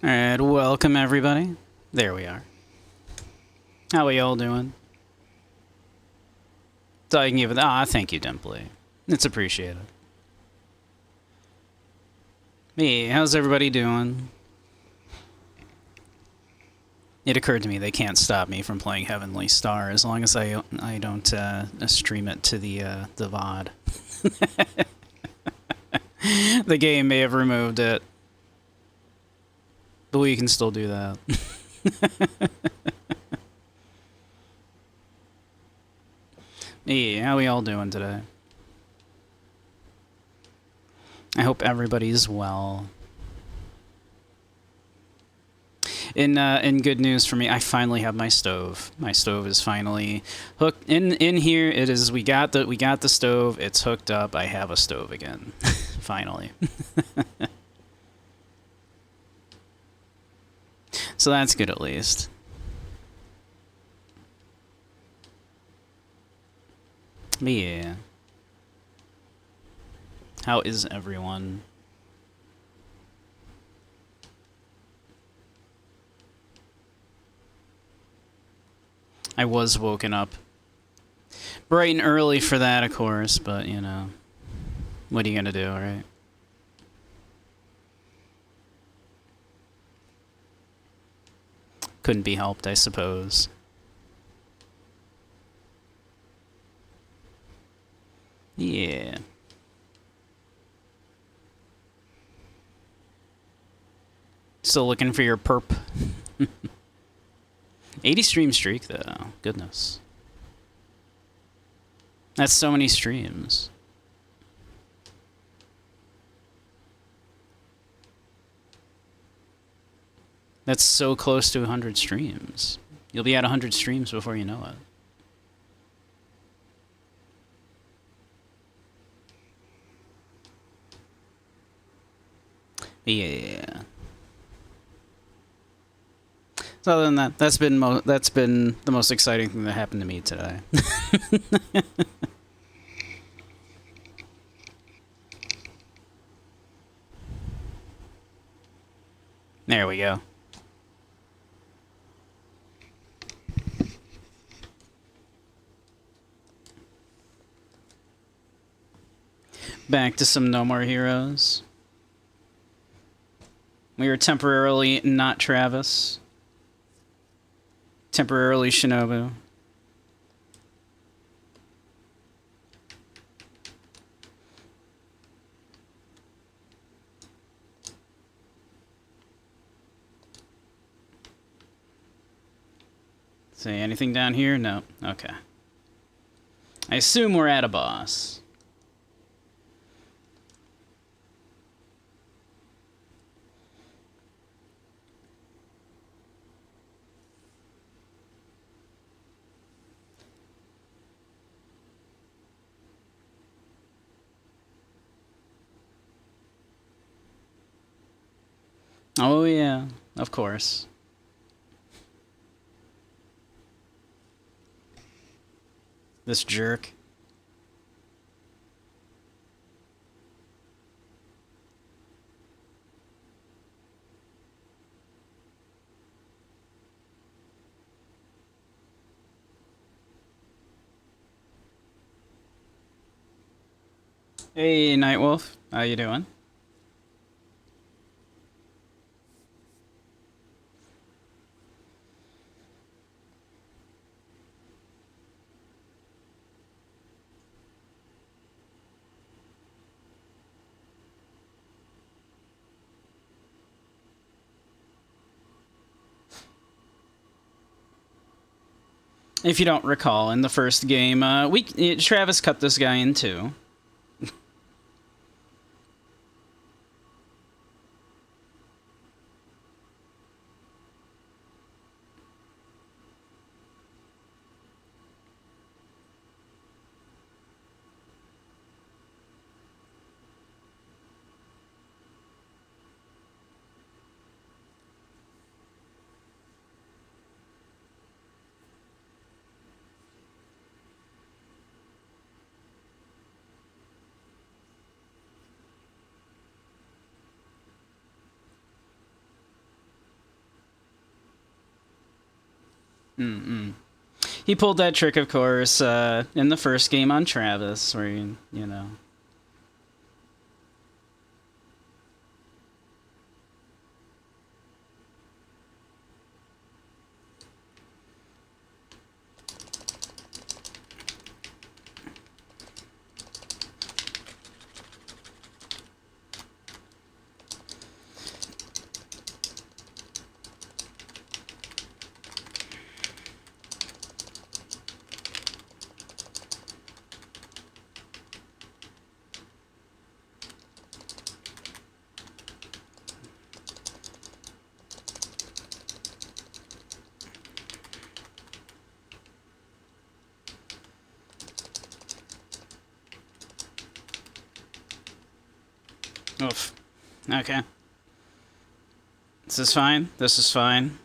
Alright, welcome everybody. There we are. How are y'all doing? So I can give it. Ah, thank you, Dimply. It's appreciated. Hey, how's everybody doing? It occurred to me they can't stop me from playing Heavenly Star as long as I don't stream it to the VOD. The game may have removed it, but we can still do that. Hey, how we all doing today? I hope everybody's well. In good news for me, I finally have my stove. My stove is finally hooked. In here, it is. We got the stove. It's hooked up. I have a stove again. Finally. So that's good at least. But yeah. How is everyone? I was woken up bright and early for that, of course, but you know, what are you gonna do, right? Couldn't be helped, I suppose. Yeah. Still looking for your perp. 80 stream streak, though. Goodness. That's so many streams. That's so close to 100 streams. You'll be at 100 streams before you know it. Yeah. So other than that, that's been the most exciting thing that happened to me today. There we go. Back to some No More Heroes. We were temporarily not Travis. Temporarily Shinobu. Say anything down here? No. Okay. I assume we're at a boss. Oh yeah, of course. This jerk. Hey, Nightwolf. How you doing? If you don't recall, in the first game, Travis cut this guy in two. He pulled that trick, of course, in the first game on Travis, where you know. Oof. Okay. This is fine. This is fine.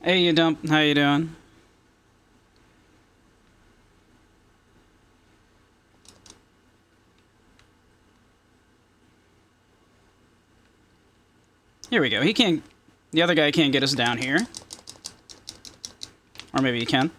Hey, you dump. How you doing? Here we go. He can't... The other guy can't get us down here. Or maybe he can.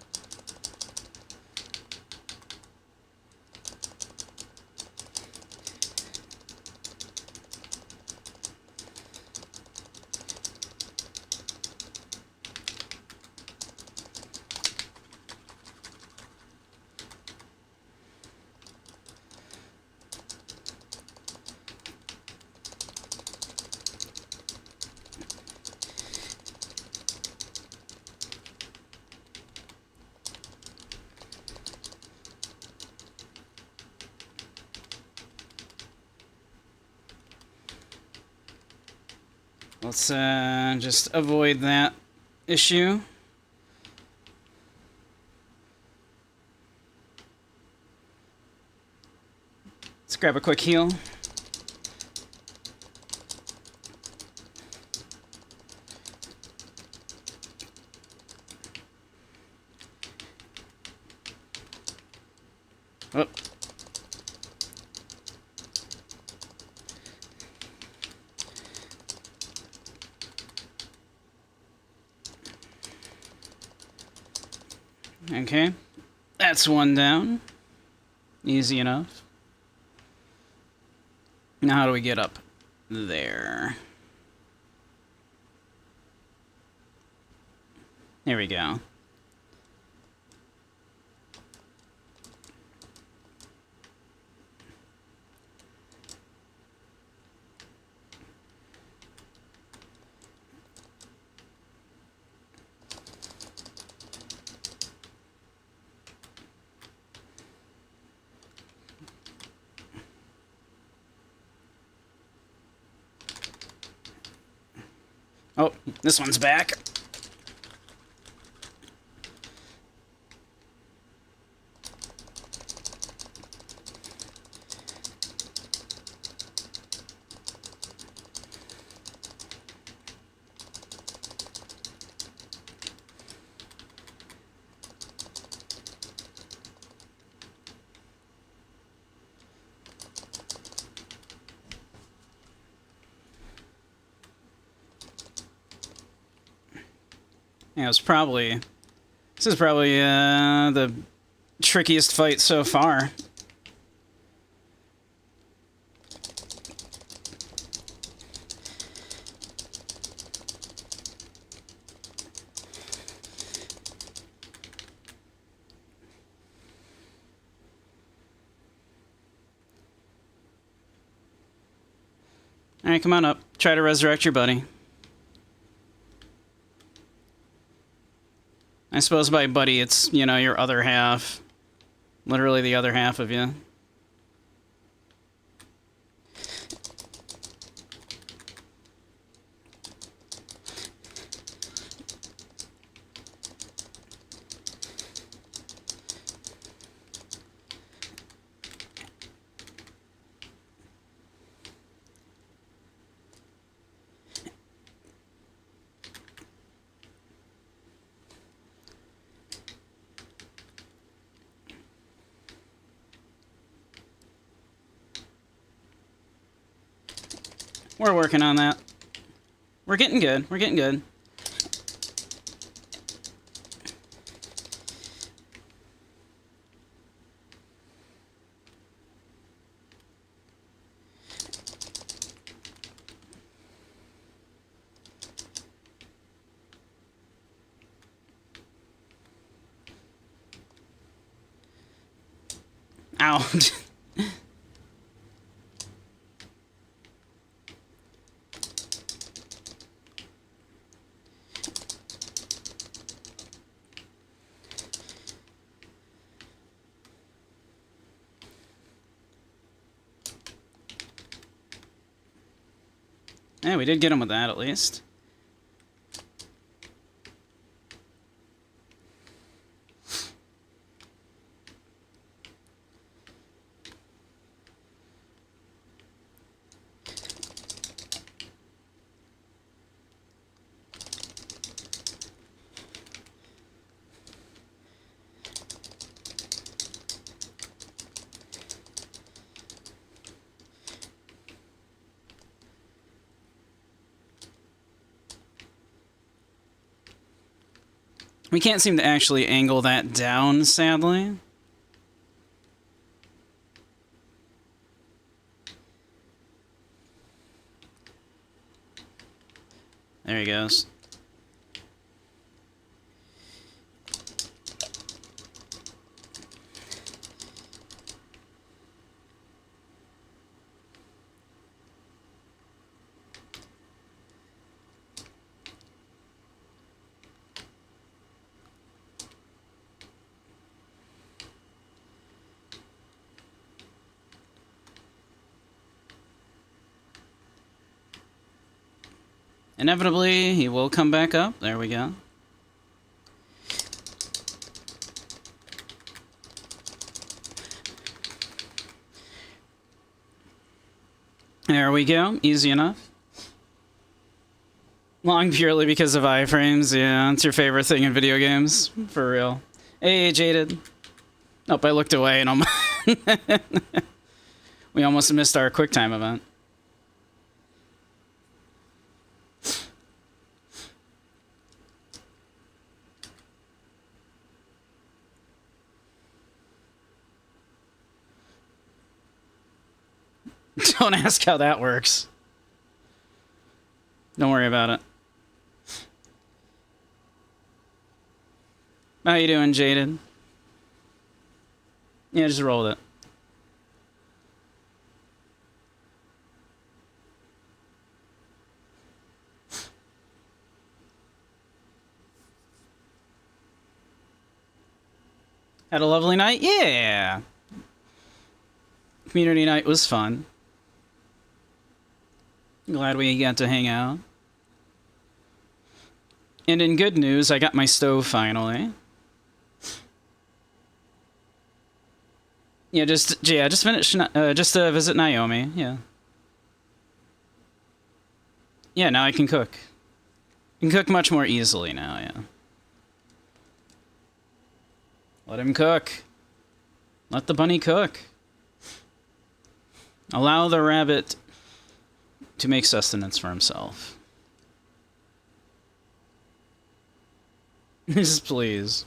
Let's just avoid that issue. Let's grab a quick heal. Oh. Okay, that's one down. Easy enough. Now how do we get up there? There we go. Oh, this one's back. Yeah, this is probably the trickiest fight so far. Alright, come on up. Try to resurrect your buddy. I suppose by buddy, it's, you know, your other half. Literally the other half of you. We're working on that. We're getting good. We're getting good. Ow. Yeah, we did get him with that, at least. We can't seem to actually angle that down, sadly. There he goes. Inevitably, he will come back up. There we go. There we go. Easy enough. Long purely because of iframes. Yeah, it's your favorite thing in video games. For real. Hey, Jaded. Nope, I looked away and we almost missed our QuickTime event. Don't ask how that works. Don't worry about it. How you doing, Jaded? Yeah, just roll with it. Had a lovely night? Yeah! Community night was fun. Glad we got to hang out. And in good news, I got my stove finally. Yeah, just finish. Just visit Naomi. Yeah. Yeah, now I can cook. I can cook much more easily now. Yeah. Let him cook. Let the bunny cook. Allow the rabbit to make sustenance for himself. Just please.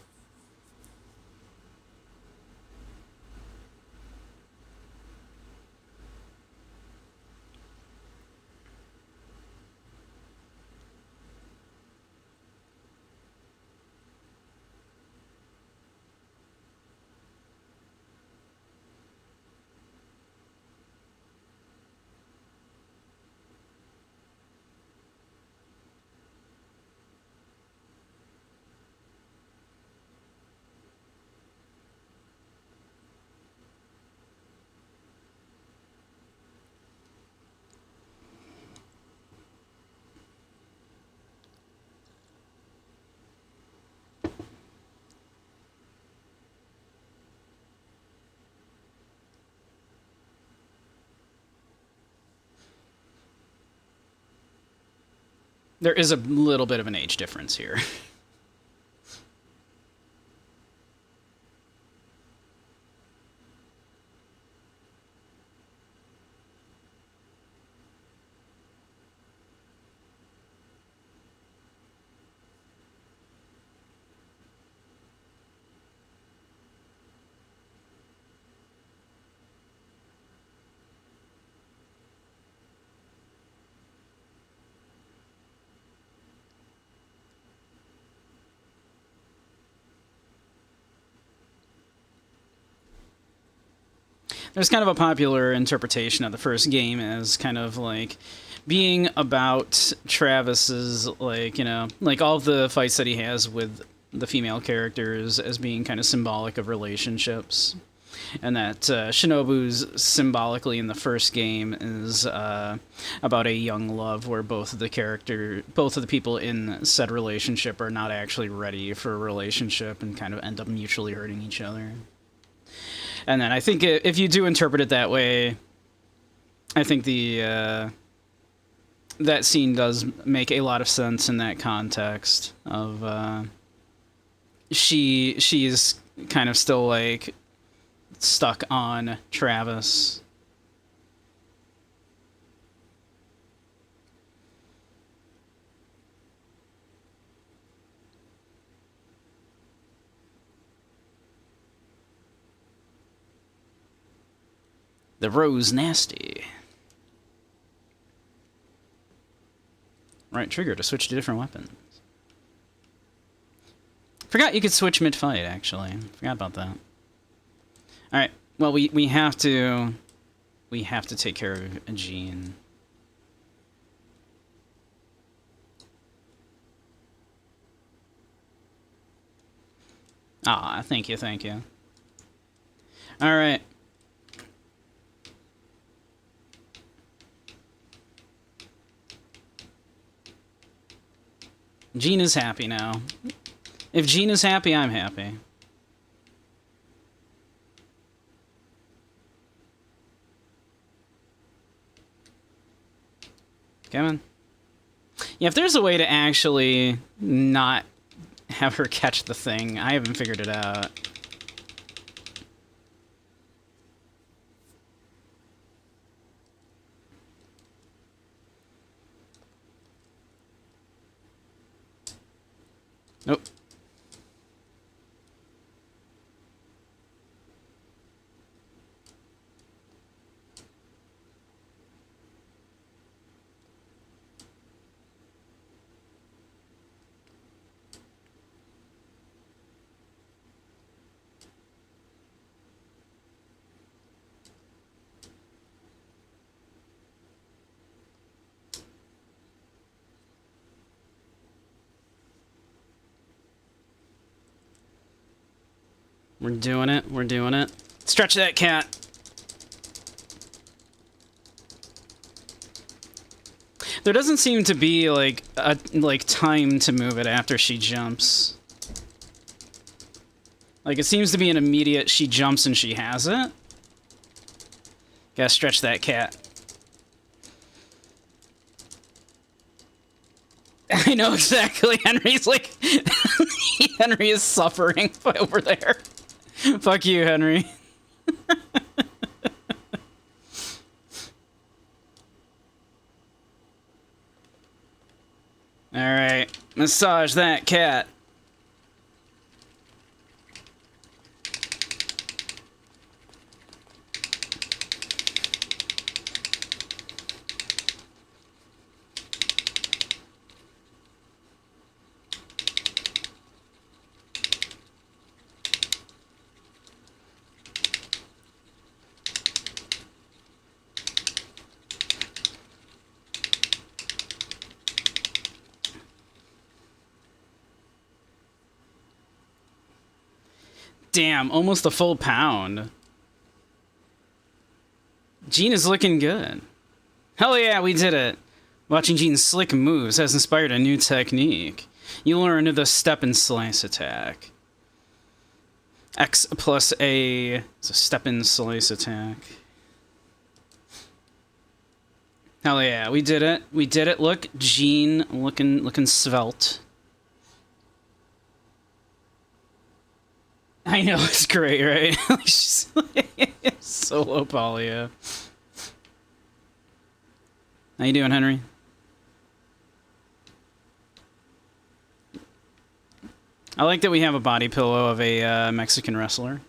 There is a little bit of an age difference here. there's kind of a popular interpretation of the first game as kind of like being about Travis's, like, you know, like all of the fights that he has with the female characters as being kind of symbolic of relationships. And that Shinobu's symbolically in the first game is about a young love where both of the people in said relationship are not actually ready for a relationship and kind of end up mutually hurting each other. And then I think if you do interpret it that way, I think the that scene does make a lot of sense in that context of she's kind of still like stuck on Travis. The Rose Nasty. Right trigger to switch to different weapons. Forgot you could switch mid-fight, actually. Forgot about that. Alright, well, we have to take care of Jean. Ah, thank you. Alright. Jean is happy now. If Jean is happy, I'm happy. Come on. Yeah, if there's a way to actually not have her catch the thing, I haven't figured it out. Nope. We're doing it. Stretch that cat. There doesn't seem to be like a time to move it after she jumps. Like it seems to be an immediate she jumps and she has it. Gotta stretch that cat. I know exactly. Henry's like Henry is suffering over there. Fuck you, Henry. Alright, massage that cat. Damn, almost a full pound. Jean is looking good. Hell yeah, we did it. Watching Jean's slick moves has inspired a new technique. You learn the step and slice attack. X plus A is a step and slice attack. Hell yeah, we did it. We did it. Look, Jean looking svelte. I know, it's great, right? She's so low poly, yeah. How you doing, Henry? I like that we have a body pillow of a Mexican wrestler.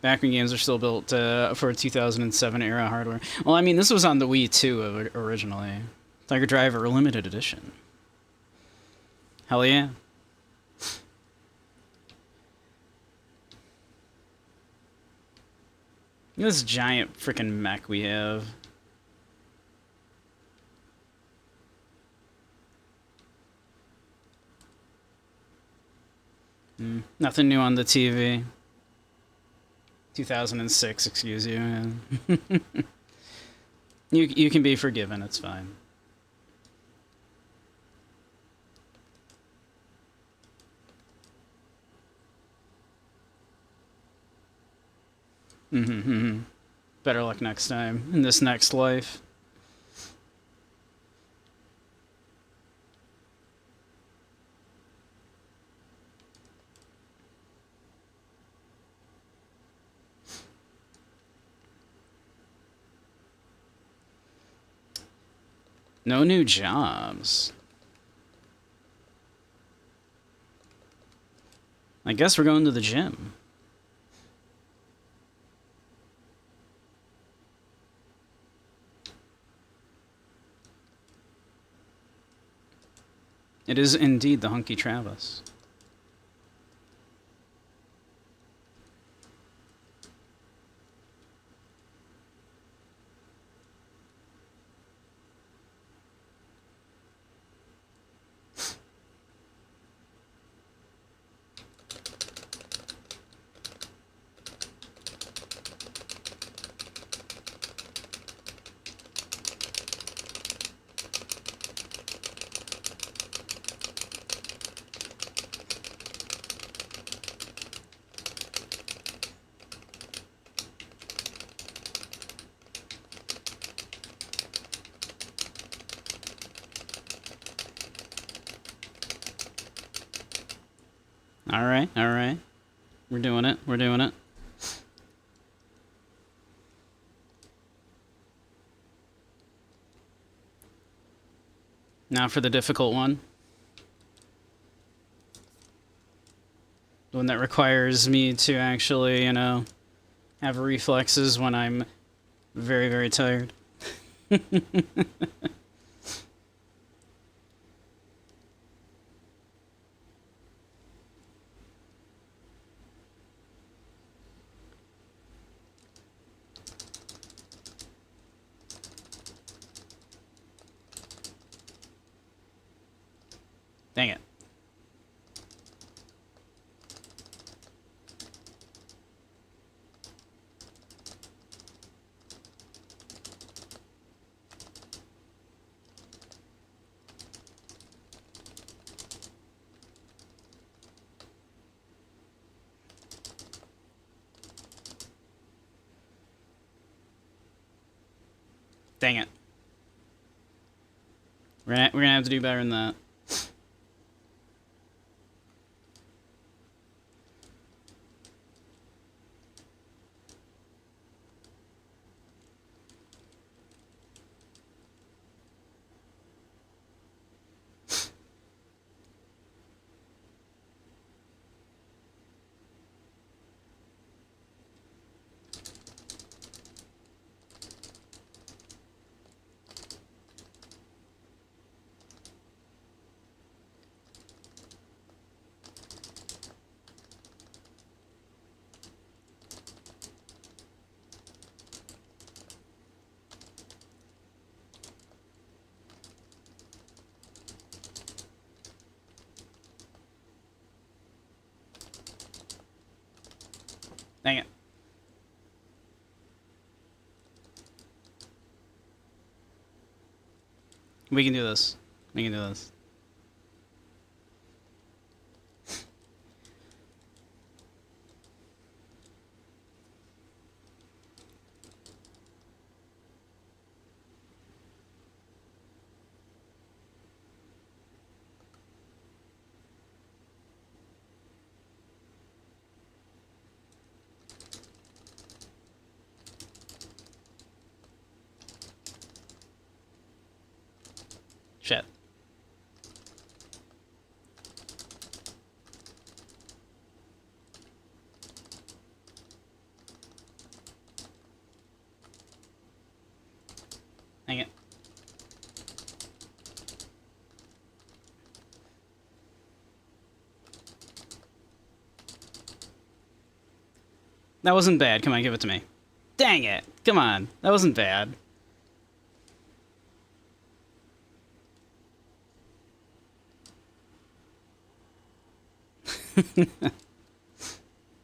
Back when games are still built for 2007 era hardware. Well, I mean, this was on the Wii too originally. Tiger Driver limited edition. Hell yeah. Look at this giant freaking mech we have. Nothing new on the TV. 2006, excuse you. You can be forgiven, it's fine. Better luck next time, in this next life. No new jobs. I guess we're going to the gym. It is indeed the Hunky Travis. Alright, alright. We're doing it, we're doing it. Now for the difficult one. The one that requires me to actually, you know, have reflexes when I'm very, very tired. Dang it. Dang it. We're gonna have to do better than that. Dang it. We can do this. We can do this. Shit. That wasn't bad. Come on, give it to me. Dang it. Come on. That wasn't bad.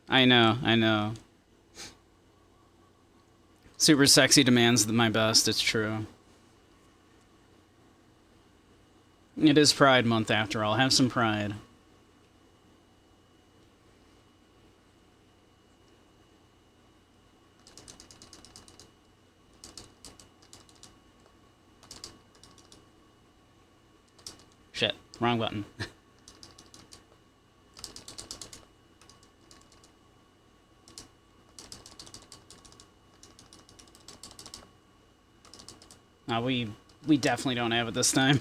I know, I know. Super sexy demands my best, it's true. It is Pride Month after all. Have some pride. Shit, wrong button. We definitely don't have it this time.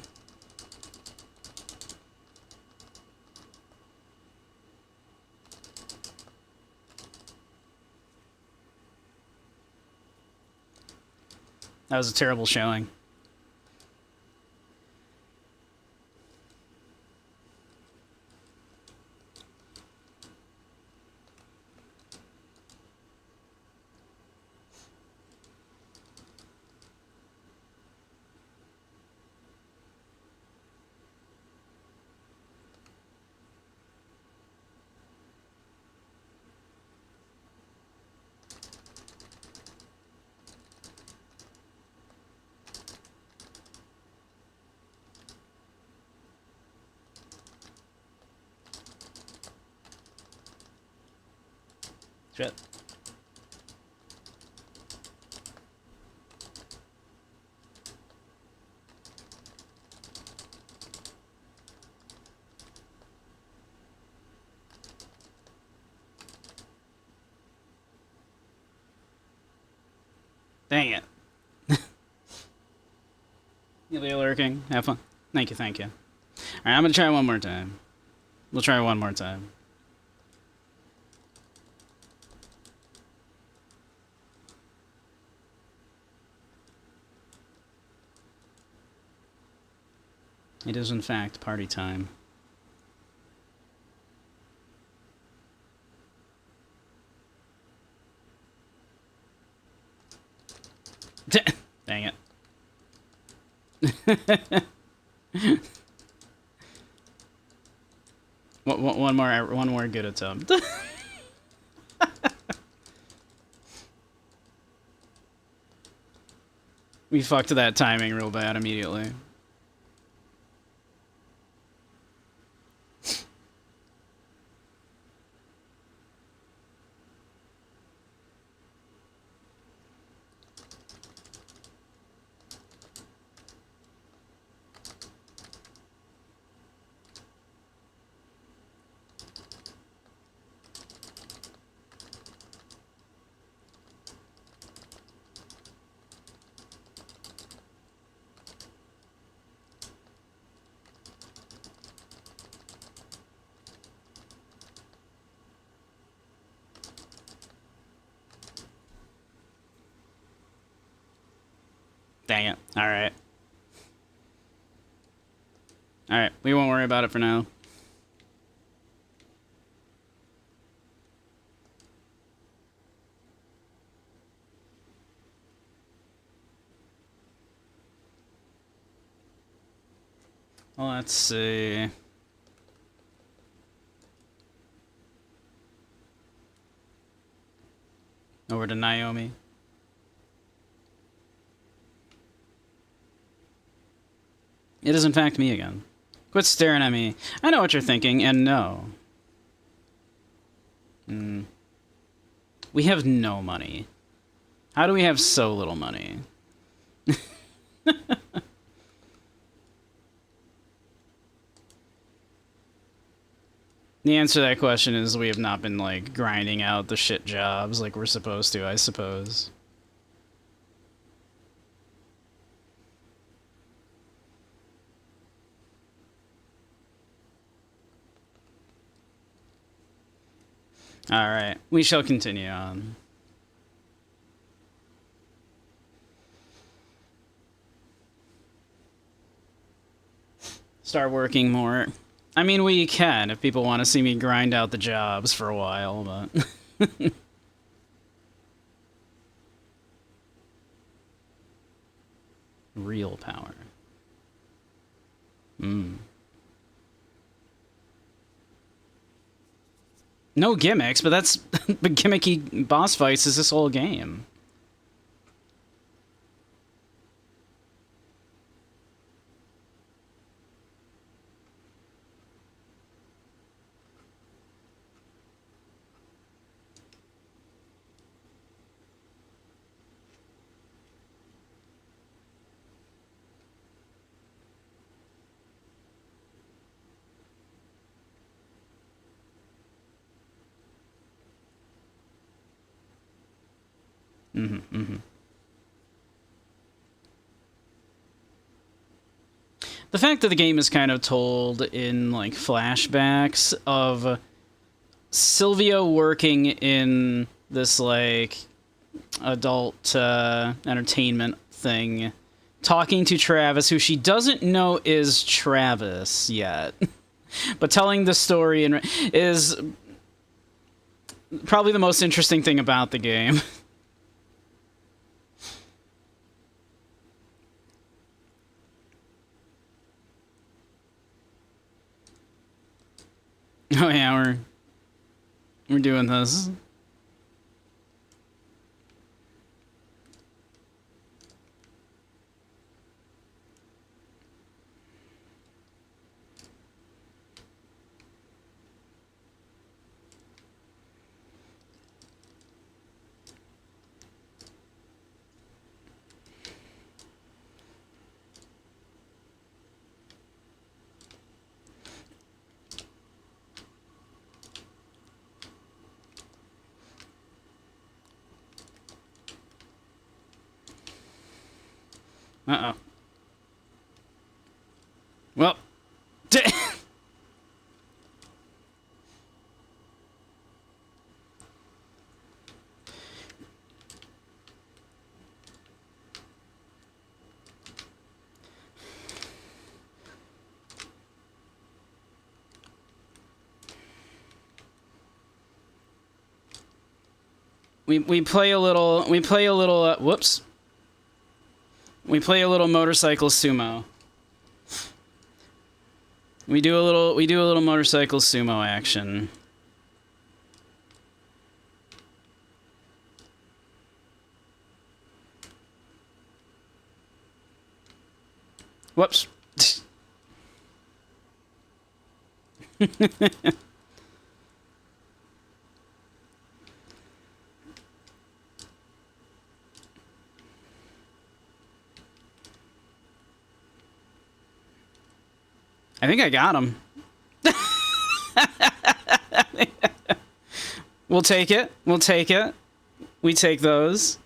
That was a terrible showing. Shit. Dang it. You'll be lurking. Have fun. Thank you, thank you. Alright, I'm gonna try one more time. We'll try one more time. It is, in fact, party time. Dang it. One more good attempt. We fucked that timing real bad immediately. Dang it. Alright. Alright, we won't worry about it for now. Well, let's see. Over to Naomi. It is in fact me again. Quit staring at me. I know what you're thinking, and no. We have no money. How do we have so little money? The answer to that question is we have not been, like, grinding out the shit jobs like we're supposed to, I suppose. Alright, we shall continue on. Start working more. I mean, we can if people want to see me grind out the jobs for a while, but... Real power. Hmm. No gimmicks, but that's but gimmicky boss fights is this whole game. Mm-hmm, mm-hmm. The fact that the game is kind of told in like flashbacks of Sylvia working in this like adult entertainment thing, talking to Travis, who she doesn't know is Travis yet, but telling the story and is probably the most interesting thing about the game. Oh yeah, we're doing this. Uh-oh. Well, we play a little whoops. We play a little motorcycle sumo. We do a little motorcycle sumo action. Whoops. I think I got him. We'll take it. We'll take it. We take those.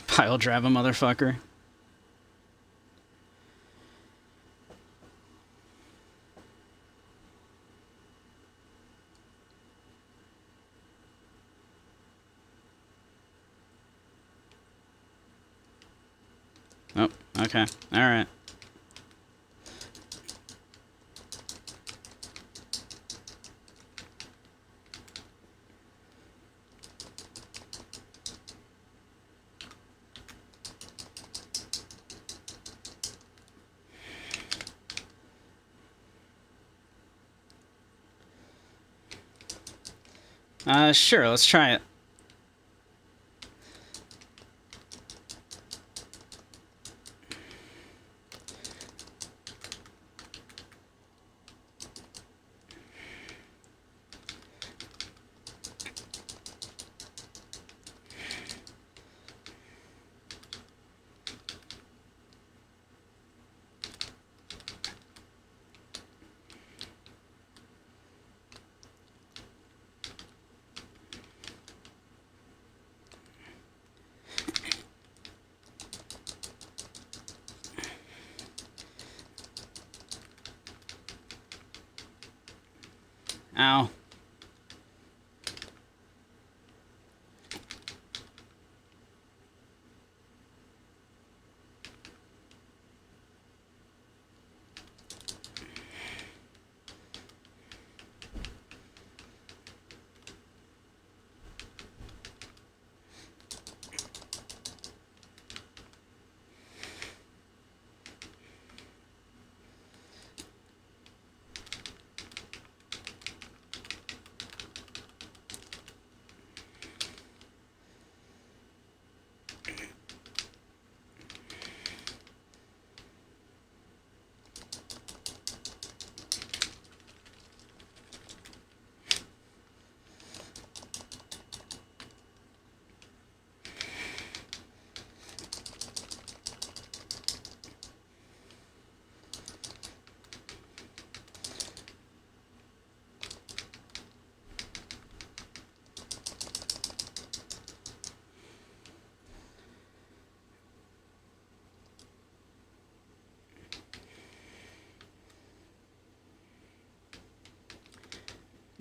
Pile drive a motherfucker. Oh, okay. All right. Sure, let's try it. Ow.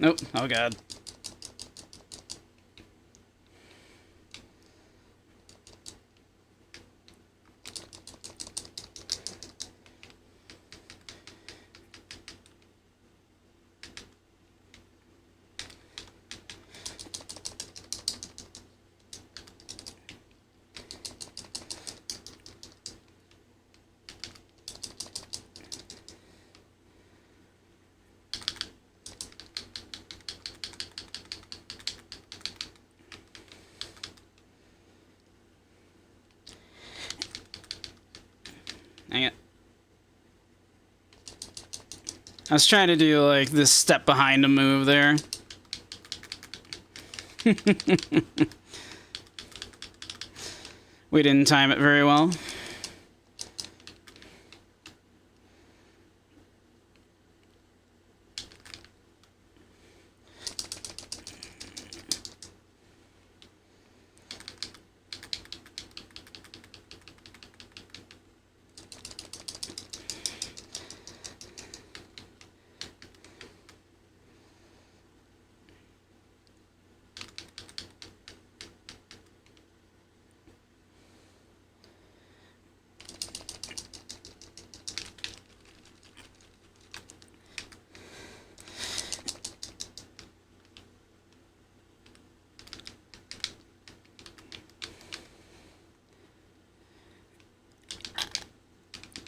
Nope. Oh god. Dang it. I was trying to do, like, this step behind a move there. We didn't time it very well.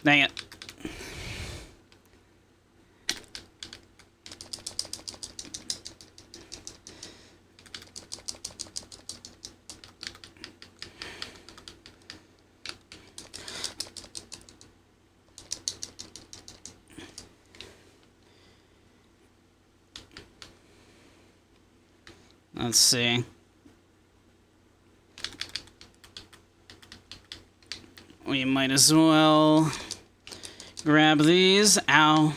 Dang it. Let's see. We might as well grab these. Ow.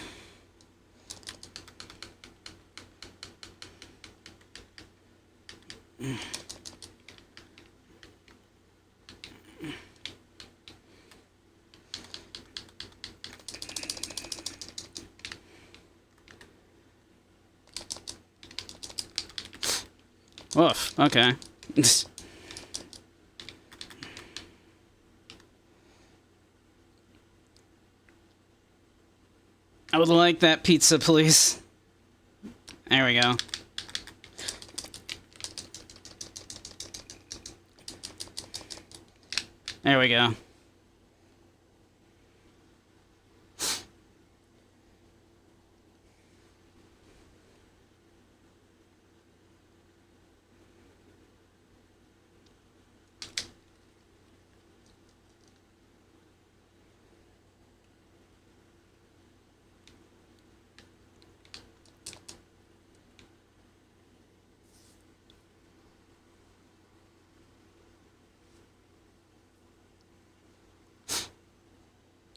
Woof. Okay. I would like that pizza, please. There we go. There we go.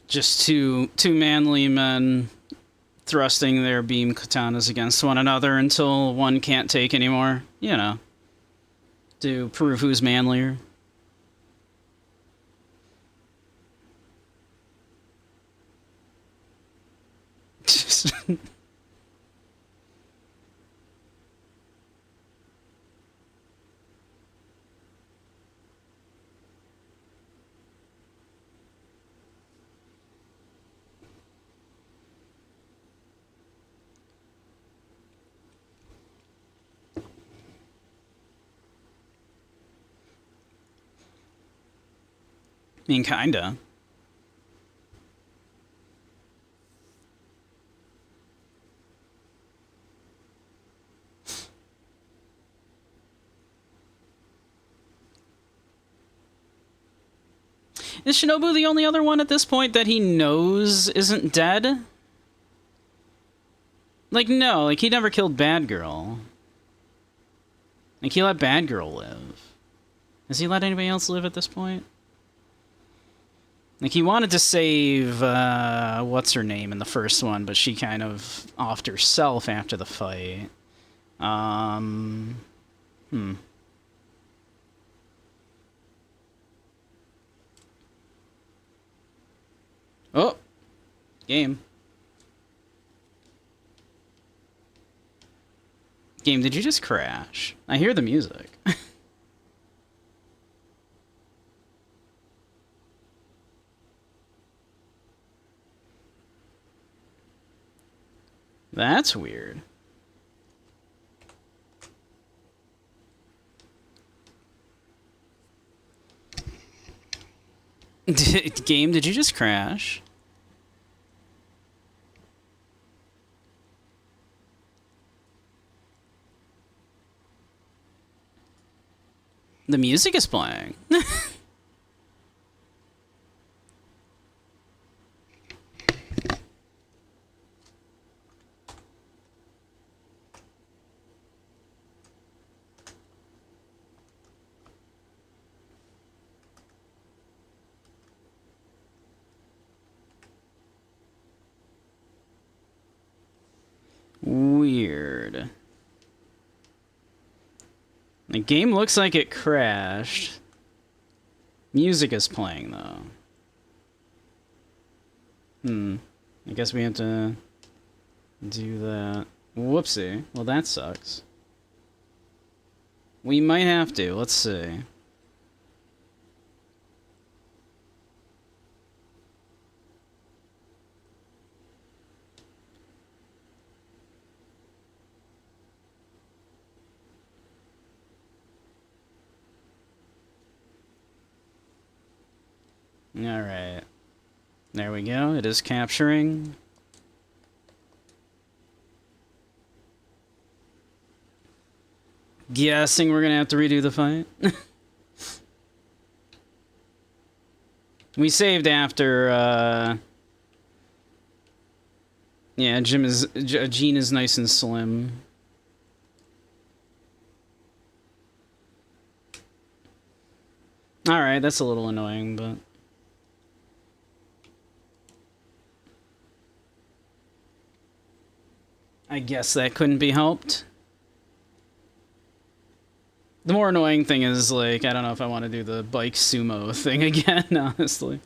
Just two manly men thrusting their beam katanas against one another until one can't take anymore. You know, to prove who's manlier. I mean, kinda. Is Shinobu the only other one at this point that he knows isn't dead? Like, no, like, he never killed Bad Girl. Like, he let Bad Girl live. Has he let anybody else live at this point? Like, he wanted to save, what's her name in the first one, but she kind of offed herself after the fight. Oh! Game. Game, did you just crash? I hear the music. That's weird. Game, did you just crash? The music is playing. Weird. The game looks like it crashed. Music is playing, though. I guess we have to do that. Whoopsie. Well, that sucks. We might have to. Let's see. Alright. There we go. It is capturing. Guessing we're gonna have to redo the fight. We saved after, yeah, Gene is nice and slim. Alright, that's a little annoying, but... I guess that couldn't be helped. The more annoying thing is, like, I don't know if I want to do the bike sumo thing again, honestly.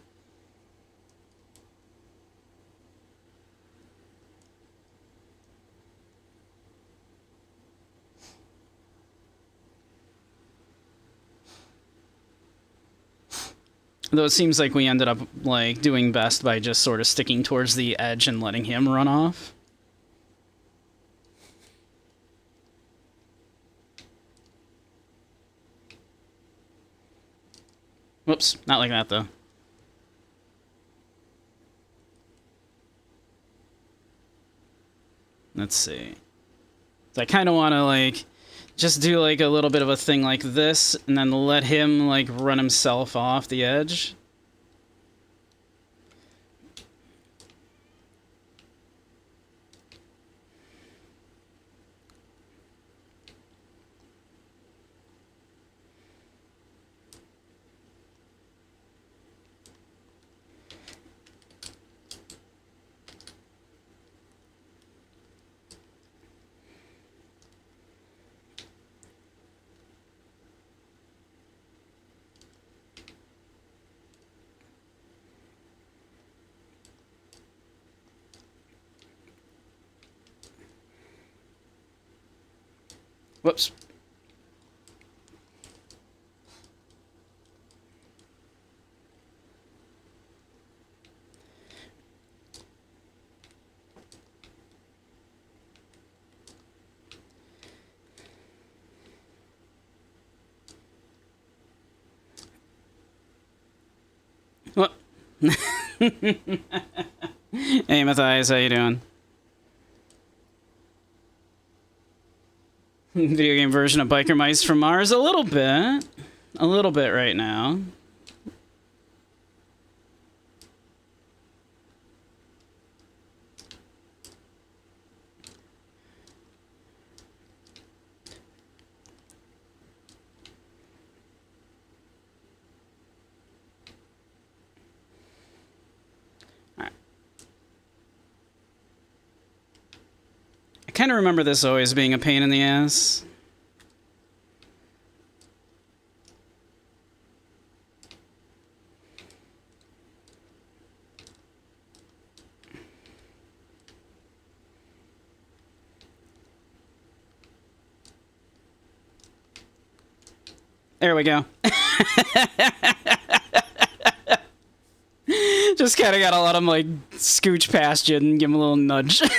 Though it seems like we ended up, like, doing best by just sort of sticking towards the edge and letting him run off. Whoops, not like that, though. Let's see. So I kind of want to, like, just do, like, a little bit of a thing like this, and then let him, like, run himself off the edge. Whoops. What? Hey, Matthias, how you doing? Video game version of Biker Mice from Mars? A little bit. A little bit right now. I kind of remember this always being a pain in the ass. There we go. Just kind of gotta let him, like, scooch past you and give him a little nudge. It's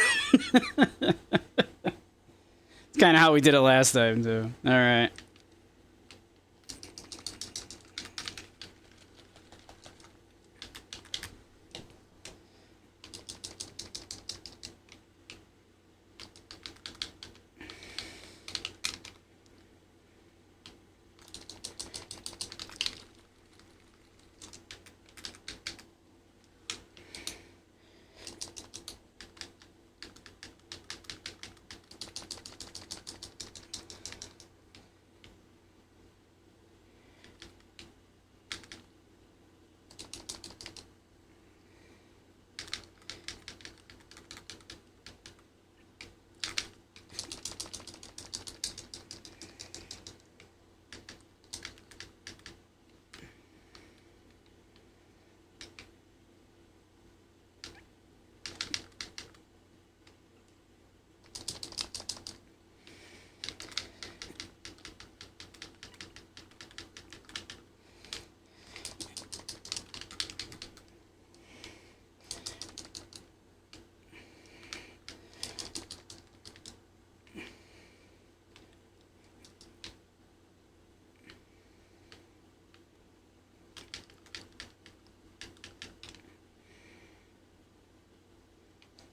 kind of how we did it last time, too. Alright.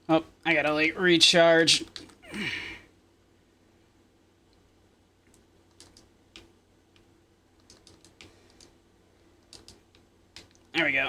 Oh, I gotta, like, recharge. There we go.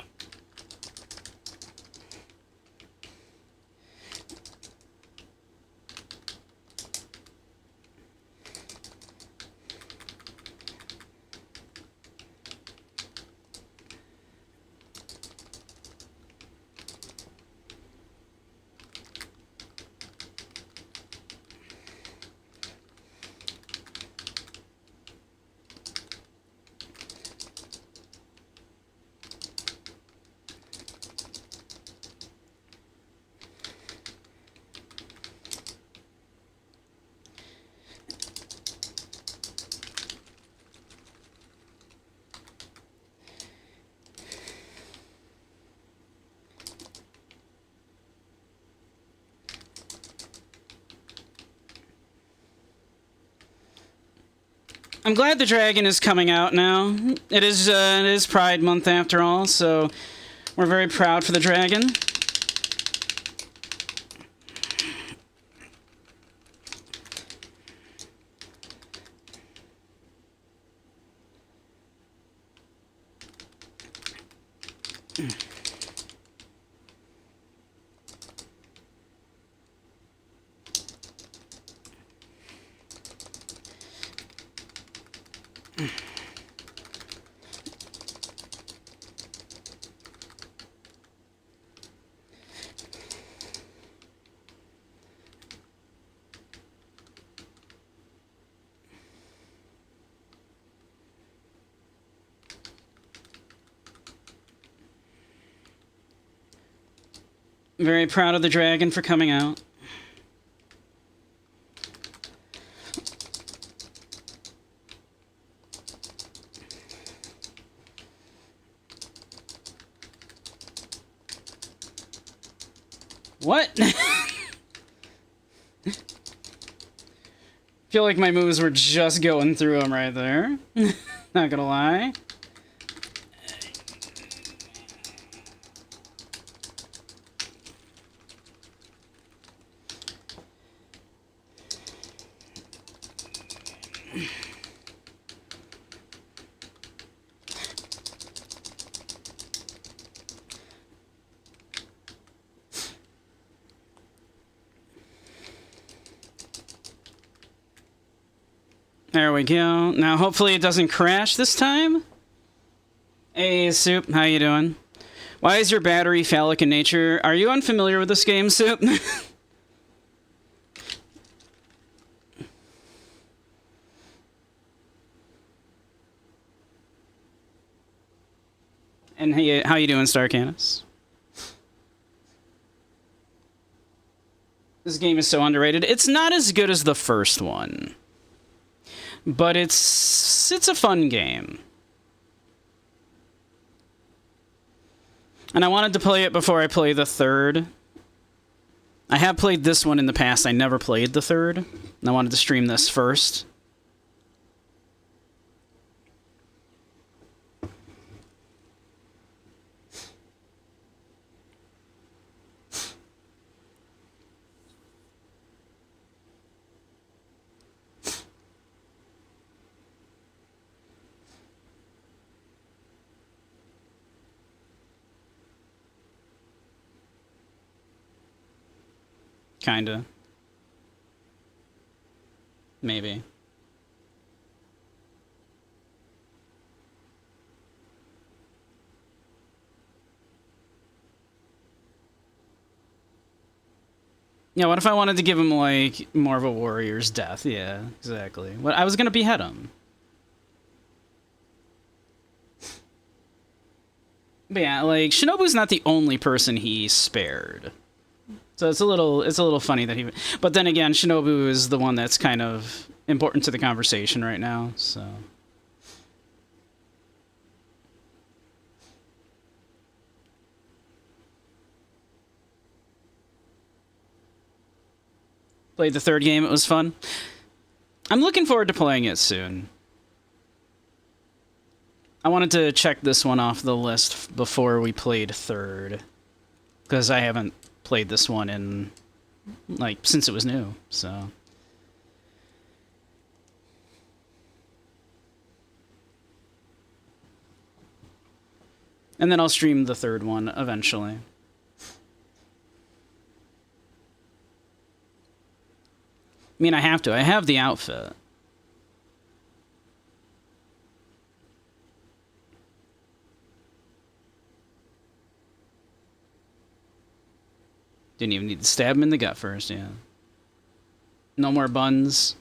I'm glad the dragon is coming out now. It is Pride Month after all, so we're very proud for the dragon. Very proud of the dragon for coming out. What? Feel like my moves were just going through him right there. Not gonna lie. There we go. Now, hopefully it doesn't crash this time. Hey, Soup, how you doing? Why is your battery phallic in nature? Are you unfamiliar with this game, Soup? And hey, how you doing, Star Canis? This game is so underrated. It's not as good as the first one. But it's it's a fun game. And I wanted to play it before I play the third. I have played this one in the past. I never played the third. And I wanted to stream this first. Kinda. Maybe. Yeah, what if I wanted to give him, like, more of a warrior's death? Yeah, exactly. What, I was gonna behead him. But yeah, like, Shinobu's not the only person he spared. So it's a little funny that he... But then again, Shinobu is the one that's kind of important to the conversation right now, so... Played the third game, it was fun. I'm looking forward to playing it soon. I wanted to check this one off the list before we played third. Because I haven't played this one in, like, since it was new, so... And then I'll stream the third one eventually. I mean, I have to. I have the outfit. Didn't even need to stab him in the gut first, yeah. No more buns.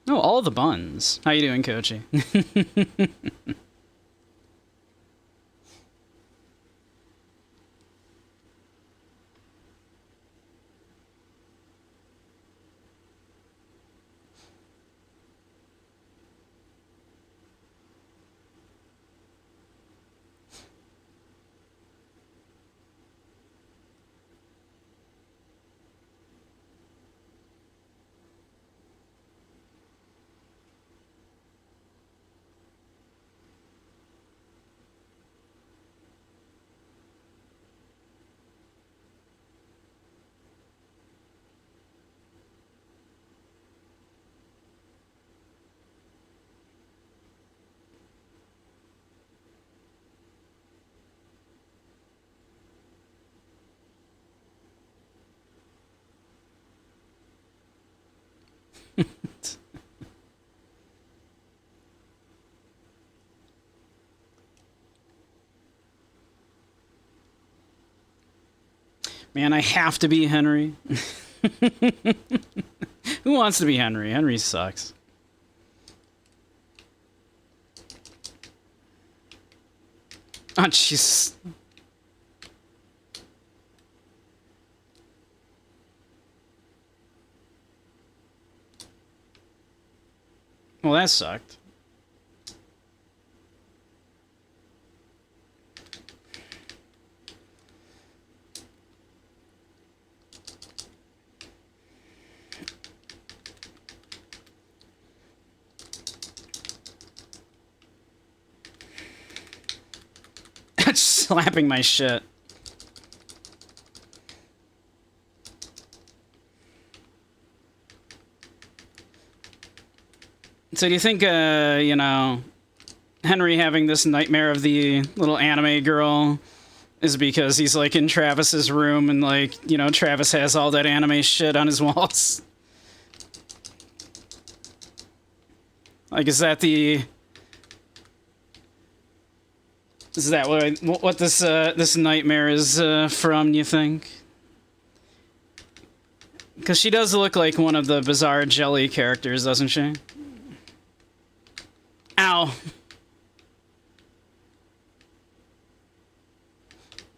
No, all the buns. How you doing, Kochi? Man, I have to be Henry. Who wants to be Henry? Henry sucks. Oh, jeez. Well, that sucked. Slapping my shit. So do you think, you know, Henry having this nightmare of the little anime girl is because he's, like, in Travis's room and, like, you know, Travis has all that anime shit on his walls? Like, is that the... Is that what this this nightmare is from, you think? Because she does look like one of the Bizarre Jelly characters, doesn't she? Ow.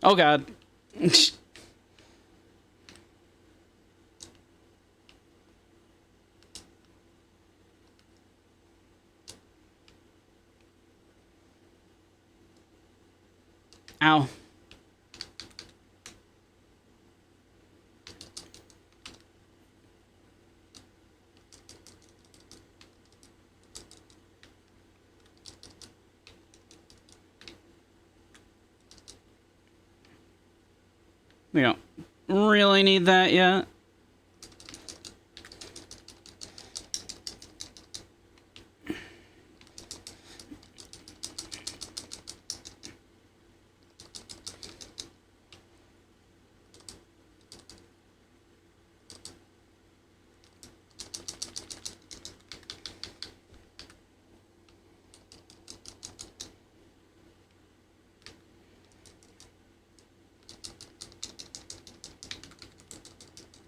Oh, God. Ow. We don't really need that yet.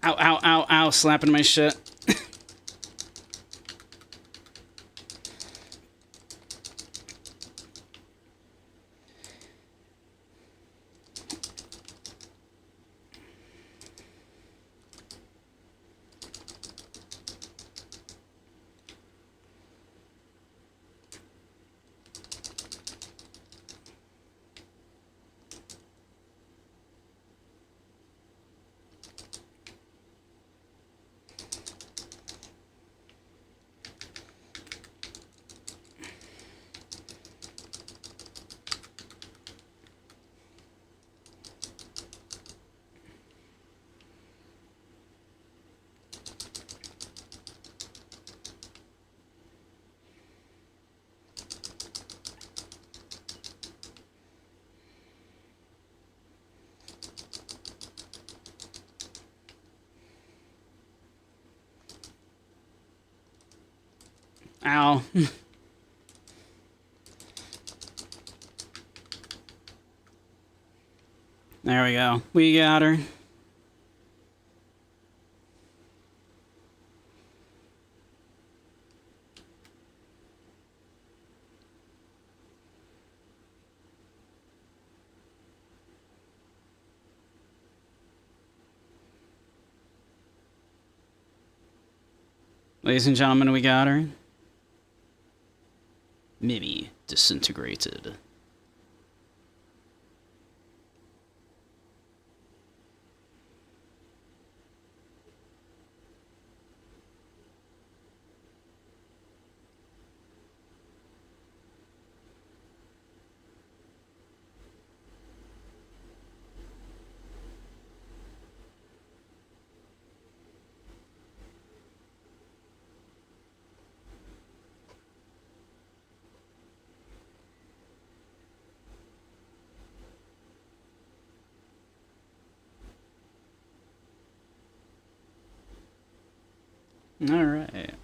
Ow, ow, ow, ow, slapping my shit. Ow. There we go. We got her. Ladies and gentlemen, we got her. Mimi disintegrated. All right.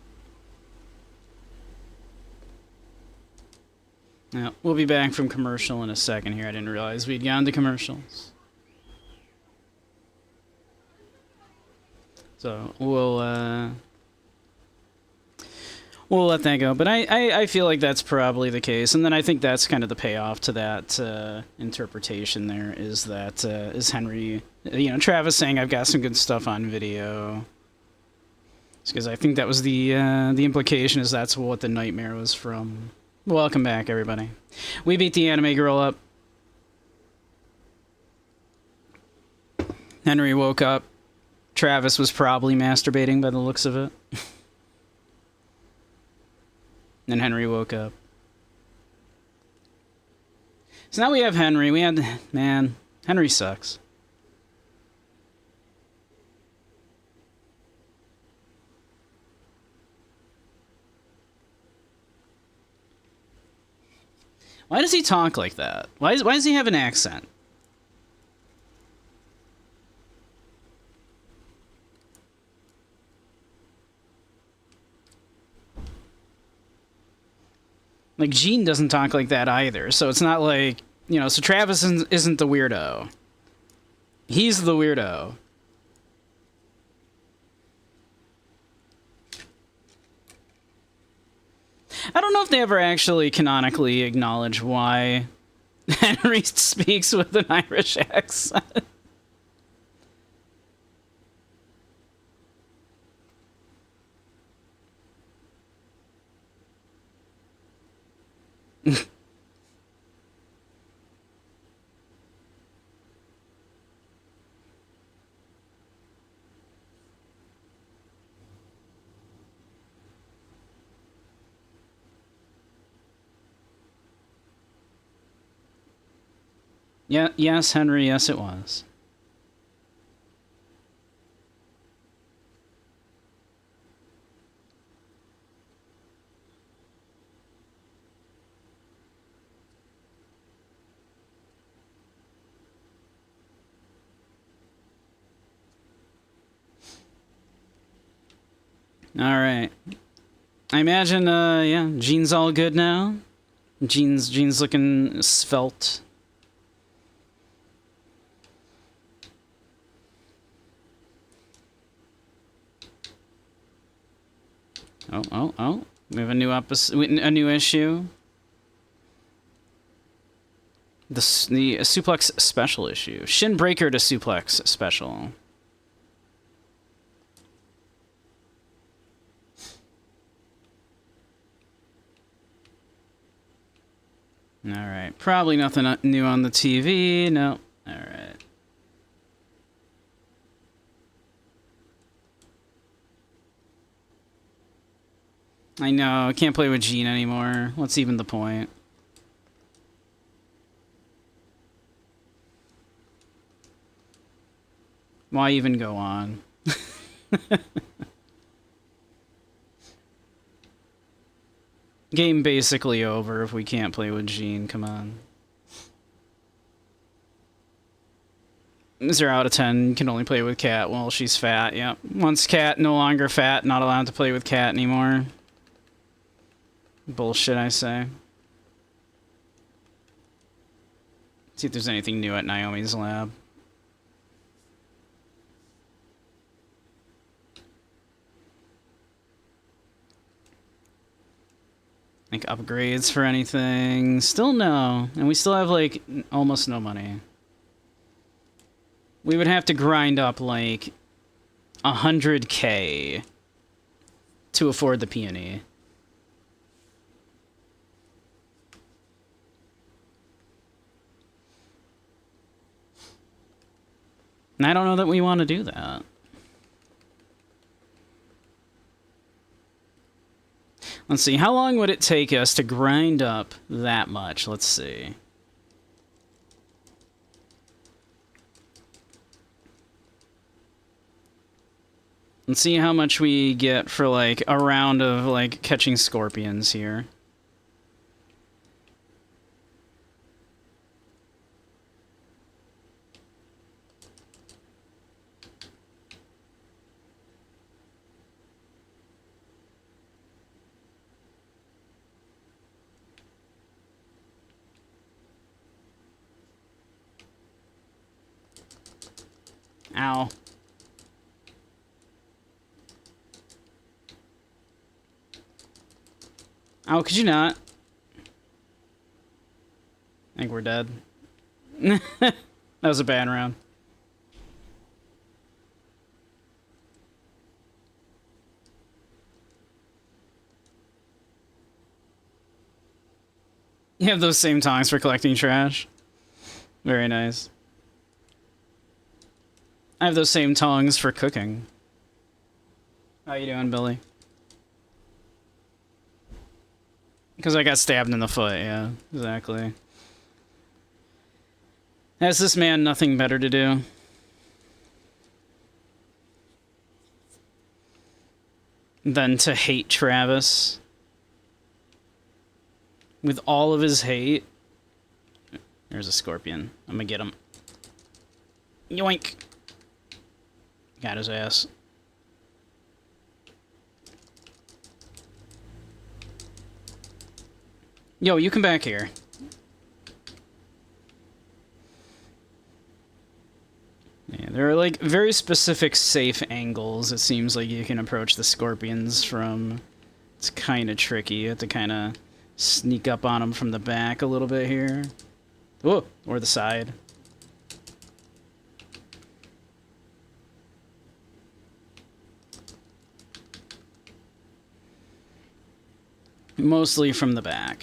Now, we'll be back from commercial in a second here. I didn't realize we'd gone to commercials. So we'll let that go. But I feel like that's probably the case. And then I think that's kind of the payoff to that interpretation there is that is Henry, Travis saying I've got some good stuff on video. Because I think that was the implication is that's what the nightmare was from. Welcome back, everybody. We beat the anime girl up. Henry woke up. Travis was probably masturbating by the looks of it. Then Henry woke up. So now we have Henry. Man, Henry sucks. Why does he talk like that? Why does he have an accent? Like, Gene doesn't talk like that either, so it's not like, so Travis isn't the weirdo. He's the weirdo. I don't know if they ever actually canonically acknowledge why Henry speaks with an Irish accent. Yeah, yes, Henry, yes it was. Alright. I imagine, yeah, Jean's all good now. Jean's looking svelte. Oh. We have a new new issue. The suplex special issue. Shin breaker to suplex special. Alright. Probably nothing new on the TV. No. Alright. I know. I can't play with Jean anymore. What's even the point? Why even go on? Game basically over if we can't play with Jean. Come on. 0 out of 10 can only play with Cat while she's fat. Yep. Once Cat no longer fat, not allowed to play with Cat anymore. Bullshit, I say. See if there's anything new at Naomi's lab. Like upgrades for anything. Still no. And we still have like almost no money. We would have to grind up like 100K to afford the peony. And I don't know that we want to do that. Let's see, how long would it take us to grind up that much? Let's see. Let's see how much we get for, like, a round of, like, catching scorpions here. Ow. Oh, could you not? I think we're dead. That was a bad round. You have those same tongs for collecting trash. Very nice. I have those same tongs for cooking. How you doing, Billy? Because I got stabbed in the foot, yeah, exactly. Has this man nothing better to do? Than to hate Travis? With all of his hate? There's a scorpion. I'm gonna get him. Yoink! Got his ass. Yo, you come back here. Yeah, there are, like, very specific safe angles it seems like you can approach the scorpions from. It's kind of tricky. You have to kind of sneak up on them from the back a little bit here. Whoa! Or the side. Mostly from the back.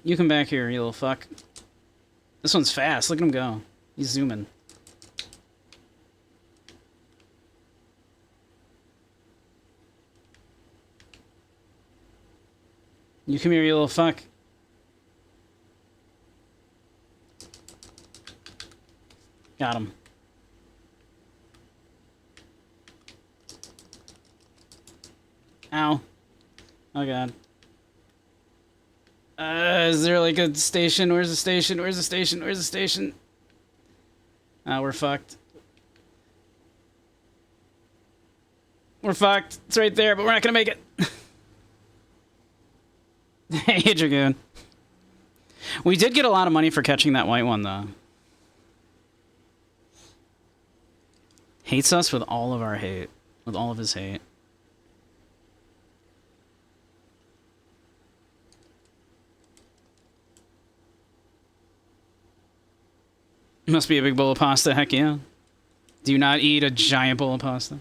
You come back here, you little fuck. This one's fast. Look at him go. He's zooming. You come here, you little fuck. Got him. Ow. Oh god. Is there like a station? Where's the station? Where's the station? Where's the station? Ah, we're fucked. We're fucked. It's right there, but we're not gonna make it. Hey, Dragoon. We did get a lot of money for catching that white one, though. Hates us with all of our hate. With all of his hate. Must be a big bowl of pasta, heck yeah. Do you not eat a giant bowl of pasta?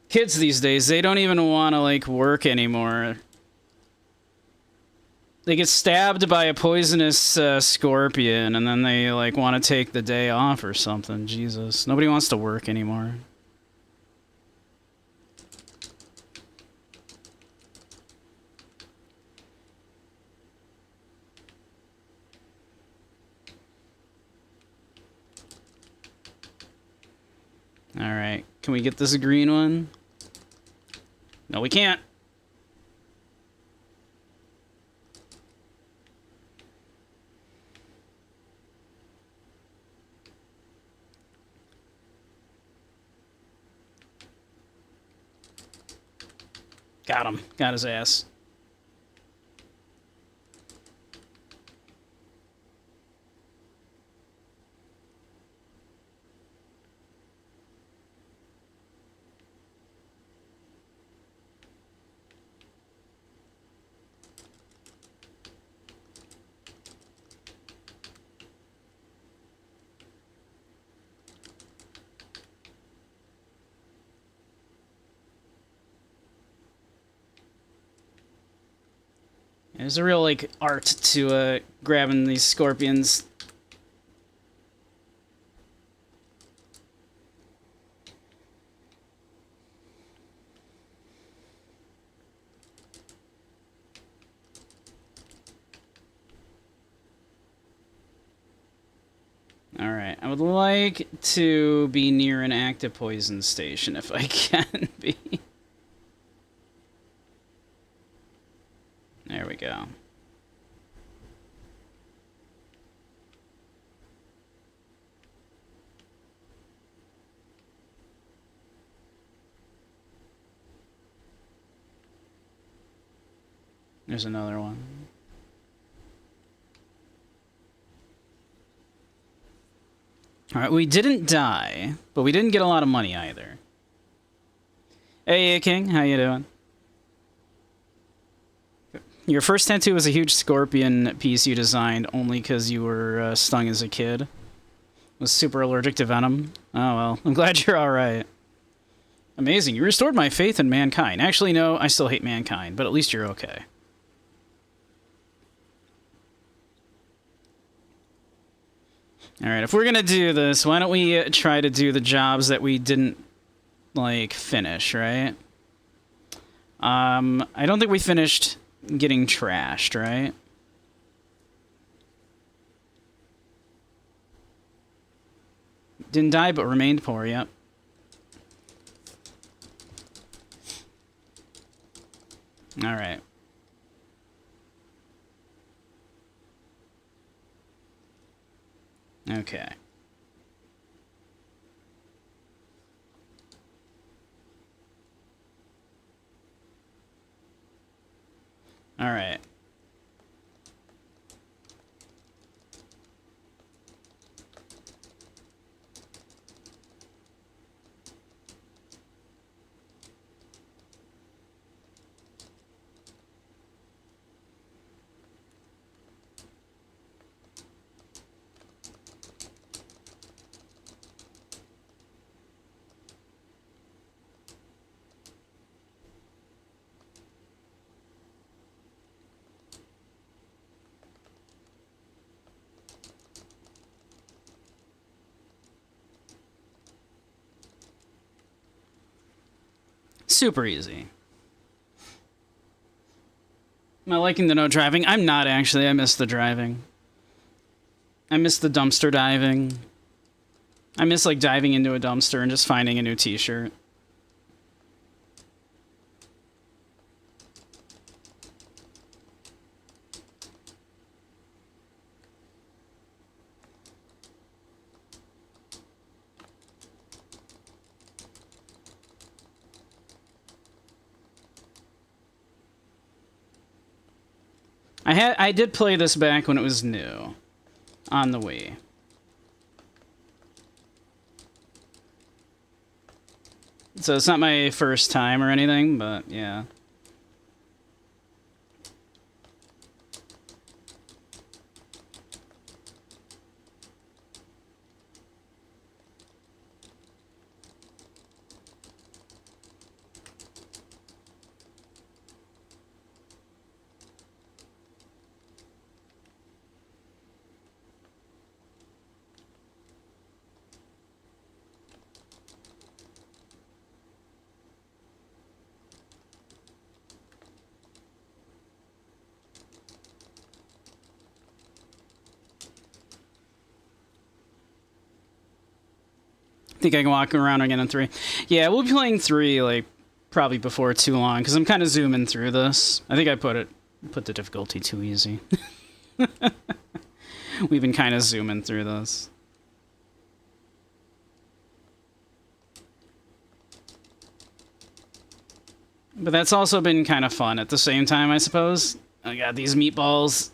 Kids these days, they don't even want to, like, work anymore. They get stabbed by a poisonous scorpion, and then they, like, want to take the day off or something. Jesus. Nobody wants to work anymore. Alright. Can we get this green one? No, we can't. Got him. Got his ass. There's a real, like, art to grabbing these scorpions. Alright, I would like to be near an active poison station if I can be. There we go. There's another one. Alright, we didn't die, but we didn't get a lot of money either. Hey, King, how you doing? Your first tattoo was a huge scorpion piece you designed only because you were stung as a kid. Was super allergic to venom. Oh, well. I'm glad you're alright. Amazing. You restored my faith in mankind. Actually, no, I still hate mankind, but at least you're okay. Alright, if we're gonna do this, why don't we try to do the jobs that we didn't, like, finish, right? I don't think we finished getting trashed, right? Didn't die, but remained poor, yep. Alright. Okay. Alright. super easy. Am I liking the no driving? I'm not, actually. I miss the driving. I miss the dumpster diving. I miss, like, diving into a dumpster and just finding a new t-shirt. I did play this back when it was new on the Wii. So it's not my first time or anything, but yeah. Think I can walk around again in 3. Yeah, we'll be playing 3, like, probably before too long, because I'm kind of zooming through this. I think I put the difficulty too easy. We've been kind of zooming through this. But that's also been kind of fun at the same time, I suppose. I got these meatballs.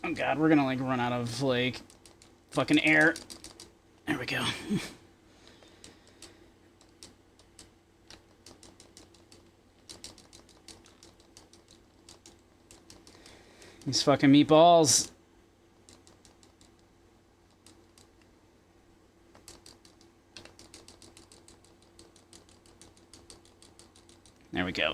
Oh god, we're gonna, like, run out of, like, fucking air. There we go. These fucking meatballs. There we go.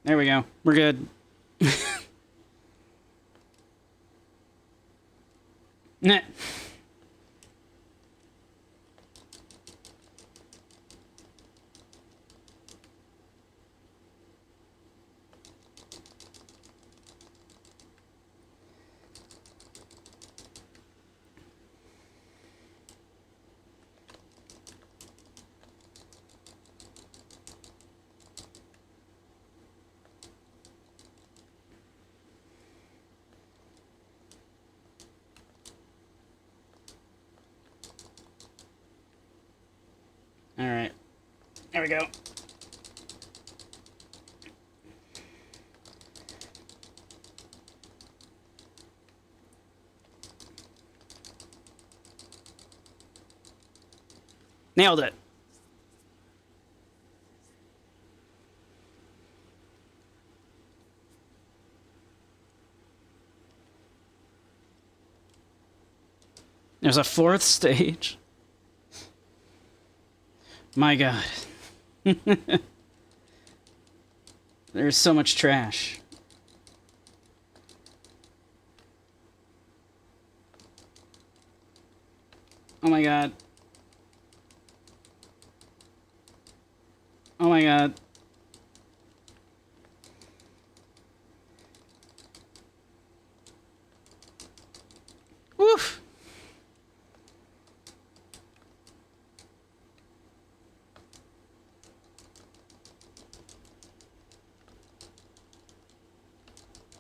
There we go. We're good. Nah. All right. There we go. Nailed it. There's a 4th stage. My god. There's so much trash. Oh my god. Oh my god. Woof.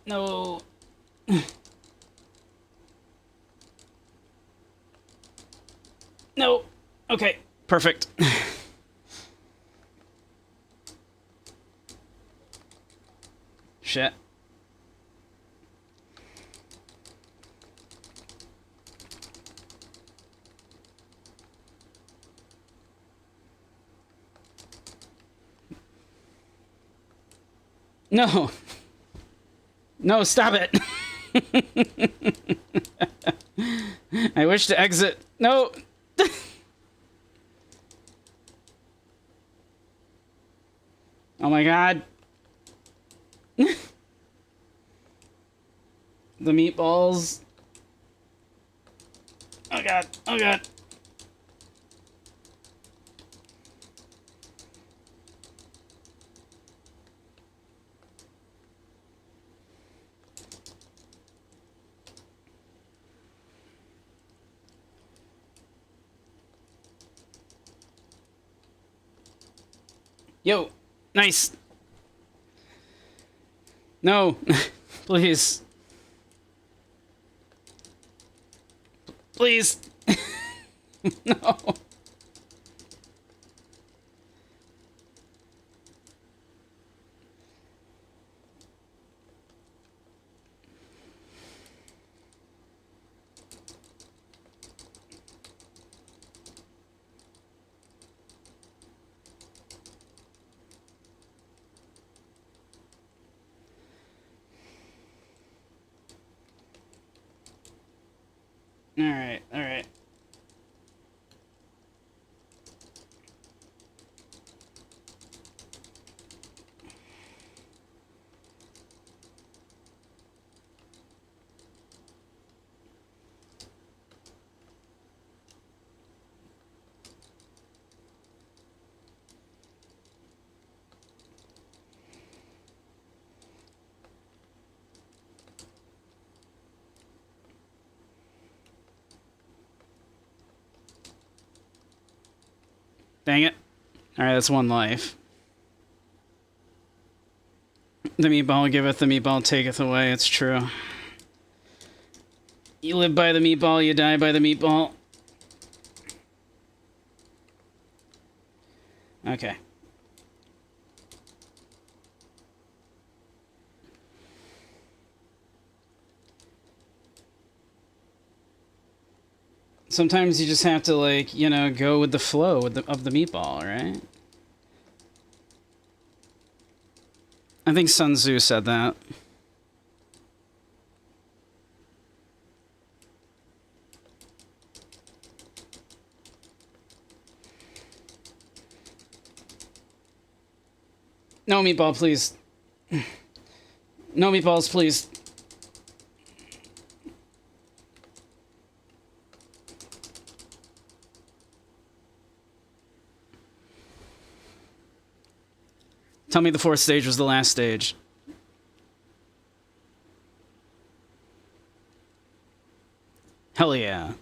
No. No. Okay. Perfect. Shit. No. No, stop it. I wish to exit. No. Oh my god. The meatballs. Oh god. Oh god. Yo. Nice. No. Please. Please. No. Alright, alright. Dang it. Alright, that's one life. The meatball giveth, the meatball taketh away. It's true. You live by the meatball, you die by the meatball. Okay. Sometimes you just have to, like, you know, go with the flow of the meatball, right? I think Sun Tzu said that. No meatball, please. No meatballs, please. Tell me the fourth stage was the last stage. Hell yeah.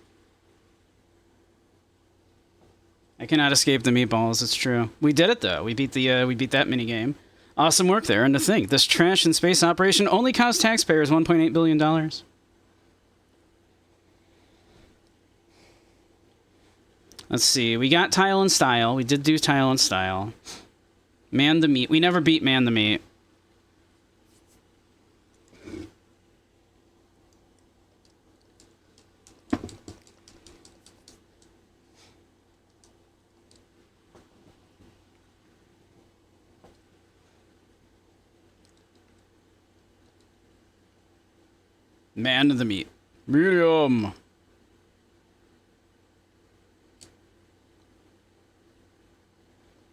I cannot escape the meatballs, it's true. We did it though. We beat that minigame. Awesome work there, and to think, this trash in space operation only cost taxpayers $1.8 billion. Let's see, we got Tile and Style. We did do Tile and Style. Man the Meat. We never beat Man the Meat. Man the Meat. Medium.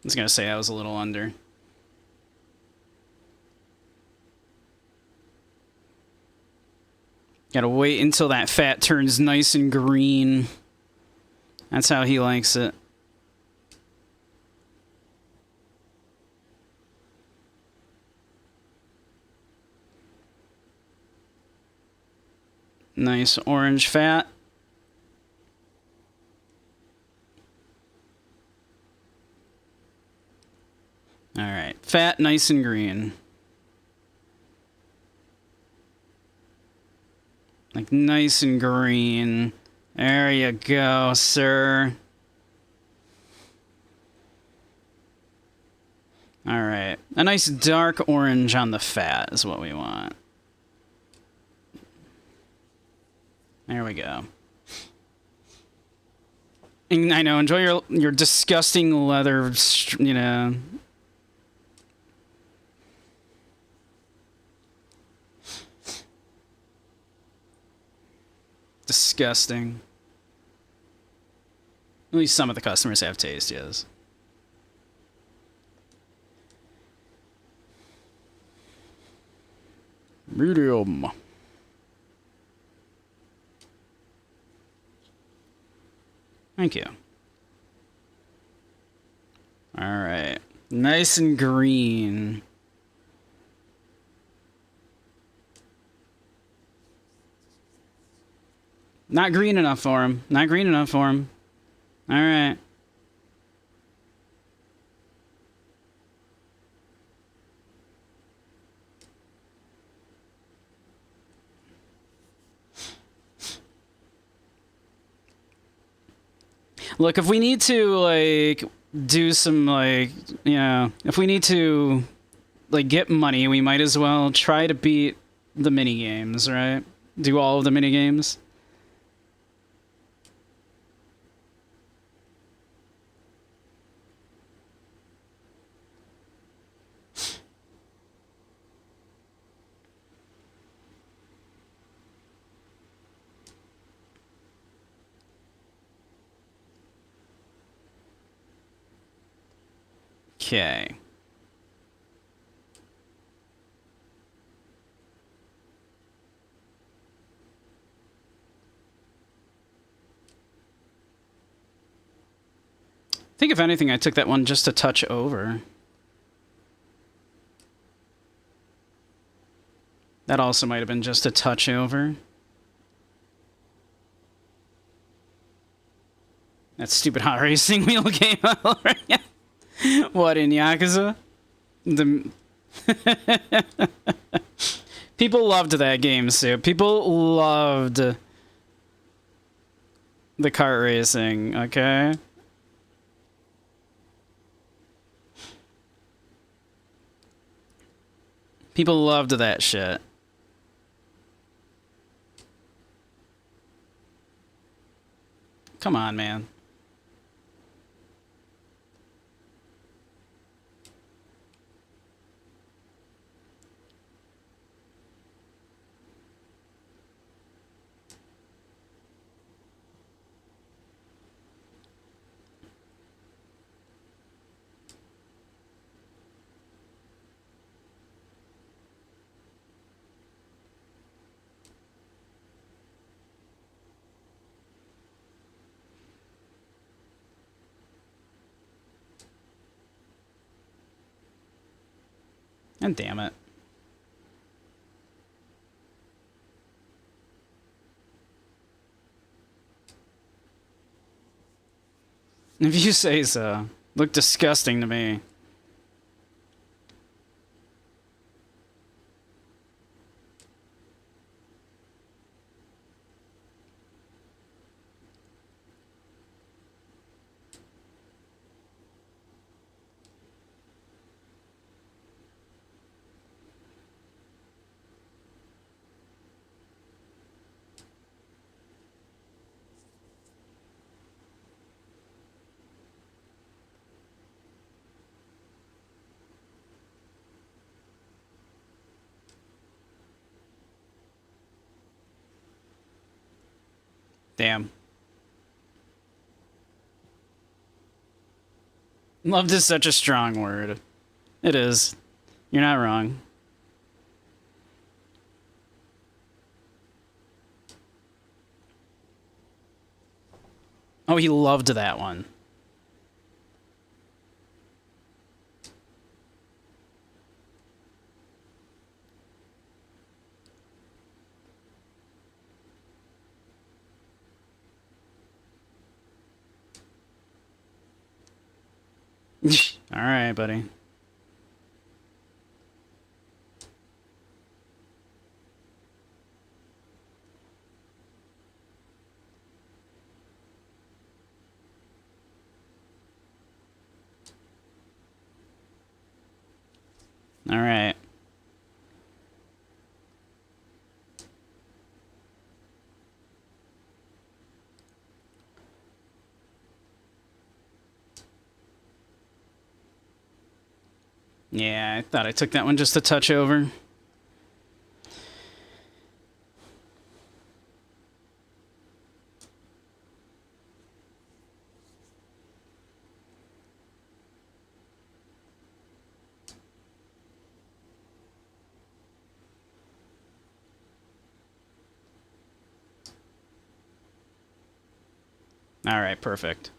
I was gonna say I was a little under. Gotta wait until that fat turns nice and green. That's how he likes it. Nice orange fat. Alright, fat, nice and green. Like, nice and green. There you go, sir. Alright, a nice dark orange on the fat is what we want. There we go. And I know, enjoy your disgusting leather, you know... Disgusting. At least some of the customers have taste, yes. Medium. Thank you. All right. Nice and green. Not green enough for him. Not green enough for him. All right. Look, if we need to, like, do some, like, you know, if we need to, like, get money, we might as well try to beat the mini games, right? Do all of the mini games. Okay. I think if anything, I took that one just a touch over. That also might have been just a touch over. That stupid hot racing wheel came out. What, in Yakuza? The people loved that game, Sue. People loved the kart racing, okay? People loved that shit. Come on, man. And damn it. If you say so. Look disgusting to me. Damn. Loved is such a strong word. It is. You're not wrong. Oh, he loved that one. All right, buddy. All right. Yeah, I thought I took that one just a touch over. All right, perfect.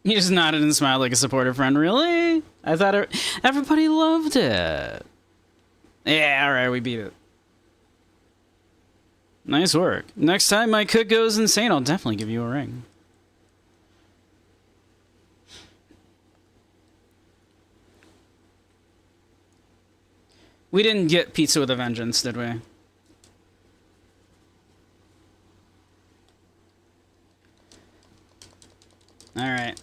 He just nodded and smiled like a supportive friend. Really? I thought everybody loved it. Yeah, all right, we beat it. Nice work. Next time my cook goes insane, I'll definitely give you a ring. We didn't get Pizza with a Vengeance, did we? All right.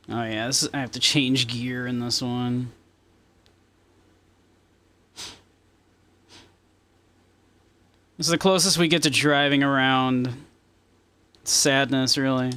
Oh yeah, I have to change gear in this one. This is the closest we get to driving around. Sadness, really.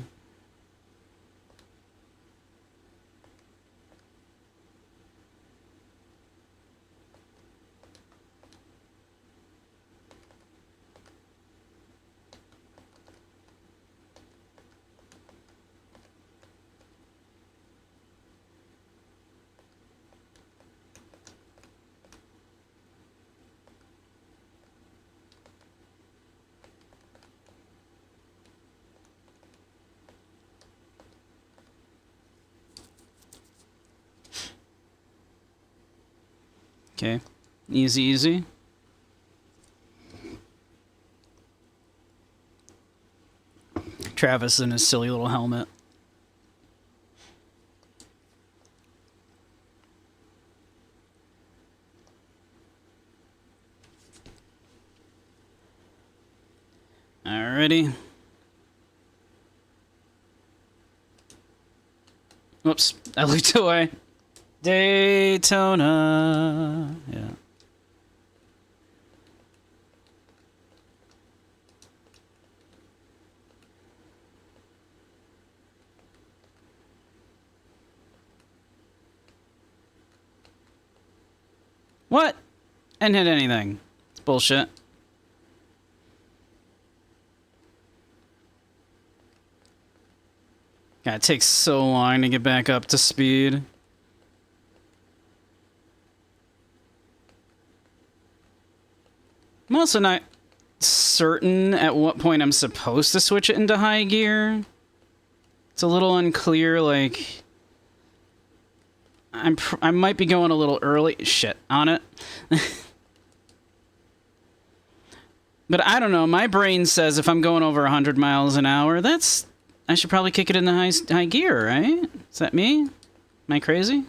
Okay. Easy, easy. Travis in his silly little helmet. Alrighty. Whoops, I looked away. Daytona. Yeah. What? I didn't hit anything. It's bullshit. God, it takes so long to get back up to speed. I'm also not certain at what point I'm supposed to switch it into high gear. It's a little unclear, like... I might be going a little early... Shit, on it. But I don't know, my brain says if I'm going over 100 miles an hour, that's... I should probably kick it in the high gear, right? Is that me? Am I crazy?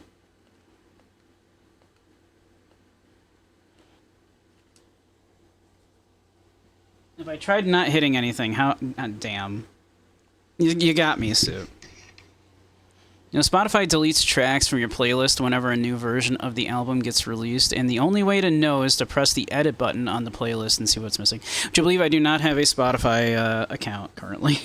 If I tried not hitting anything, how... God damn. You got me, Soup. You know, Spotify deletes tracks from your playlist whenever a new version of the album gets released, and the only way to know is to press the edit button on the playlist and see what's missing. Would you believe I do not have a Spotify account currently?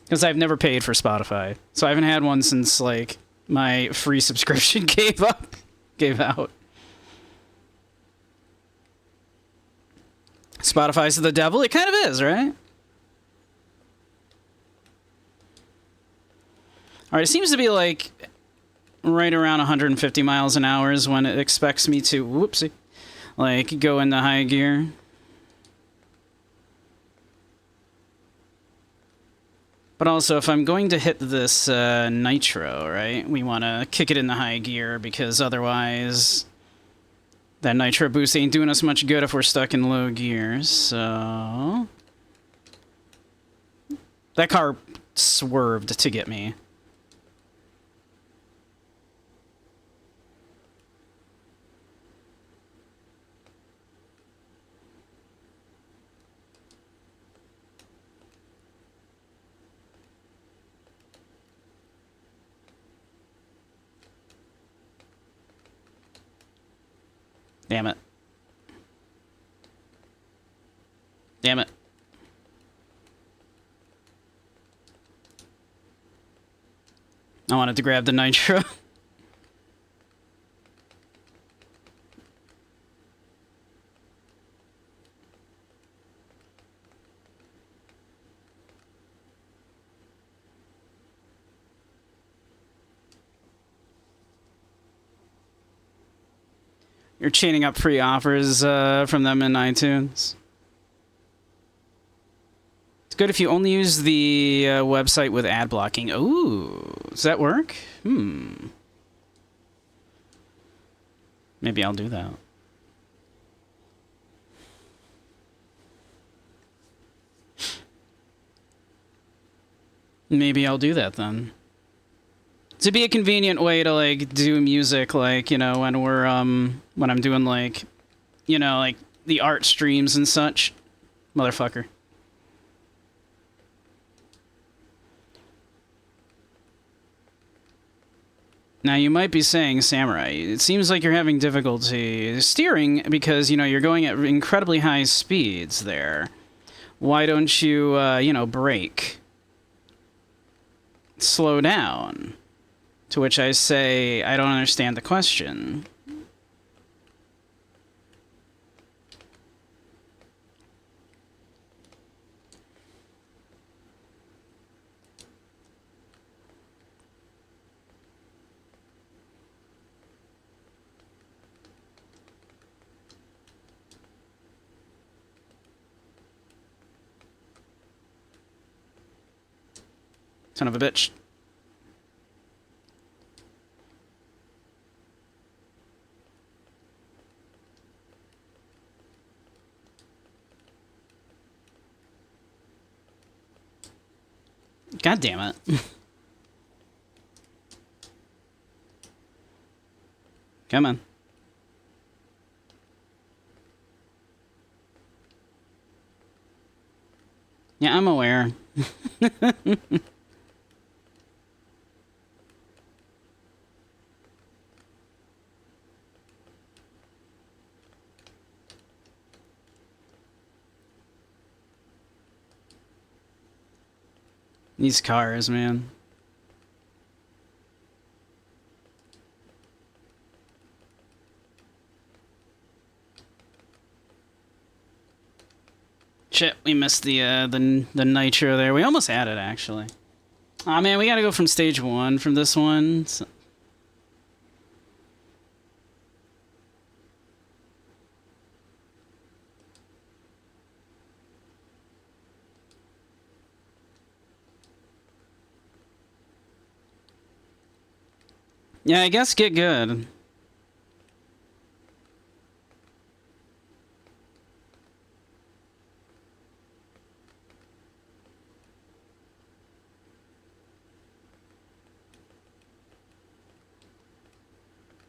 Because I've never paid for Spotify. So I haven't had one since, like, my free subscription gave out. Spotify's the devil? It kind of is, right? All right, it seems to be like right around 150 miles an hour is when it expects me to, whoopsie, like go into high gear. But also, if I'm going to hit this nitro, right, we want to kick it in the high gear because otherwise that nitro boost ain't doing us much good if we're stuck in low gear. So that car swerved to get me. Damn it. Damn it. I wanted to grab the nitro. You're chaining up free offers from them in iTunes. It's good if you only use the website with ad blocking. Ooh, does that work? Maybe I'll do that. Maybe I'll do that then. To be a convenient way to like do music, like, you know, when we're when I'm doing like, you know, like the art streams and such. Motherfucker. Now you might be saying, Samurai, it seems like you're having difficulty steering because, you know, you're going at incredibly high speeds there. Why don't you, you know, brake? Slow down. To which I say, I don't understand the question. Son of a bitch. God damn it. Come on. Yeah, I'm aware. These cars, man. Shit, we missed the nitro there. We almost had it, actually. Aw, man, we gotta go from stage 1 from this one. So yeah, I guess get good.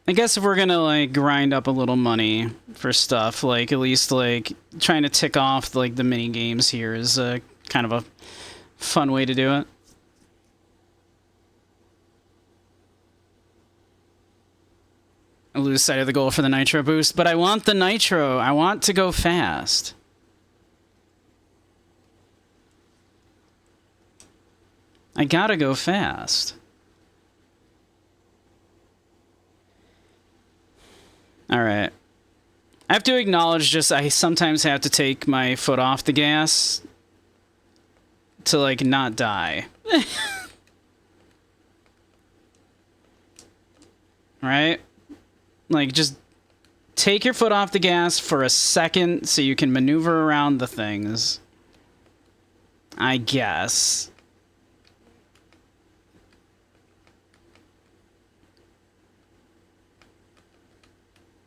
I guess if we're gonna, like, grind up a little money for stuff, like, at least, like, trying to tick off, like, the mini games here is kind of a fun way to do it. I lose sight of the goal for the nitro boost, but I want the nitro. I want to go fast. I gotta go fast. Alright. I have to acknowledge just I sometimes have to take my foot off the gas to, like, not die. Right? Like, just take your foot off the gas for a second so you can maneuver around the things. I guess.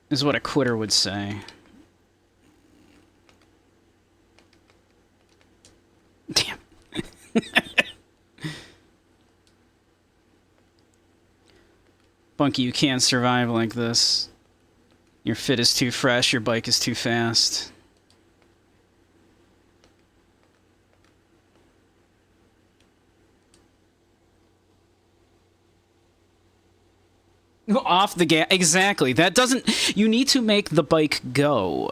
Is what a quitter would say. Damn. Bunky, you can't survive like this. Your fit is too fresh, your bike is too fast. Off the gas. Exactly. That doesn't... You need to make the bike go.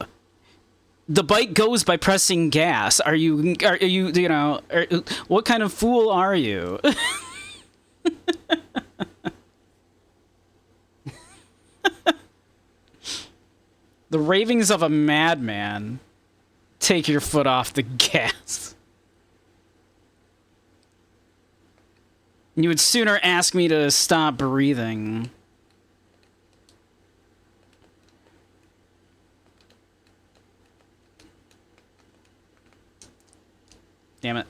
The bike goes by pressing gas. Are you you know... what kind of fool are you? The ravings of a madman. Take your foot off the gas. You would sooner ask me to stop breathing. Damn it.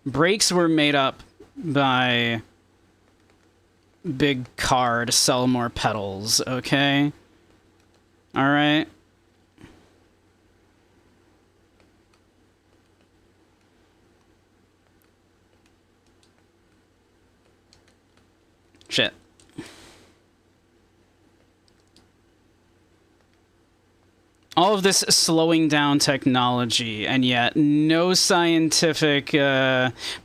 Brakes were made up by big car to sell more pedals, okay? Alright? Shit. All of this slowing down technology, and yet no scientific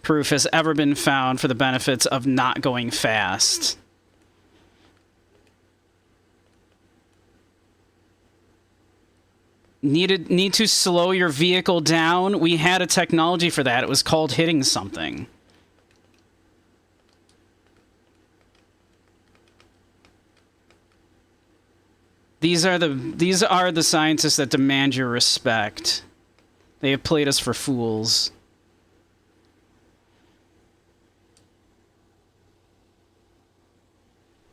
proof has ever been found for the benefits of not going fast. Need to slow your vehicle down? We had a technology for that. It was called hitting something. These are the scientists that demand your respect. They have played us for fools.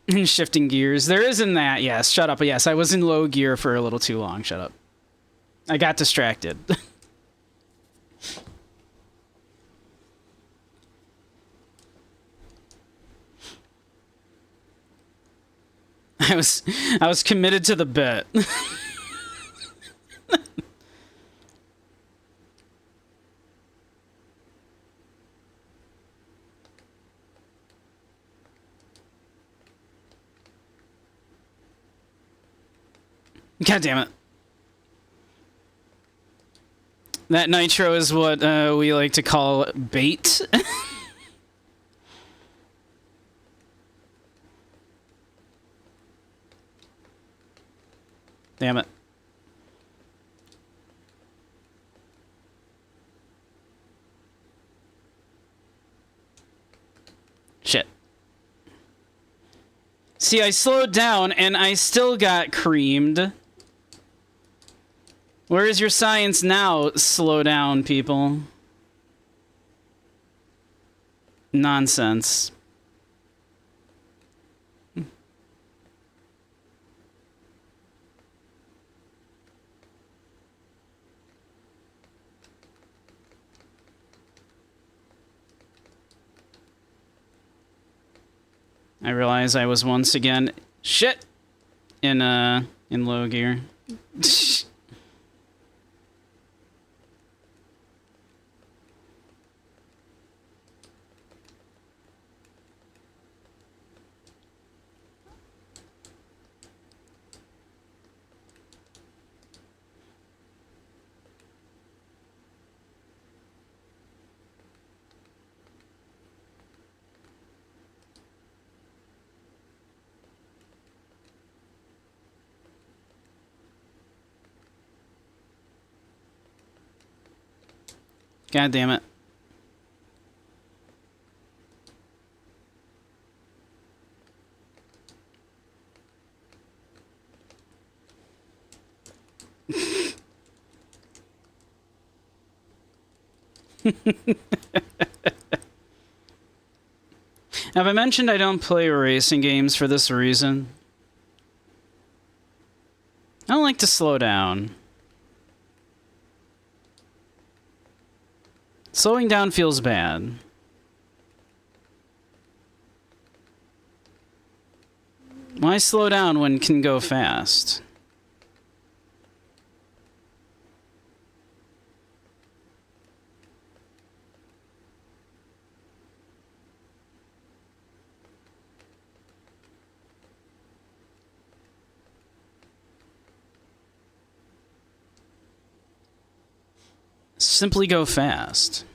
Shifting gears. There isn't that, yes. Shut up. Yes, I was in low gear for a little too long. Shut up. I got distracted. I was committed to the bit. God damn it. That nitro is what we like to call bait. Damn it. Shit. See, I slowed down and I still got creamed. Where is your science now? Slow down, people. Nonsense. I realize I was once again shit in low gear. God damn it. Have I mentioned I don't play racing games for this reason? I don't like to slow down. Slowing down feels bad. Why slow down when can go fast? Simply go fast.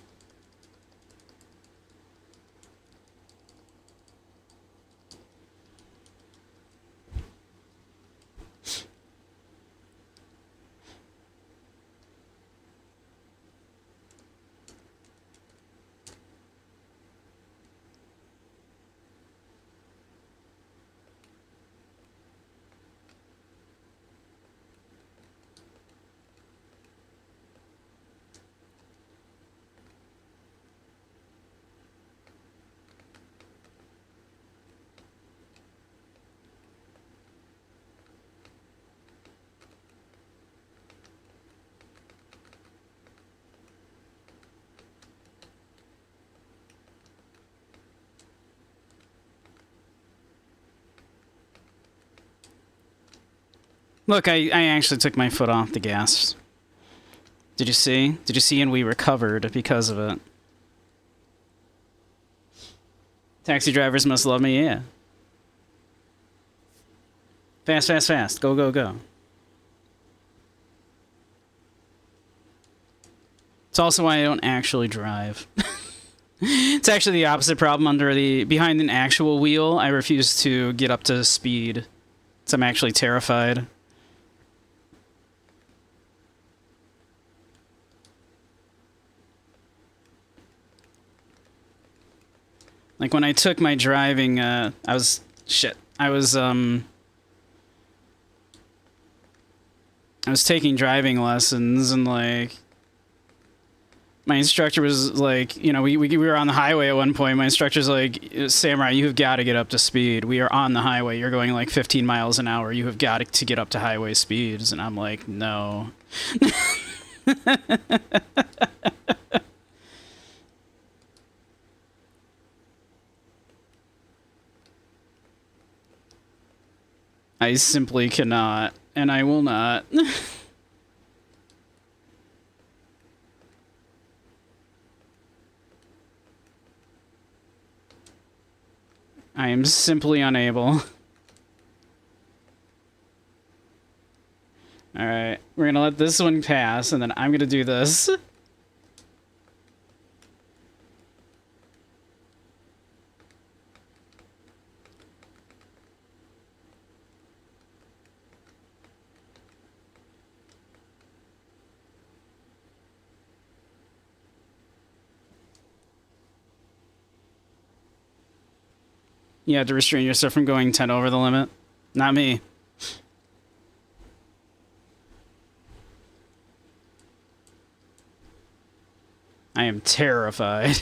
Look, I actually took my foot off the gas. Did you see? Did you see? And we recovered because of it. Taxi drivers must love me, yeah. Fast, fast, fast. Go, go, go. It's also why I don't actually drive. It's actually the opposite problem behind an actual wheel. I refuse to get up to speed. So I'm actually terrified. Like when I took my driving, I was taking driving lessons, and like my instructor was like, you know, we were on the highway at one point. My instructor's like, Samurai, you have got to get up to speed. We are on the highway. You're going like 15 miles an hour. You have got to get up to highway speeds. And I'm like, no. I simply cannot, and I will not. I am simply unable. Alright, we're gonna let this one pass, and then I'm gonna do this. You have to restrain yourself from going 10 over the limit. Not me. I am terrified.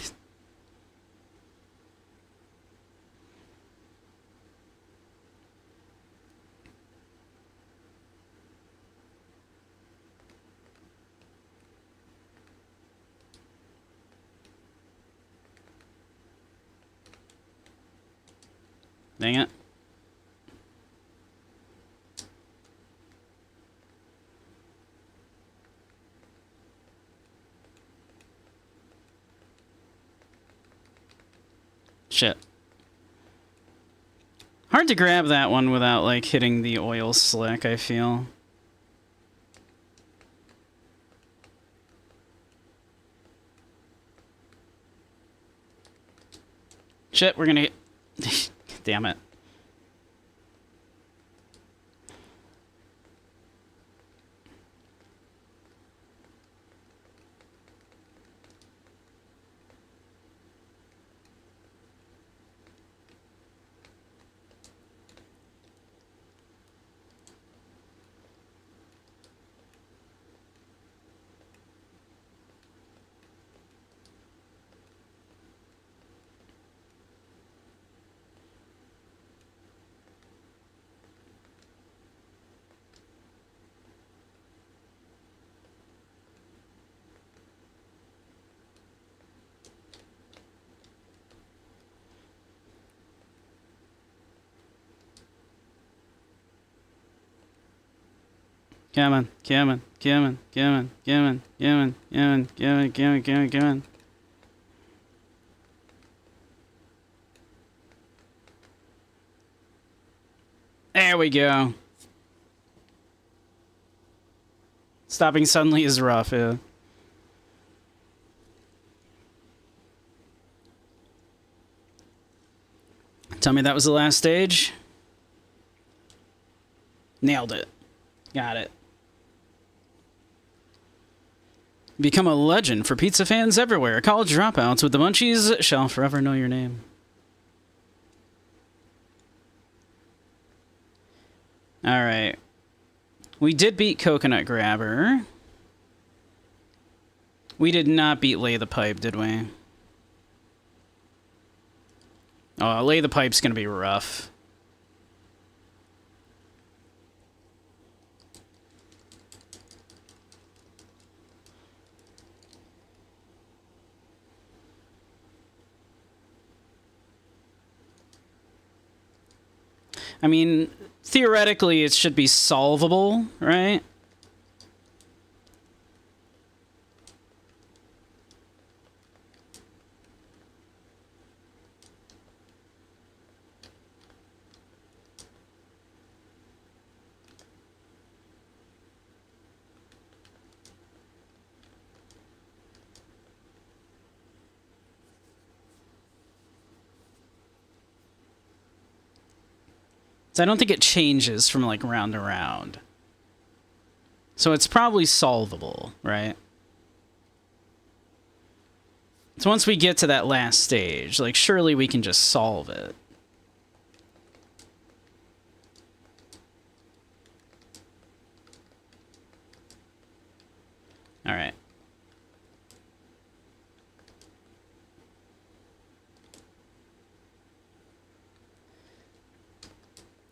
Dang it. Shit. Hard to grab that one without, like, hitting the oil slick, I feel. Shit, we're gonna get... Damn it. Come on, come on, come on, come on, come on, come on, come on, come on, come on, come on, come on. There we go. Stopping suddenly is rough, yeah. Tell me that was the last stage. Nailed it. Got it. Become a legend for pizza fans everywhere. College dropouts with the Munchies shall forever know your name. Alright. We did beat Coconut Grabber. We did not beat Lay the Pipe, did we? Oh, Lay the Pipe's gonna be rough. I mean, theoretically, it should be solvable, right? So I don't think it changes from, like, round to round. So it's probably solvable, right? So once we get to that last stage, like, surely we can just solve it. All right.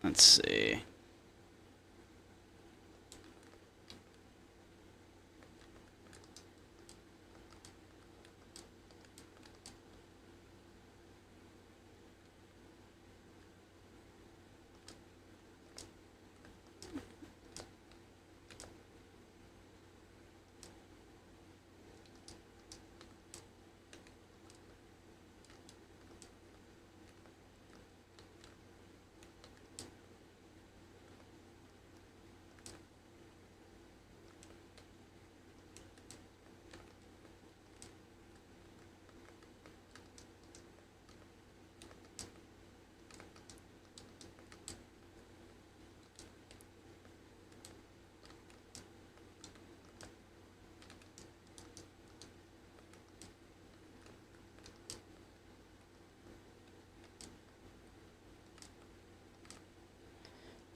Let's see.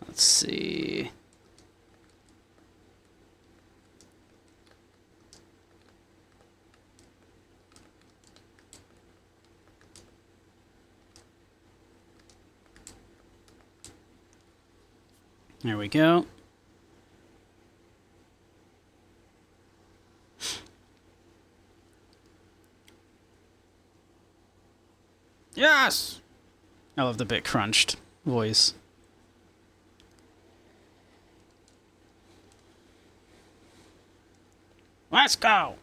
Let's see. There we go. Yes! I love the bit crunched voice. Let's go!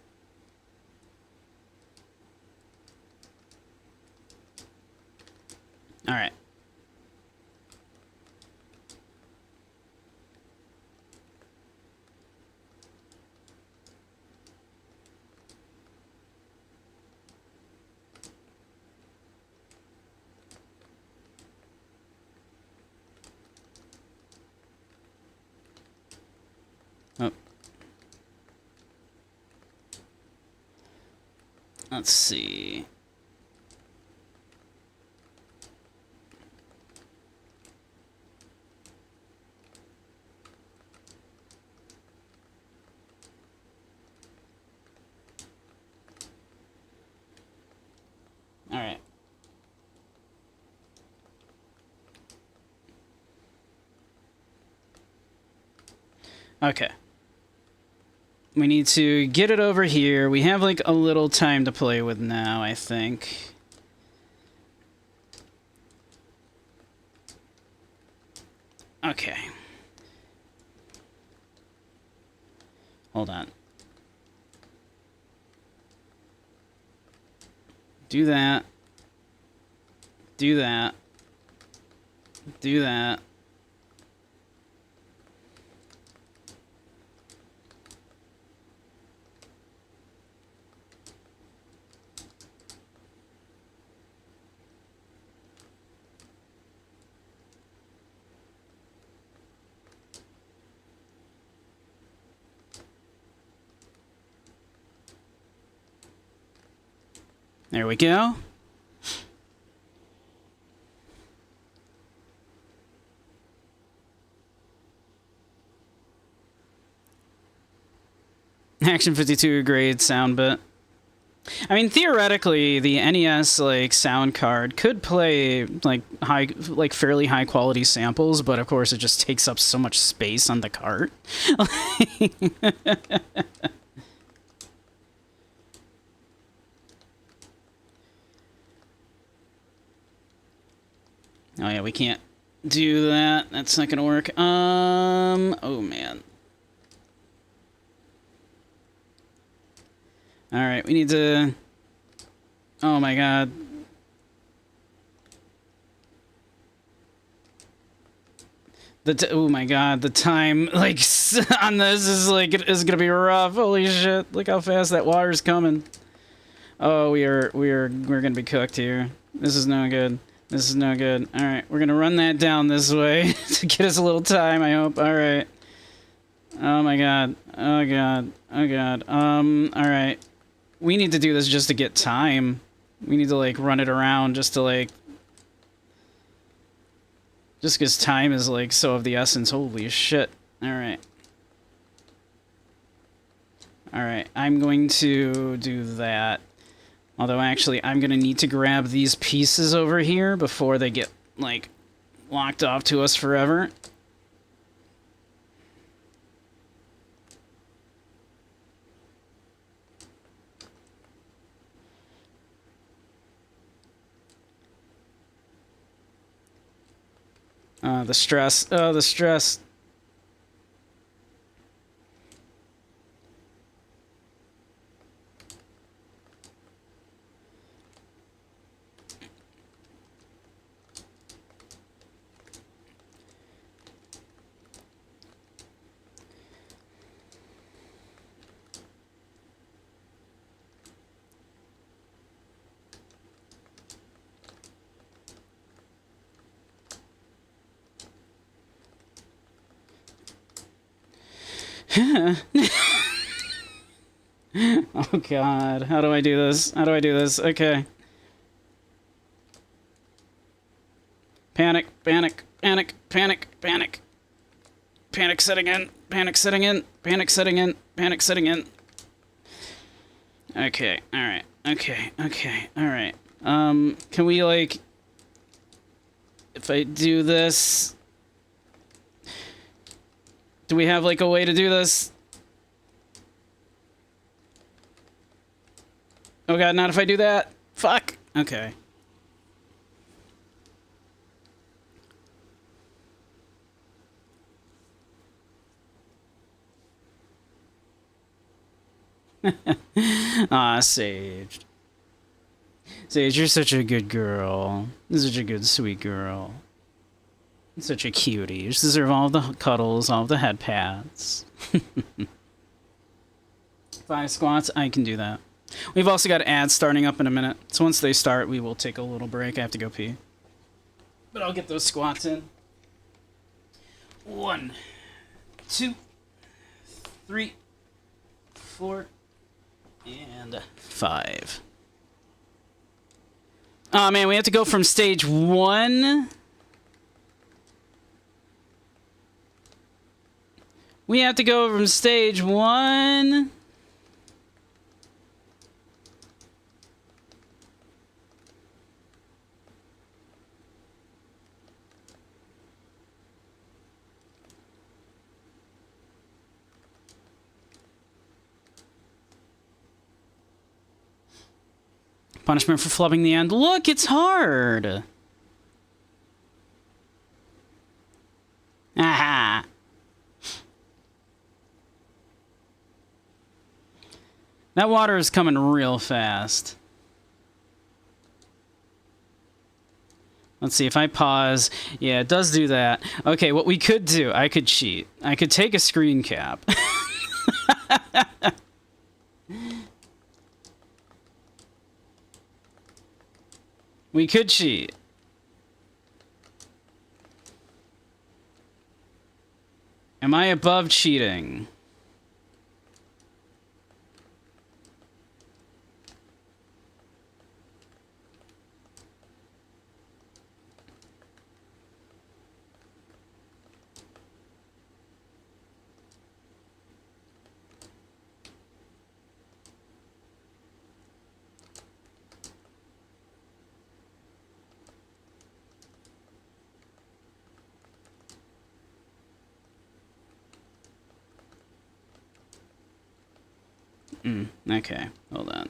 Alright. Oh. Let's see. All right. Okay. We need to get it over here. We have, like, a little time to play with now, I think. Okay. Hold on. Do that. Do that. Do that. There we go. Action 52 grade sound bit. I mean, theoretically, the NES like sound card could play like fairly high quality samples, but of course it just takes up so much space on the cart. Oh yeah, we can't do that. That's not gonna work. Oh man. All right, we need to. Oh my god. Oh my god, the time like on this is gonna be rough. Holy shit! Look how fast that water's coming. Oh, we're gonna be cooked here. This is no good. This is no good. All right, we're gonna run that down this way to get us a little time. I hope. All right. Oh my god. Oh god. Oh god. All right. We need to do this just to get time. We need to like run it around just to like. Just because time is, like, so of the essence. Holy shit. Alright. Alright, I'm going to do that. Although, actually, I'm going to need to grab these pieces over here before they get, like, locked off to us forever. The stress. Oh, the stress. Oh god, how do I do this? How do I do this? Okay. Panic, panic, panic, panic, panic. Panic setting in, panic setting in, panic setting in, panic setting in. Okay, alright, okay, okay, alright. Can we, like... If I do this... Do we have, like, a way to do this? Oh god, not if I do that. Fuck. Okay. Ah, Sage. Sage, you're such a good girl. You're such a good, sweet girl. Such a cutie. You deserve all the cuddles, all the head pats. 5 squats, I can do that. We've also got ads starting up in a minute. So once they start, we will take a little break. I have to go pee. But I'll get those squats in. 1, 2, 3, 4, and 5. Oh man, we have to go from stage 1. We have to go from stage 1. Punishment for flubbing the end. Look, it's hard. Aha. That water is coming real fast. Let's see, if I pause... Yeah, it does do that. Okay, what we could do... I could cheat. I could take a screen cap. We could cheat. Am I above cheating? Okay, hold on.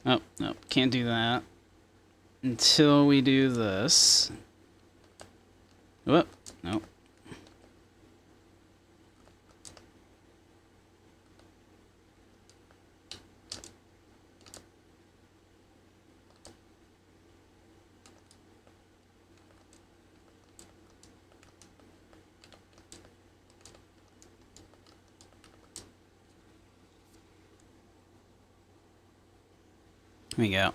Oh, no, can't do that until we do this. Whoop, no. Here we go.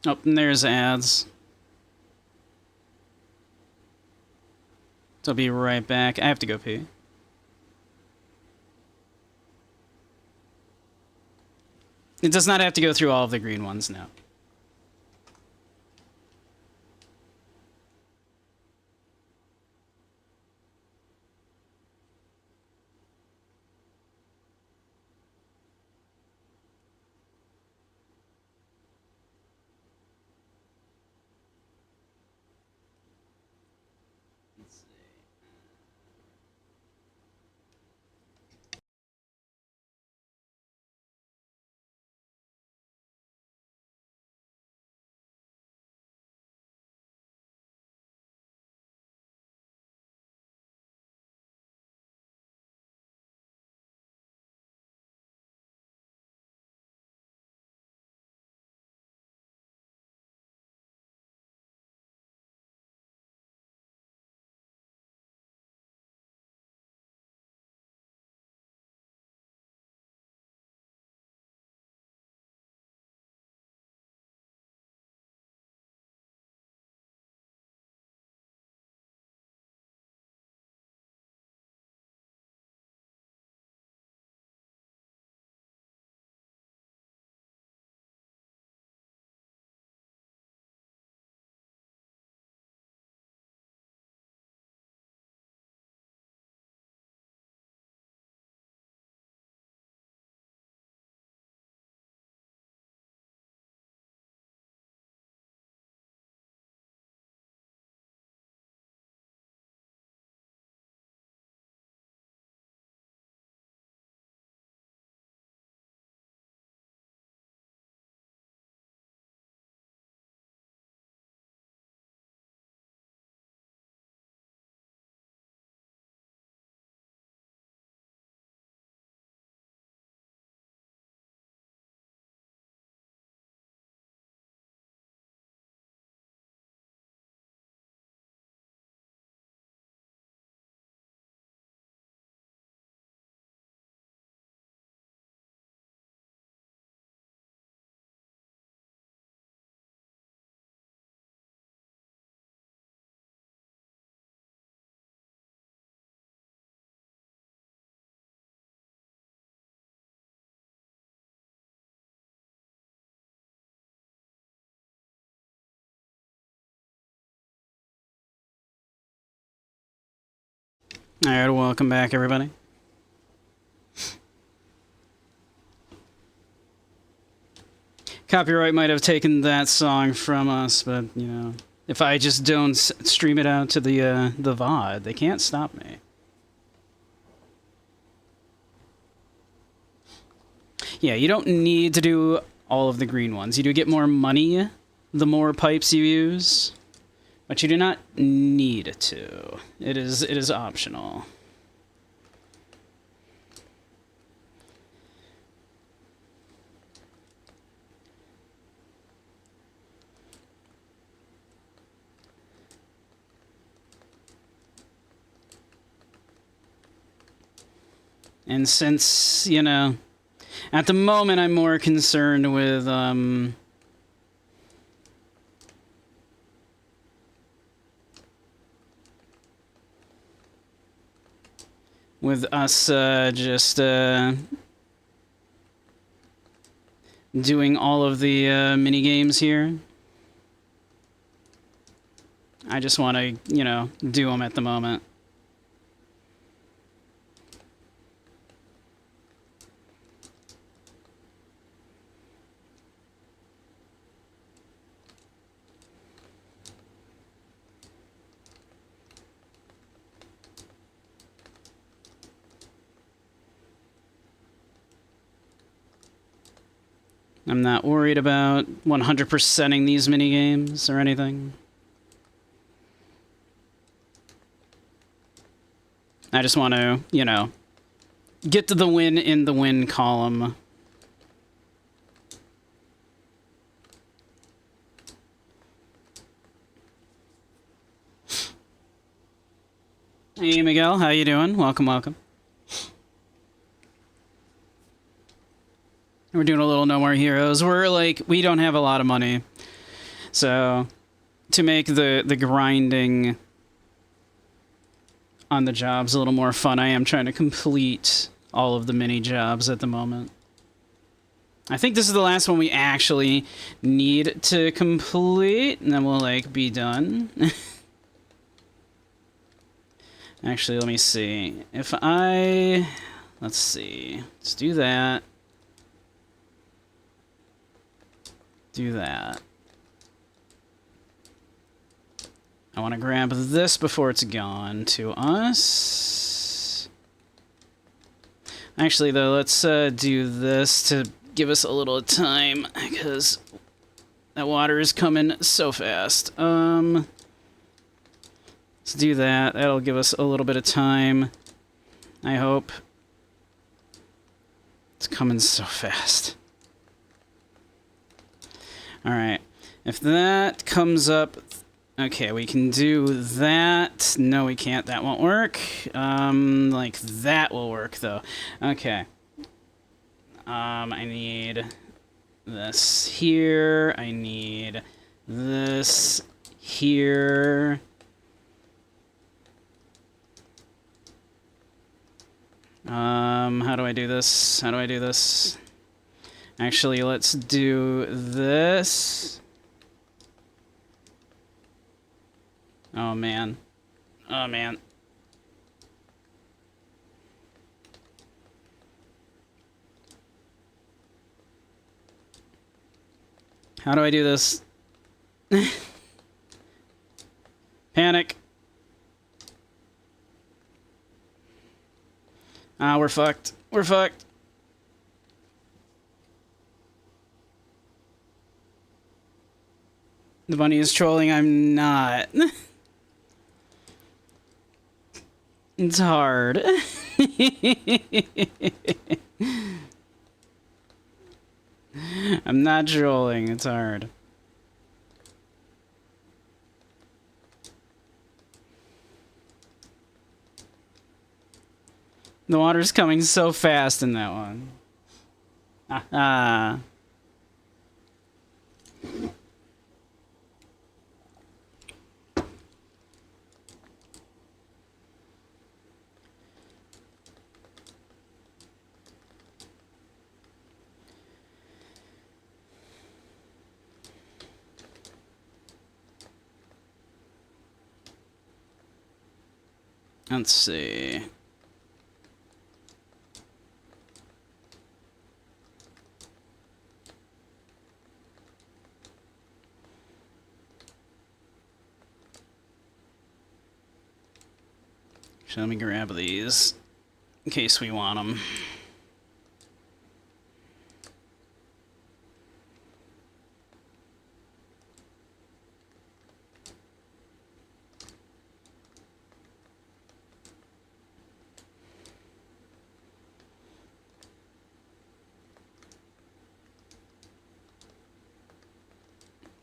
Oh, and there's ads. So I'll be right back. I have to go pee. It does not have to go through all of the green ones now. Alright, welcome back, everybody. Copyright might have taken that song from us, but, you know, if I just don't stream it out to the VOD, they can't stop me. Yeah, you don't need to do all of the green ones. You do get more money the more pipes you use, but you do not need to. It is optional. And since, you know, at the moment I'm more concerned with us just doing all of the mini games here. I just want to, you know, do them at the moment. I'm not worried about 100%ing these minigames or anything. I just want to, you know, get to the win in the win column. Hey, Miguel, how you doing? Welcome, welcome. We're doing a little No More Heroes. We're like, we don't have a lot of money. So, to make the grinding on the jobs a little more fun, I am trying to complete all of the mini jobs at the moment. I think this is the last one we actually need to complete, and then we'll, like, be done. Actually, let me see. If I... Let's see. Let's do that. Do that. I want to grab this before it's gone to us. Actually, though, let's do this to give us a little time, because that water is coming so fast. Let's do that. That'll give us a little bit of time, I hope. It's coming so fast. Alright. If that comes up... Okay, we can do that. No, we can't. That won't work. Like, that will work, though. Okay. I need this here. I need this here. How do I do this? How do I do this? Actually, let's do this. Oh, man. Oh, man. How do I do this? Panic. Ah, we're fucked. We're fucked. The bunny is trolling. I'm not. It's hard. I'm not trolling. It's hard. The water's coming so fast in that one. Ah. Let's see. So let me grab these in case we want them.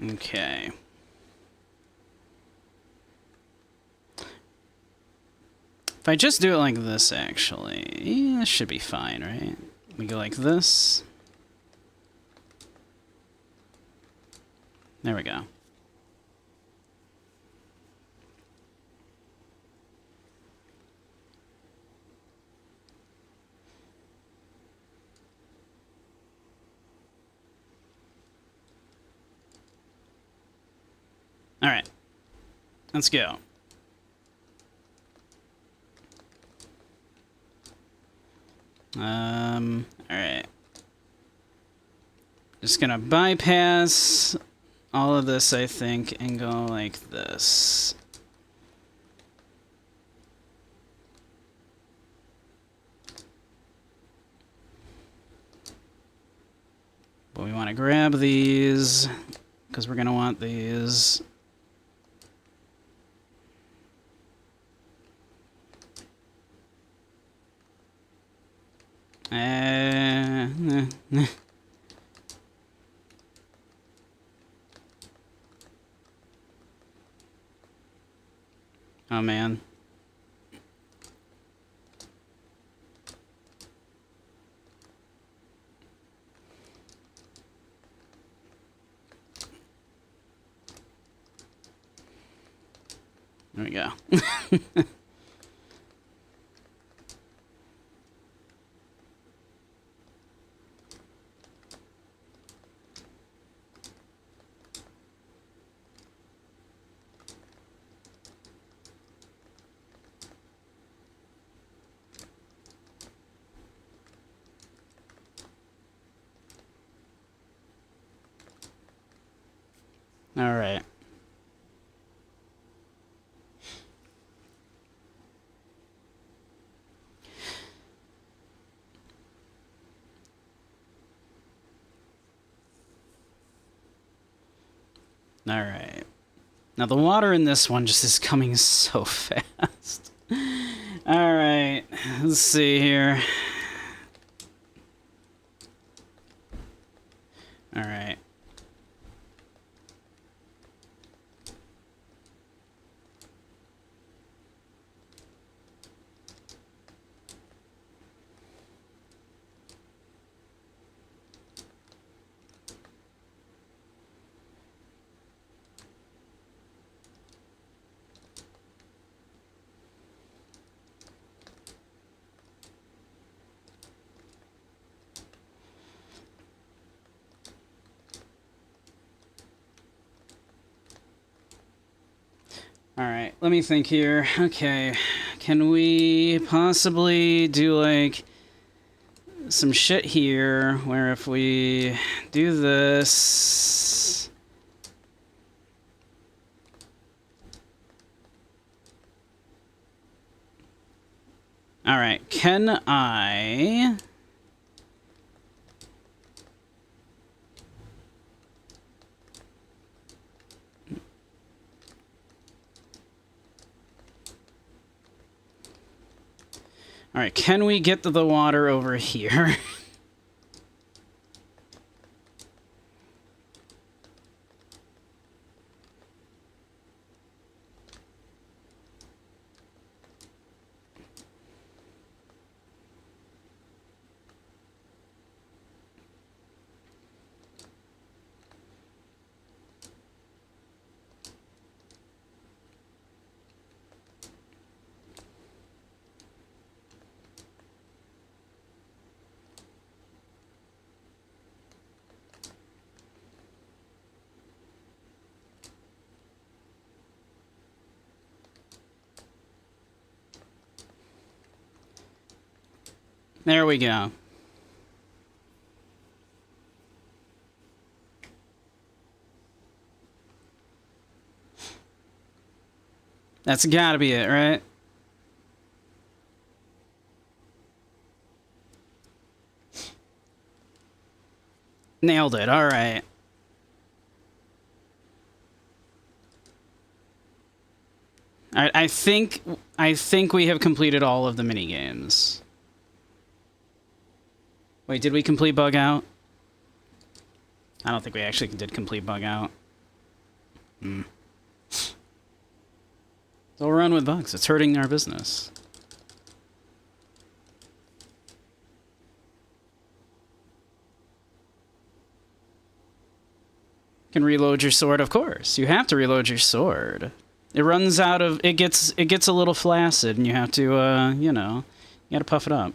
Okay. If I just do it like this, actually, yeah, this should be fine, right? We go like this. There we go. All right. Let's go. All right. Just gonna bypass all of this, I think, and go like this. But we want to grab these, because we're going to want these. Oh, man. There we go. All right. All right. Now the water in this one just is coming so fast. All right. Let's see here. All right. All right, let me think here. Okay, can we possibly do, like, some shit here where if we do this... All right, can I... All right, can we get the water over here? There we go. That's gotta be it, right? Nailed it, all right. All right, I think we have completed all of the mini games. Wait, did we complete Bug Out? I don't think we actually did complete Bug Out. Don't run with bugs. It's hurting our business. Can reload your sword, of course. You have to reload your sword. It runs out of... It gets a little flaccid, and you have to, you know... You gotta puff it up.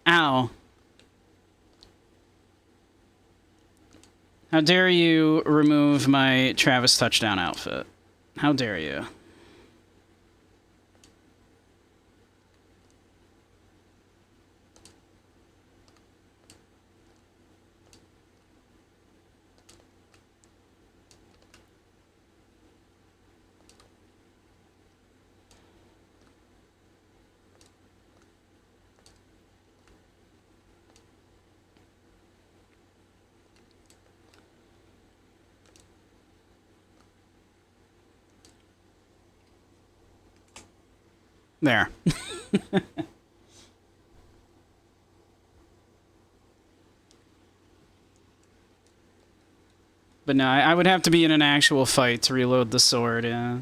Ow. How dare you remove my Travis Touchdown outfit? How dare you? There. But no, I would have to be in an actual fight to reload the sword, yeah.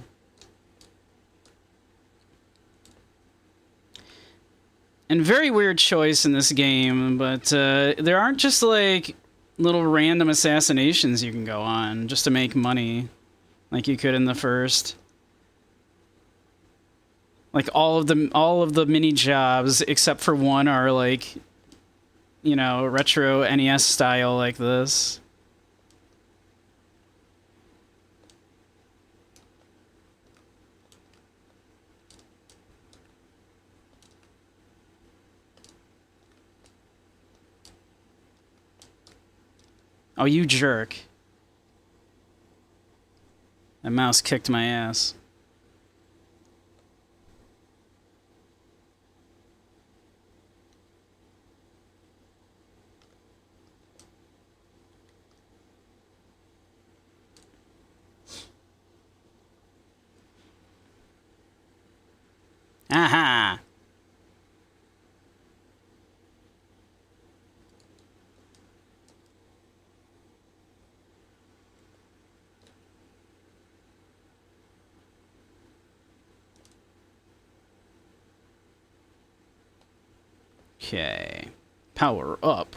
And very weird choice in this game, but there aren't just, like, little random assassinations you can go on just to make money, like you could in the first. Like, all of the mini jobs, except for one, are, like, you know, retro NES style like this. Oh, you jerk. That mouse kicked my ass. Aha! Okay. Power up.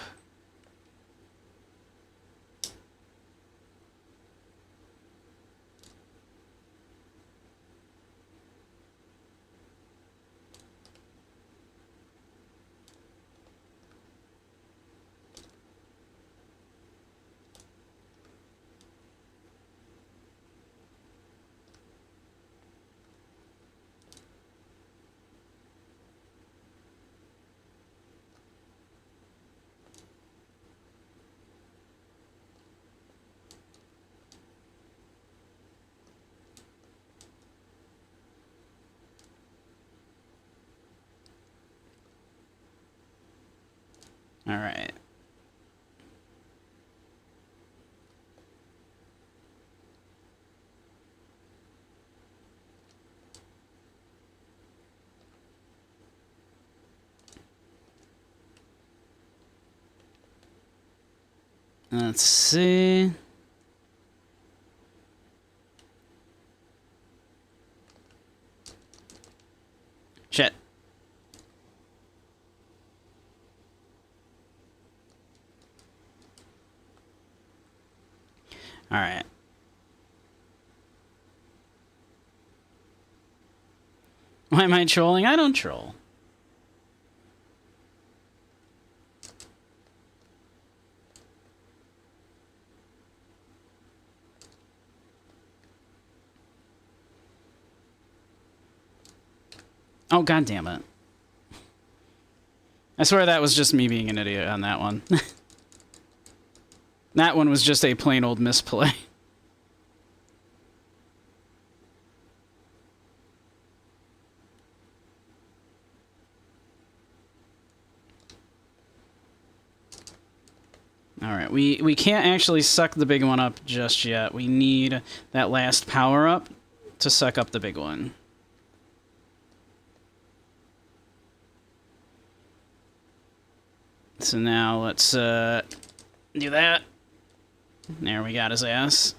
All right. Let's see. Shit. All right. Why am I trolling? I don't troll. Oh, god damn it. I swear that was just me being an idiot on that one. That one was just a plain old misplay. Alright, we can't actually suck the big one up just yet. We need that last power up to suck up the big one. So now let's do that. There, we got his ass.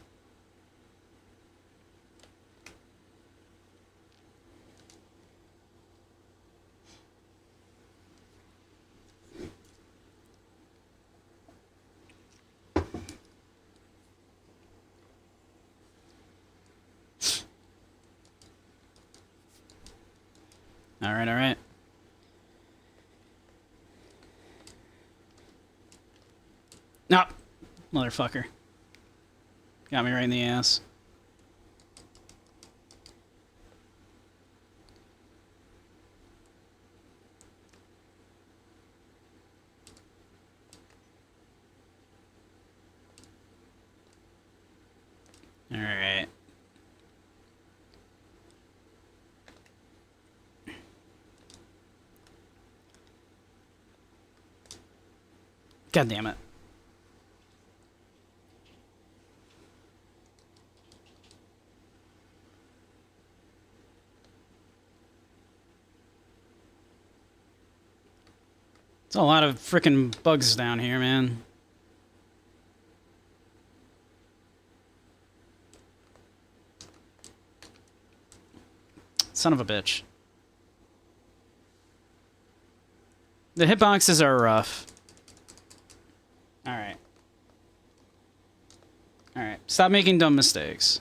Alright, alright. No! Motherfucker. Got me right in the ass. Alright. God damn it. It's a lot of freaking bugs down here, man. Son of a bitch. The hitboxes are rough. Alright. Alright. Stop making dumb mistakes.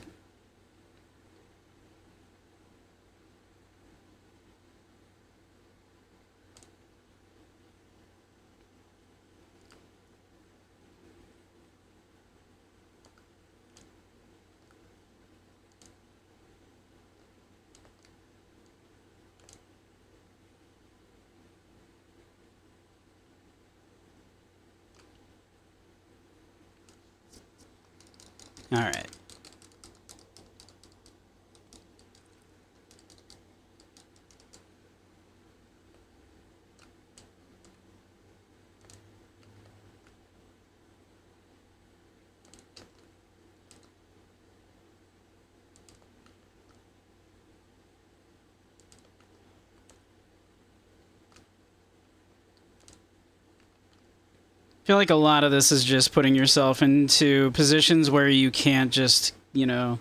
Alright. I feel like a lot of this is just putting yourself into positions where you can't just, you know,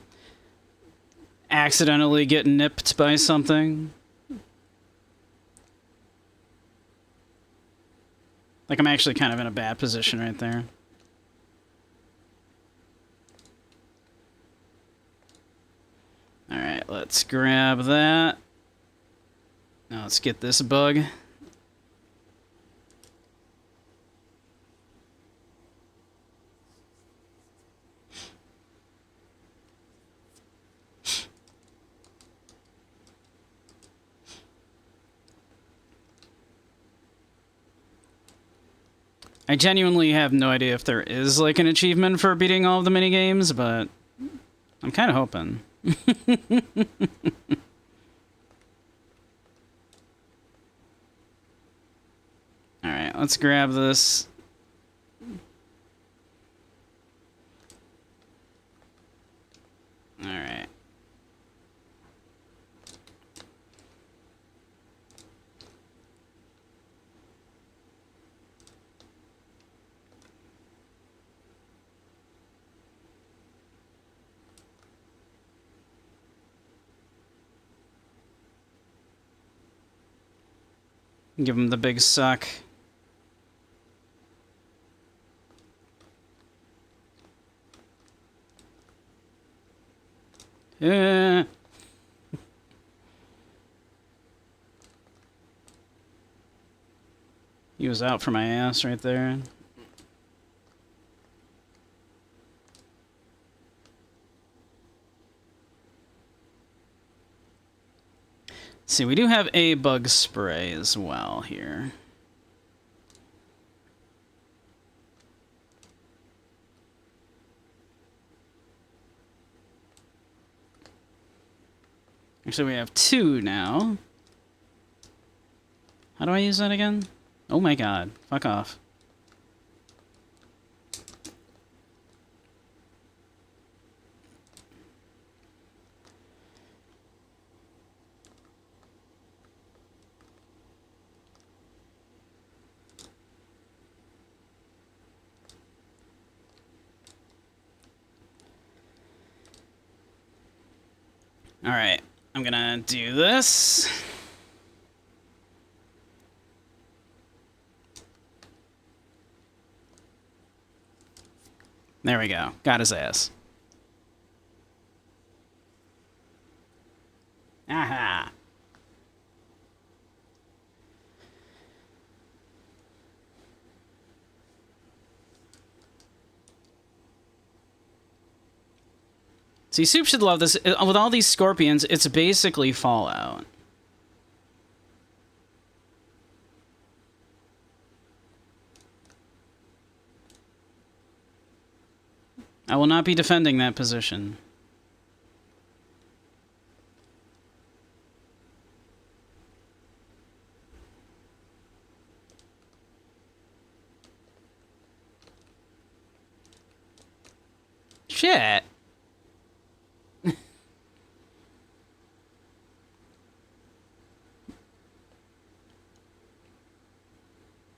accidentally get nipped by something. Like, I'm actually kind of in a bad position right there. Alright, let's grab that. Now let's get this bug. I genuinely have no idea if there is, like, an achievement for beating all of the minigames, but I'm kind of hoping. Alright, let's grab this. Alright. Give him the big suck. Yeah. He was out for my ass right there. See, we do have a bug spray as well here. Actually, we have 2 now. How do I use that again? Oh my god. Fuck off. Alright, I'm gonna do this. There we go. Got his ass. Aha! See, Soup should love this. With all these scorpions, it's basically Fallout. I will not be defending that position. Shit.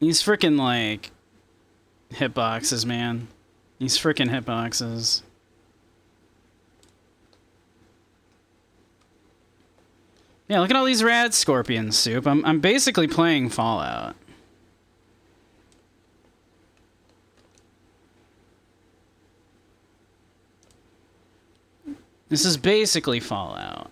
These freaking, like, hitboxes, man. These freaking hitboxes. Yeah, look at all these rad scorpions, Soup. I'm basically playing Fallout. This is basically Fallout.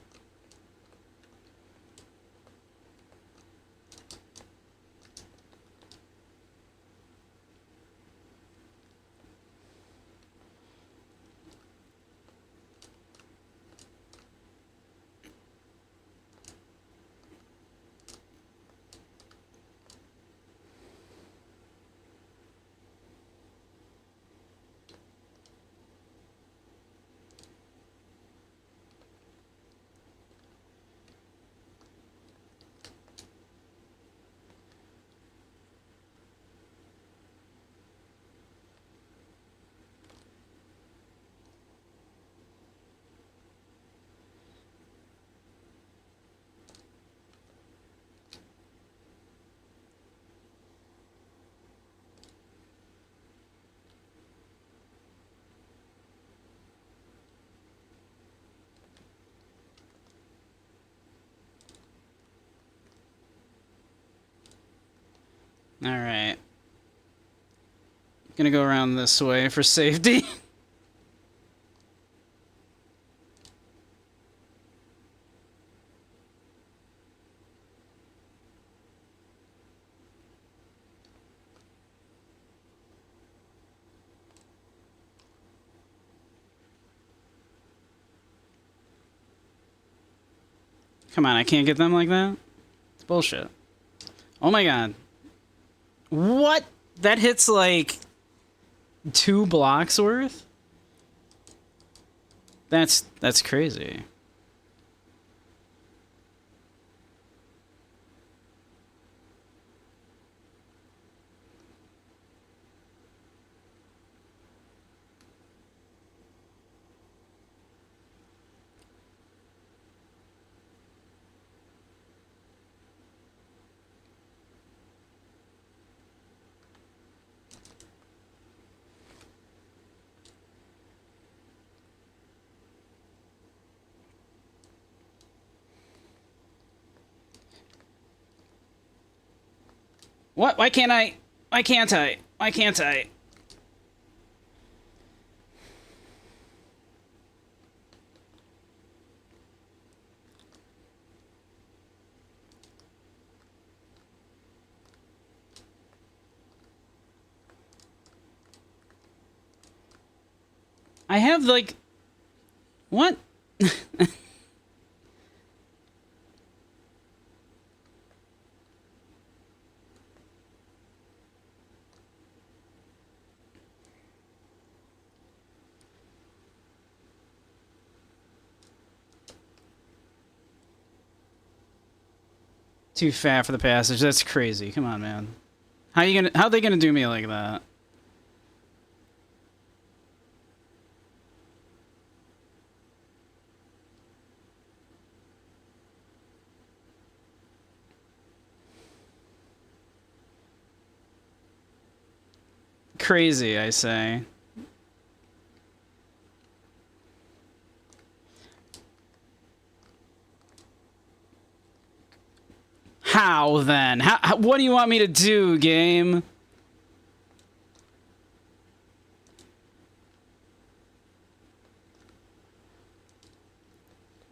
Alright. Gonna go around this way for safety. Come on, I can't get them like that? It's bullshit. Oh my god. What? That hits like 2 blocks worth? That's crazy. What? Why can't I? Why can't I? Why can't I? I have, like... What? Too fat for the passage. That's crazy. Come on, man. How are they gonna do me like that? Crazy, I say. How then? What do you want me to do, game?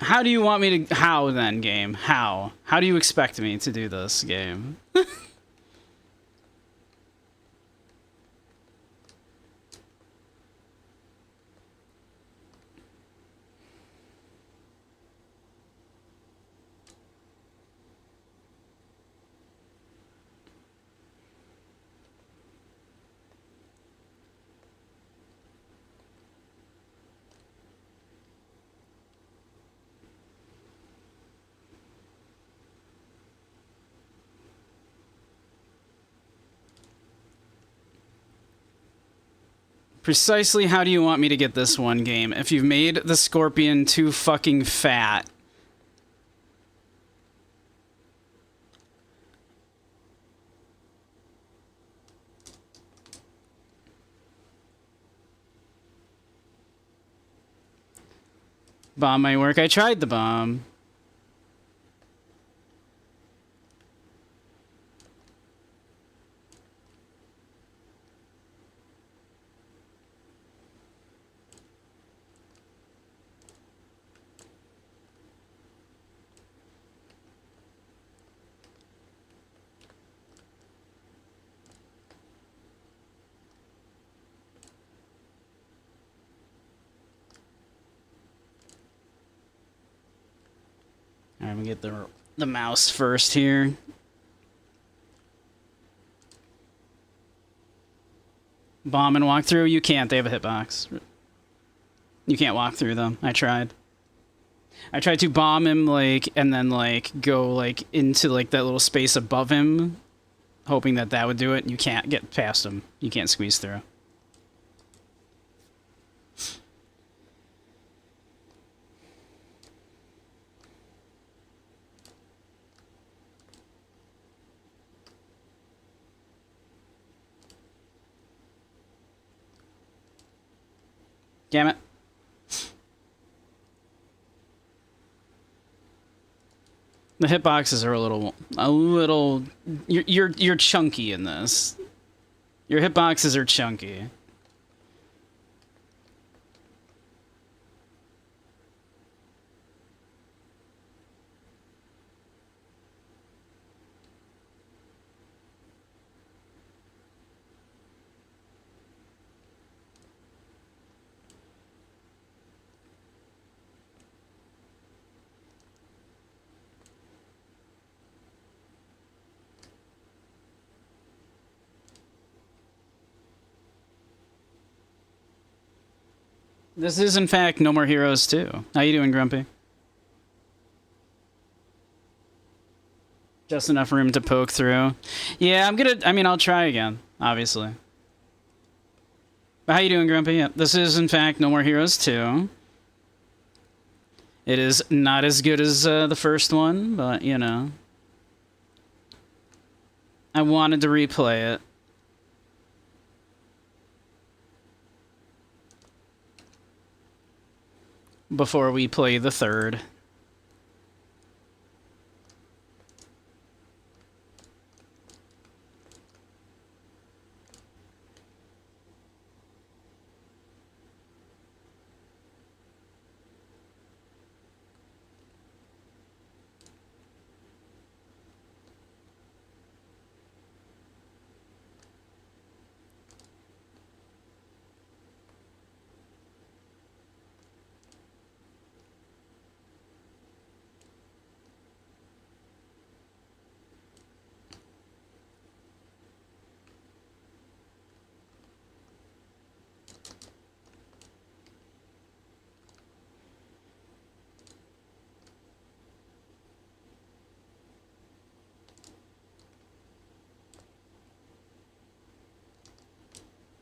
How do you want me to... How then, game? How? How do you expect me to do this, game? Precisely how do you want me to get this one, game? If you've made the Scorpion too fucking fat. Bomb might work. I tried the bomb. Alright, I'm gonna get the mouse first here. Bomb and walk through? You can't. They have a hitbox. You can't walk through them. I tried. I tried to bomb him, like, and then, like, go, like, into, like, that little space above him, hoping that that would do it. You can't get past him. You can't squeeze through. Damn it. The hitboxes are a little. You're chunky in this. Your hitboxes are chunky. This is, in fact, No More Heroes 2. How you doing, Grumpy? Just enough room to poke through. Yeah, I mean, I'll try again, obviously. But how you doing, Grumpy? Yeah, this is, in fact, No More Heroes 2. It is not as good as the first one, but, you know. I wanted to replay it. Before we play the third.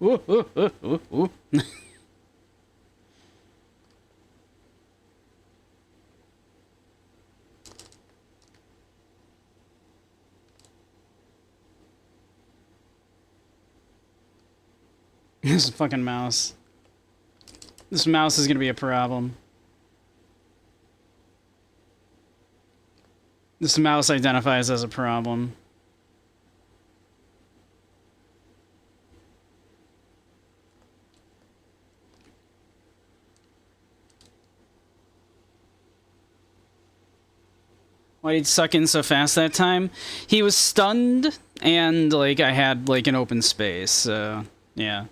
Ooh, ooh, ooh, ooh, ooh. This fucking mouse. This mouse is gonna be a problem. This mouse identifies as a problem. Why did he suck in so fast that time? He was stunned, and, like, I had, like, an open space, so, yeah.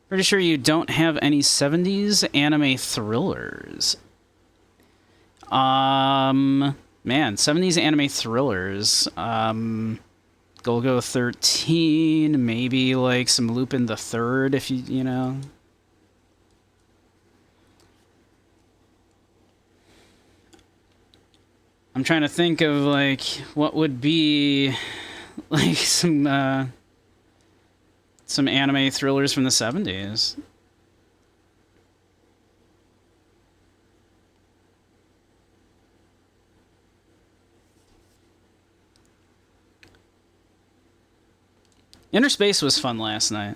Pretty sure you don't have any 70s anime thrillers. Man, 70s anime thrillers. Golgo 13, maybe like some Lupin the Third, if you know. I'm trying to think of like what would be like some anime thrillers from the 70s. Inner Space was fun last night.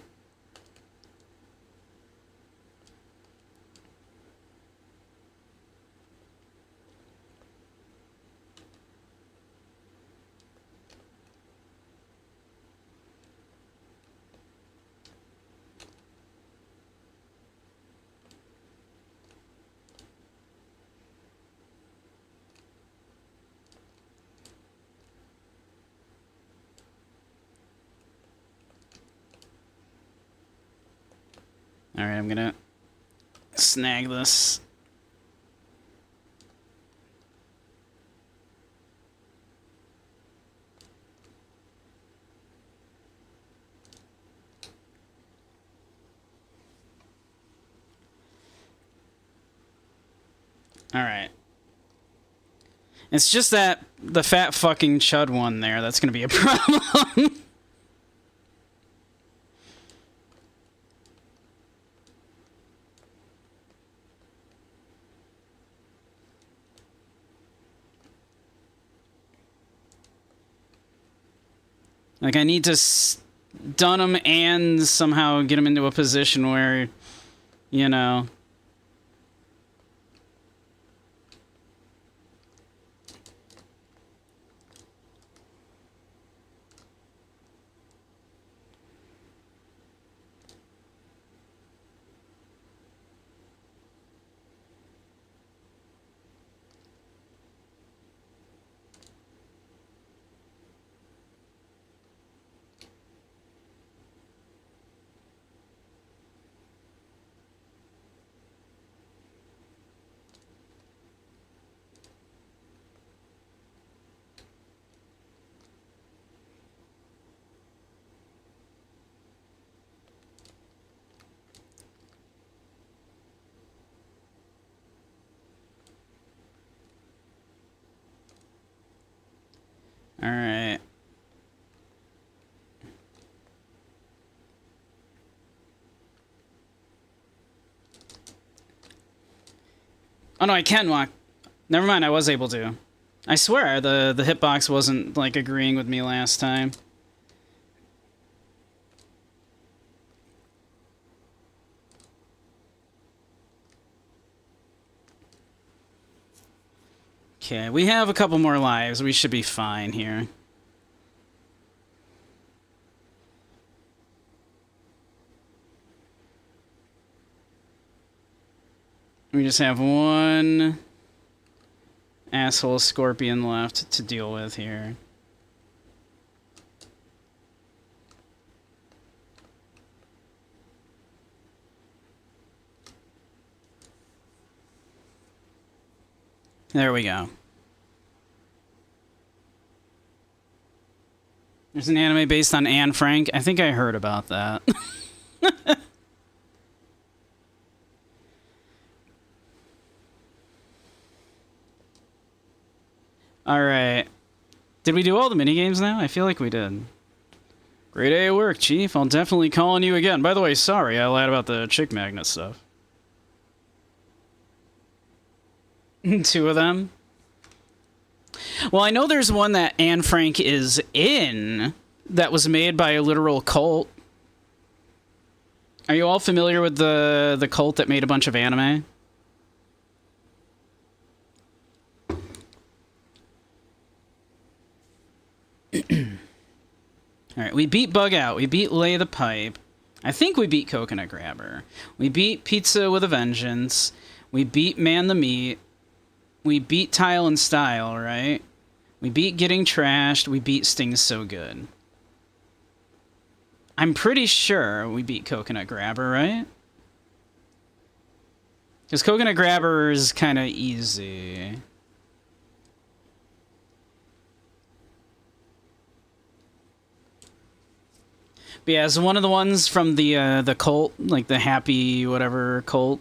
Alright, I'm gonna snag this. Alright. It's just that the fat fucking chud one there, that's gonna be a problem. Like, I need to stun him and somehow get him into a position where, you know... Alright. Oh no, I can walk. Never mind, I was able to. I swear, the hitbox wasn't, like, agreeing with me last time. Okay, we have a couple more lives. We should be fine here. We just have one asshole scorpion left to deal with here. There we go. There's an anime based on Anne Frank. I think I heard about that. Alright. Did we do all the minigames now? I feel like we did. Great day at work, Chief. I'll definitely call on you again. By the way, sorry, I lied about the chick magnet stuff. 2 of them? Well, I know there's one that Anne Frank is in that was made by a literal cult. Are you all familiar with the cult that made a bunch of anime? Alright, we beat Bug Out. We beat Lay the Pipe. I think we beat Coconut Grabber. We beat Pizza with a Vengeance. We beat Man the Meat. We beat Tile and Style, right? We beat Getting Trashed. We beat Sting So Good. I'm pretty sure we beat Coconut Grabber, right? Because Coconut Grabber is kind of easy. But yeah, it's one of the ones from the cult, like the happy whatever cult.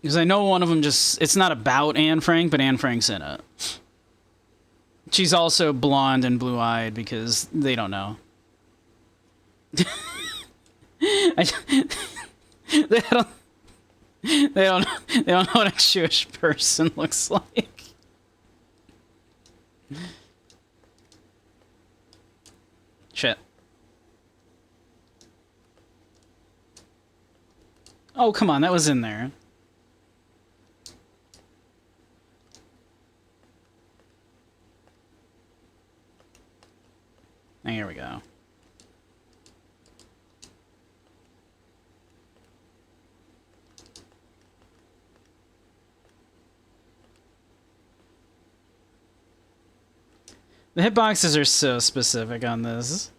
Because I know one of them just... It's not about Anne Frank, but Anne Frank's in it. She's also blonde and blue-eyed because they don't know. They don't... they don't know what a Jewish person looks like. Shit. Oh, come on, that was in there. Here we go. The hitboxes are so specific on this.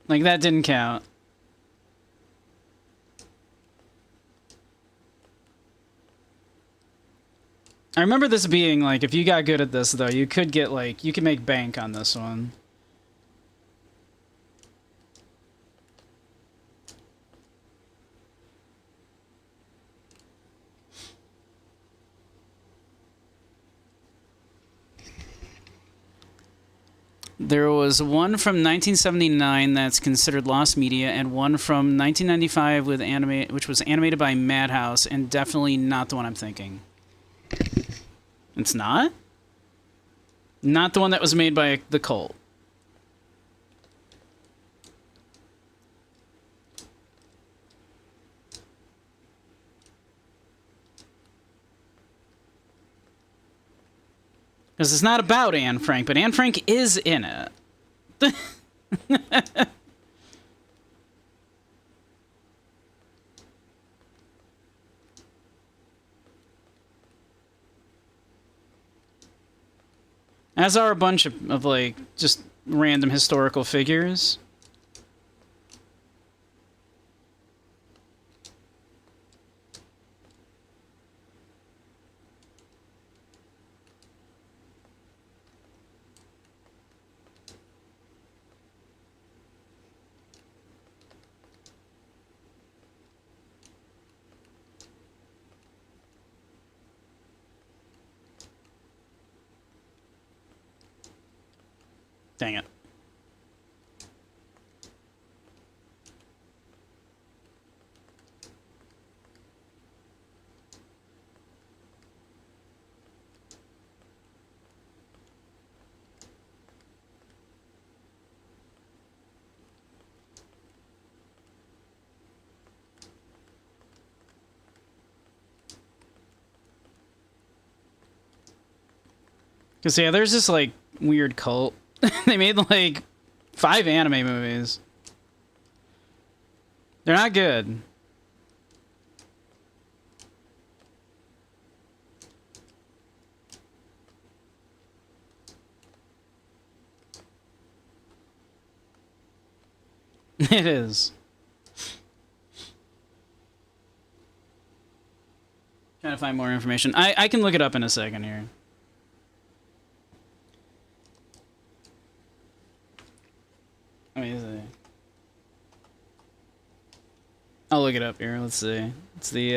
Like, that didn't count. I remember this being, like, if you got good at this, though, you could get, like, you could make bank on this one. There was one from 1979 that's considered lost media, and one from 1995 with which was animated by Madhouse, and definitely not the one I'm thinking. It's not? Not the one that was made by the Cult. Because it's not about Anne Frank, but Anne Frank is in it. As are a bunch of like, just random historical figures. Dang it. Because, yeah, there's this, like, weird cult. They made, like, 5 anime movies. They're not good. It is. Trying to find more information. I can look it up in a second here. Let me see. I'll look it up here. Let's see. It's the,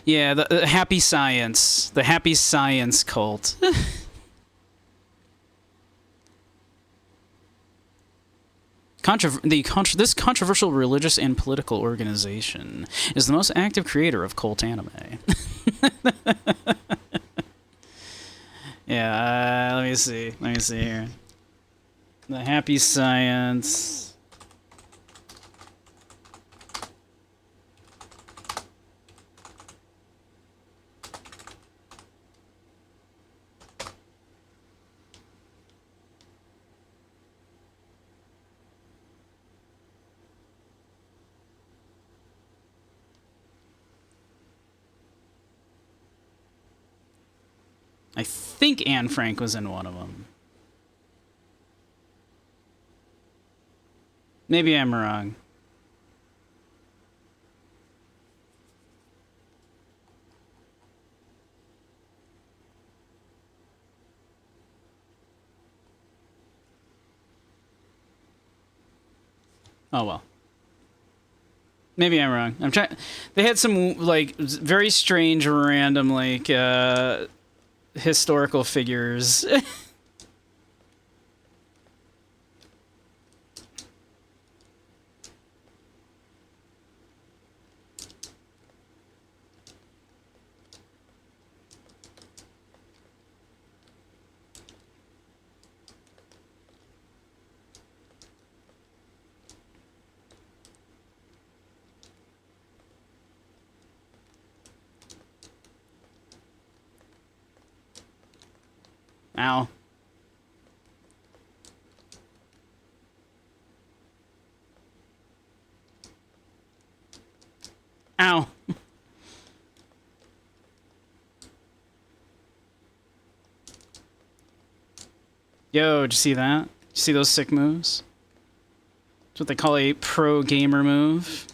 Yeah, the Happy Science. The Happy Science cult. This controversial religious and political organization is the most active creator of cult anime. Yeah, let me see. Let me see here. The Happy Science. I think Anne Frank was in one of them. Maybe I'm wrong. Oh well. Maybe I'm wrong. I'm trying. They had some like very strange, random like historical figures. Ow. Ow. Yo, did you see that? Did you see those sick moves? It's what they call a pro gamer move.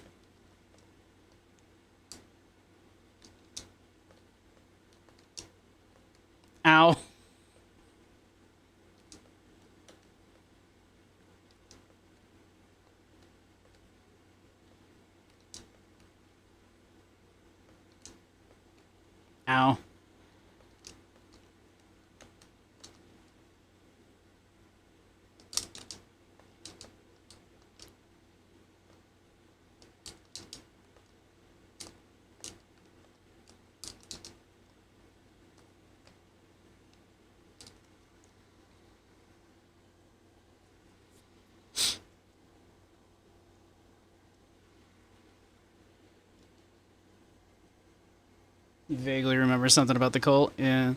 Ow. Ow. You vaguely remember something about the cult? Yeah.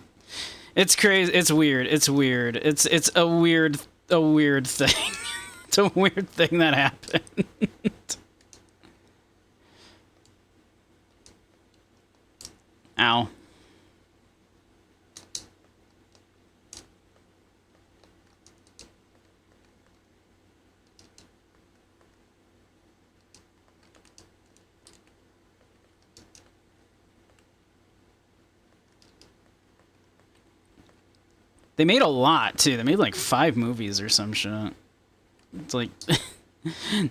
It's crazy. It's weird. It's weird. It's a weird thing. It's a weird thing that happened. Ow. They made a lot too. They made like 5 movies or some shit. It's like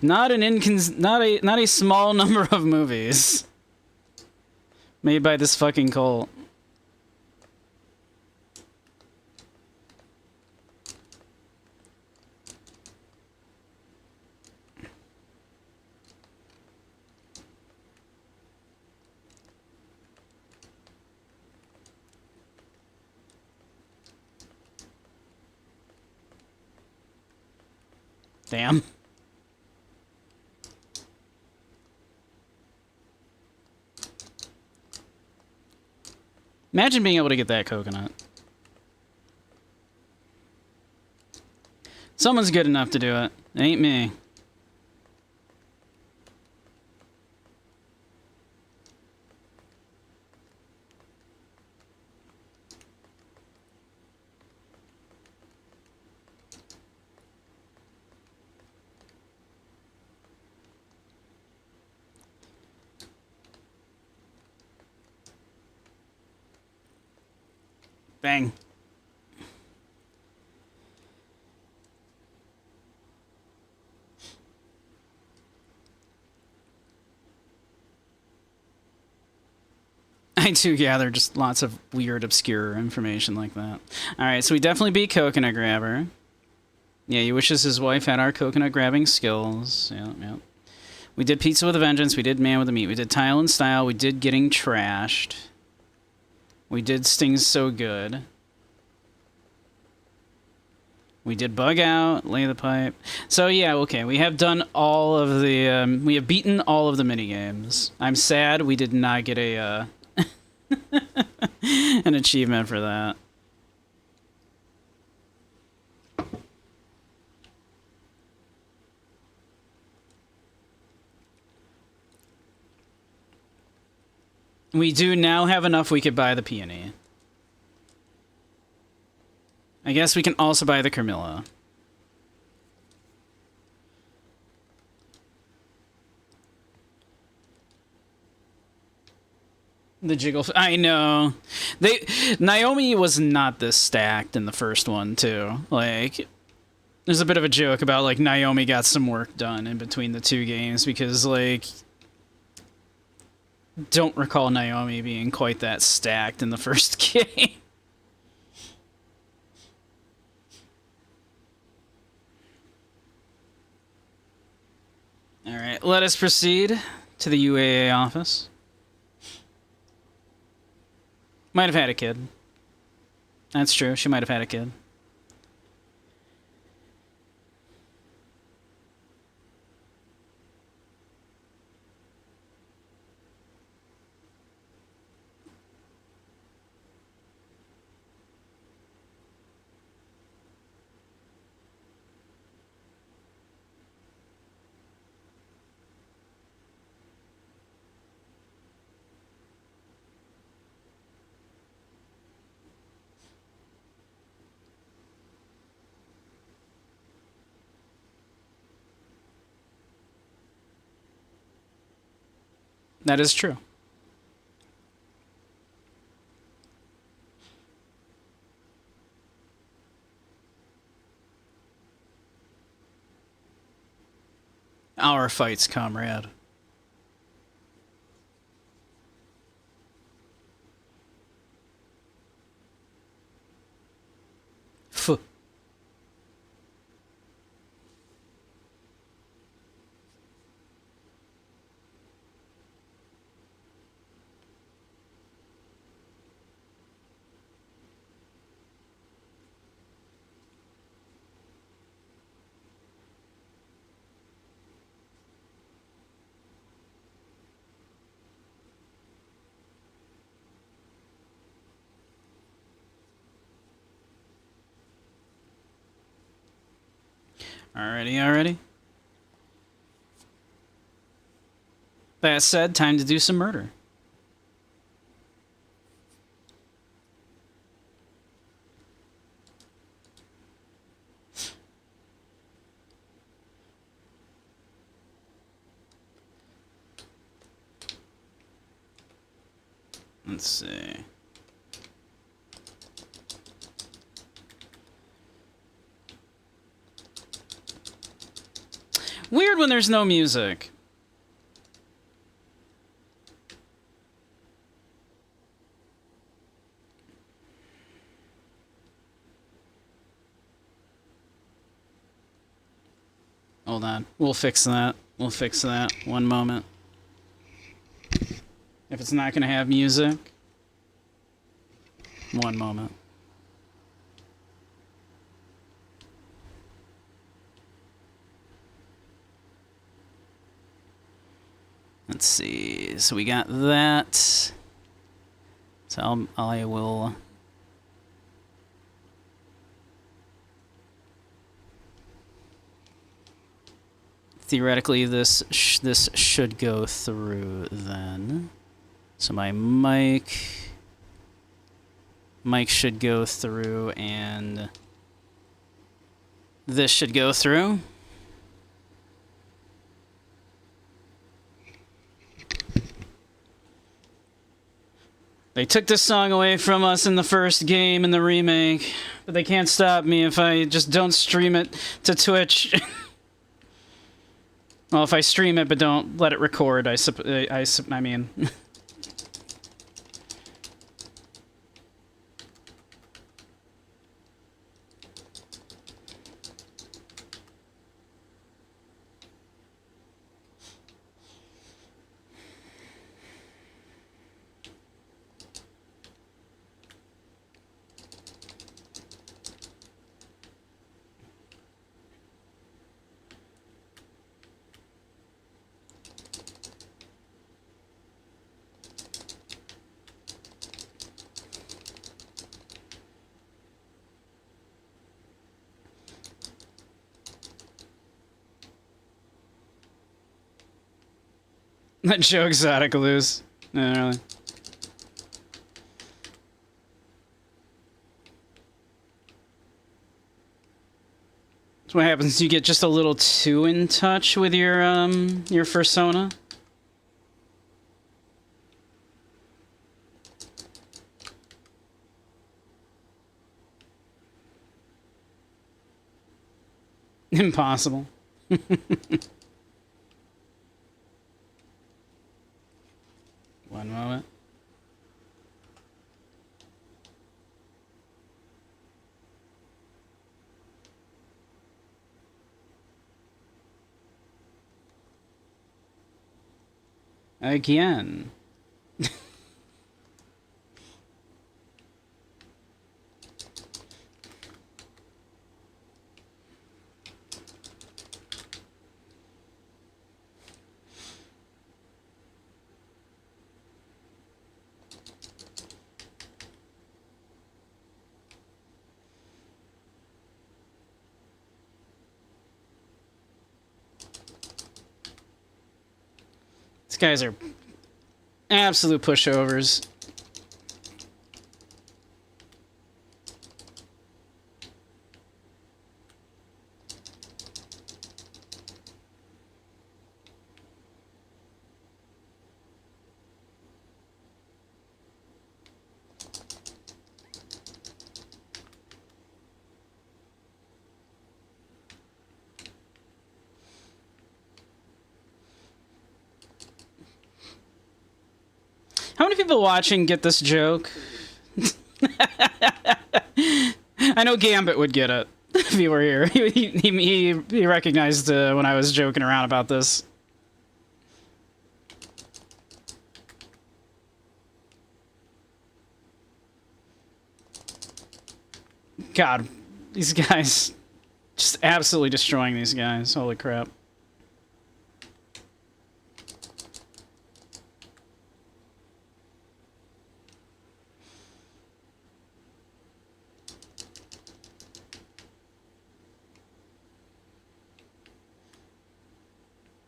not a small number of movies made by this fucking cult. Damn. Imagine being able to get that coconut. Someone's good enough to do it. It ain't me. Bang. I do gather just lots of weird, obscure information like that. Alright, so we definitely beat Coconut Grabber. Yeah, he wishes his wife had our coconut grabbing skills. Yep, yep. We did Pizza with a Vengeance. We did Man with a Meat. We did Tile and Style. We did Getting Trashed. We did Sting's So Good. We did Bug Out, Lay the Pipe. So yeah, okay, we have done all of the, we have beaten all of the minigames. I'm sad we did not get a, an achievement for that. We do now have enough we could buy the peony. I guess we can also buy the Carmilla. The jiggle. I know. Naomi was not this stacked in the first one, too. Like, There's a bit of a joke about, like, Naomi got some work done in between the two games because, like, don't recall Naomi being quite that stacked in the first game. All right, let us proceed to the UAA office. Might have had a kid. That's true. She might have had a kid. That is true. Our fights, comrade. Phew. Alrighty. That said, time to do some murder. Let's see. Weird when there's no music. Hold on. We'll fix that. One moment. If it's not going to have music, one moment. Let's see. So we got that. So I will. Theoretically, this should go through then. So my mic should go through, and this should go through. They took this song away from us in the first game in the remake, but they can't stop me if I just don't stream it to Twitch. Well, if I stream it but don't let it record, I mean... Let Joe Exotic lose. No, really. That's what happens. You get just a little too in touch with your persona. Impossible. One moment. Again. These guys are absolute pushovers. How many people watching get this joke? I know Gambit would get it if he were here. He recognized when I was joking around about this. God, these guys, just absolutely destroying these guys. Holy crap.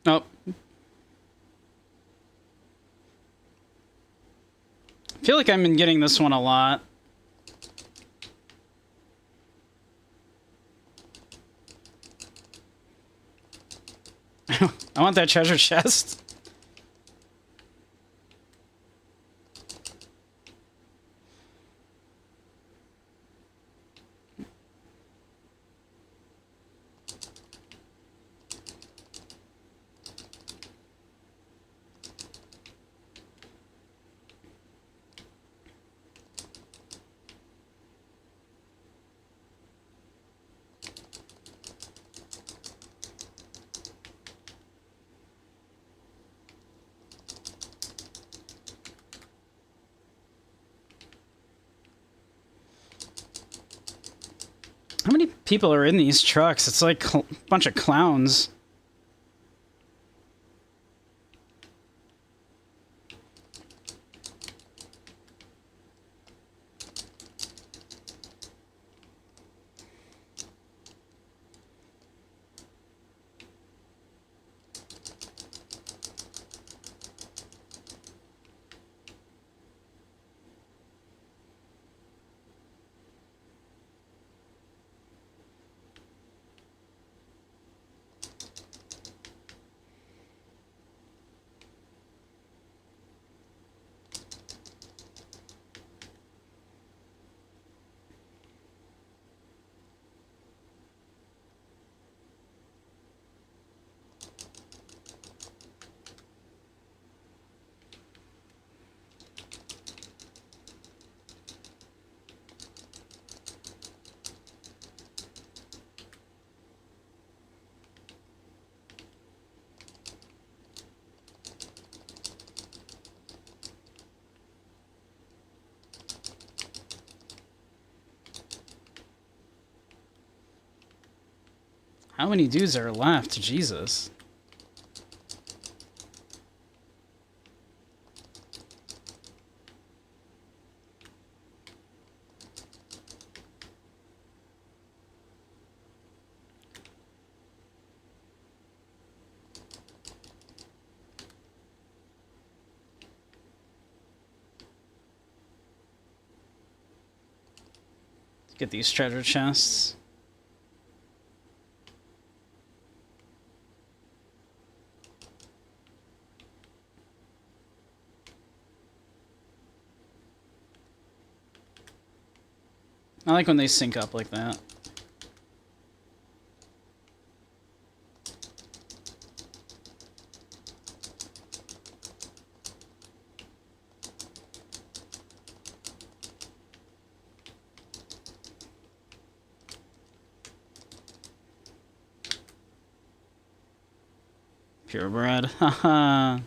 Oh. I feel like I've been getting this one a lot. I want that treasure chest. How many people are in these trucks? It's like a bunch of clowns. How many dudes are left? Jesus. Get these treasure chests. I like when they sync up like that. Purebred. Haha.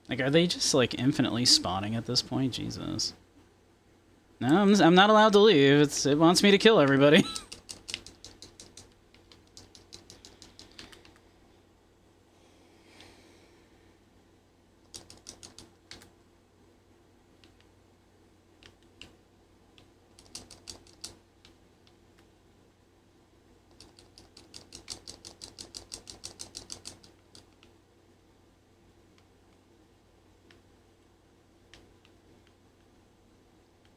Like, are they just, like, infinitely spawning at this point? Jesus. No, I'm not allowed to leave. It wants me to kill everybody.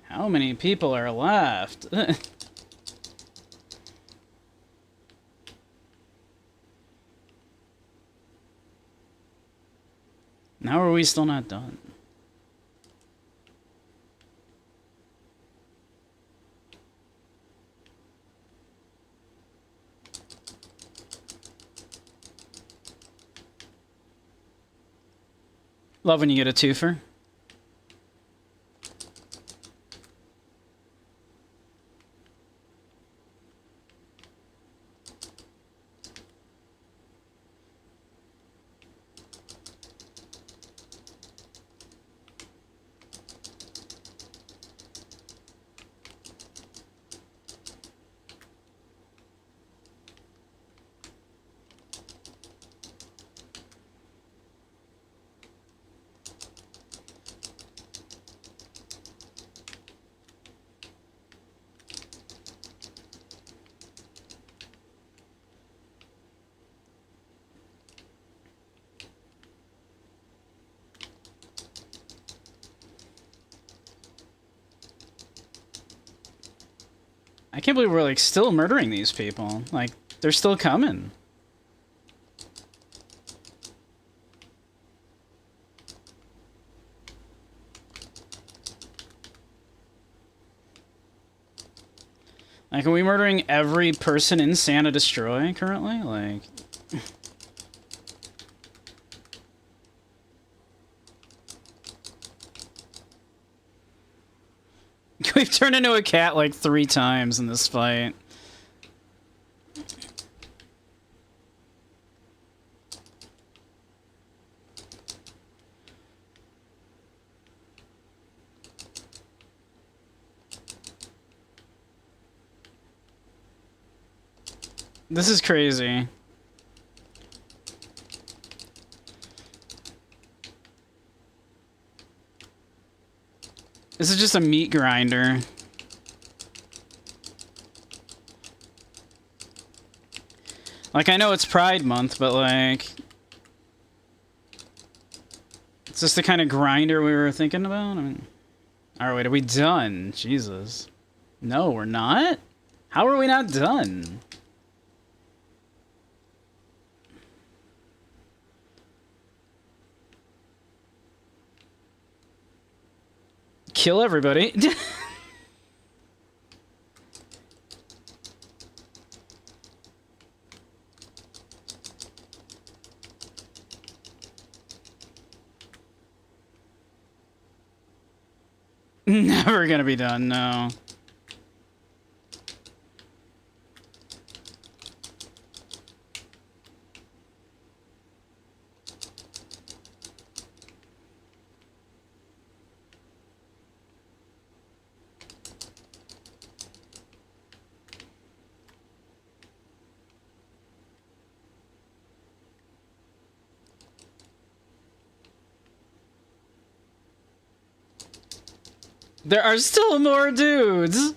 How many people are left? How are we still not done? Love when you get a twofer. I can't believe we're, like, still murdering these people. Like, they're still coming. Like, are we murdering every person in Santa Destroy currently? Like... We've turned into a cat like 3 times in this fight. This is crazy. This is just a meat grinder. Like, I know it's Pride Month, but, like... It's just the kind of grinder we were thinking about? I mean... Alright, wait, are we done? Jesus. No, we're not? How are we not done? Kill everybody. Never gonna be done, no. There are still more dudes!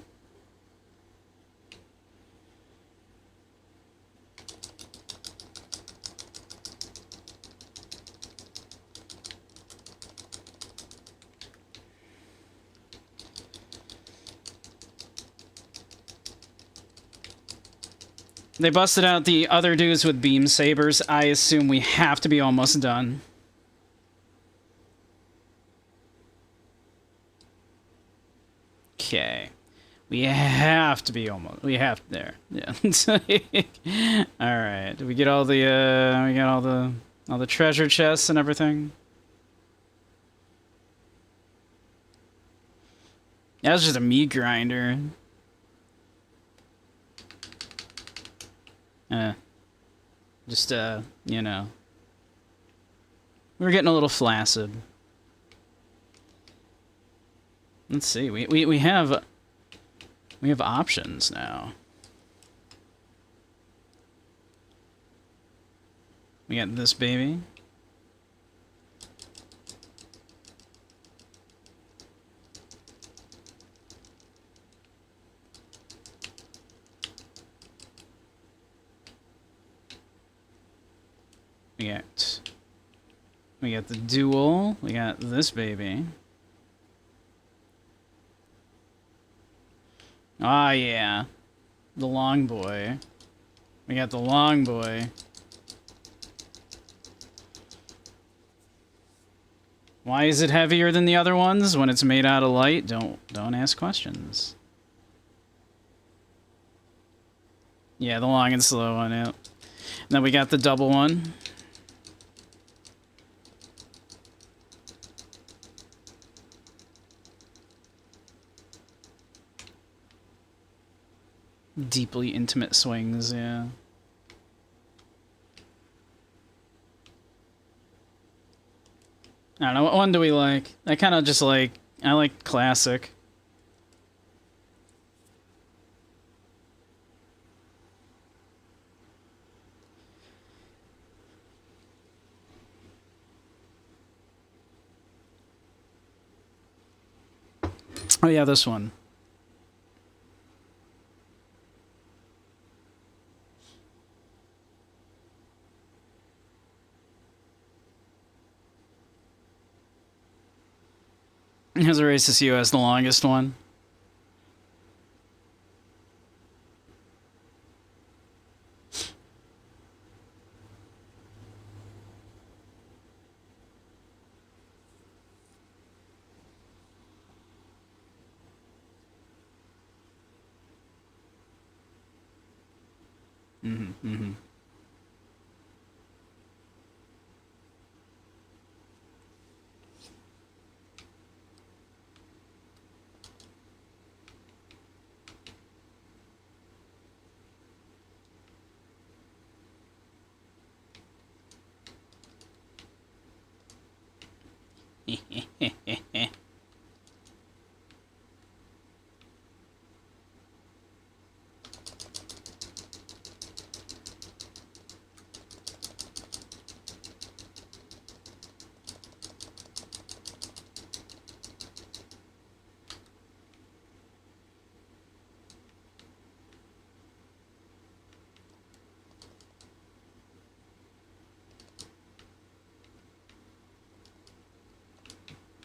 They busted out the other dudes with beam sabers. I assume we have to be almost done. Okay. We have to be almost... We have... There. Yeah. Alright. Did we get all the, we got all the treasure chests and everything? That was just a meat grinder. Uh, just, you know. We're getting a little flaccid. Let's see. We have options now. We got this baby. We got the dual. We got this baby. Ah, yeah. The long boy. We got the long boy. Why is it heavier than the other ones when it's made out of light? Don't ask questions. Yeah, the long and slow one, yeah. And then we got the double one. Deeply intimate swings, yeah. I don't know, what one do we like? I kind of just like, I like classic. Oh yeah, this one. Here's a race to see who has the longest one.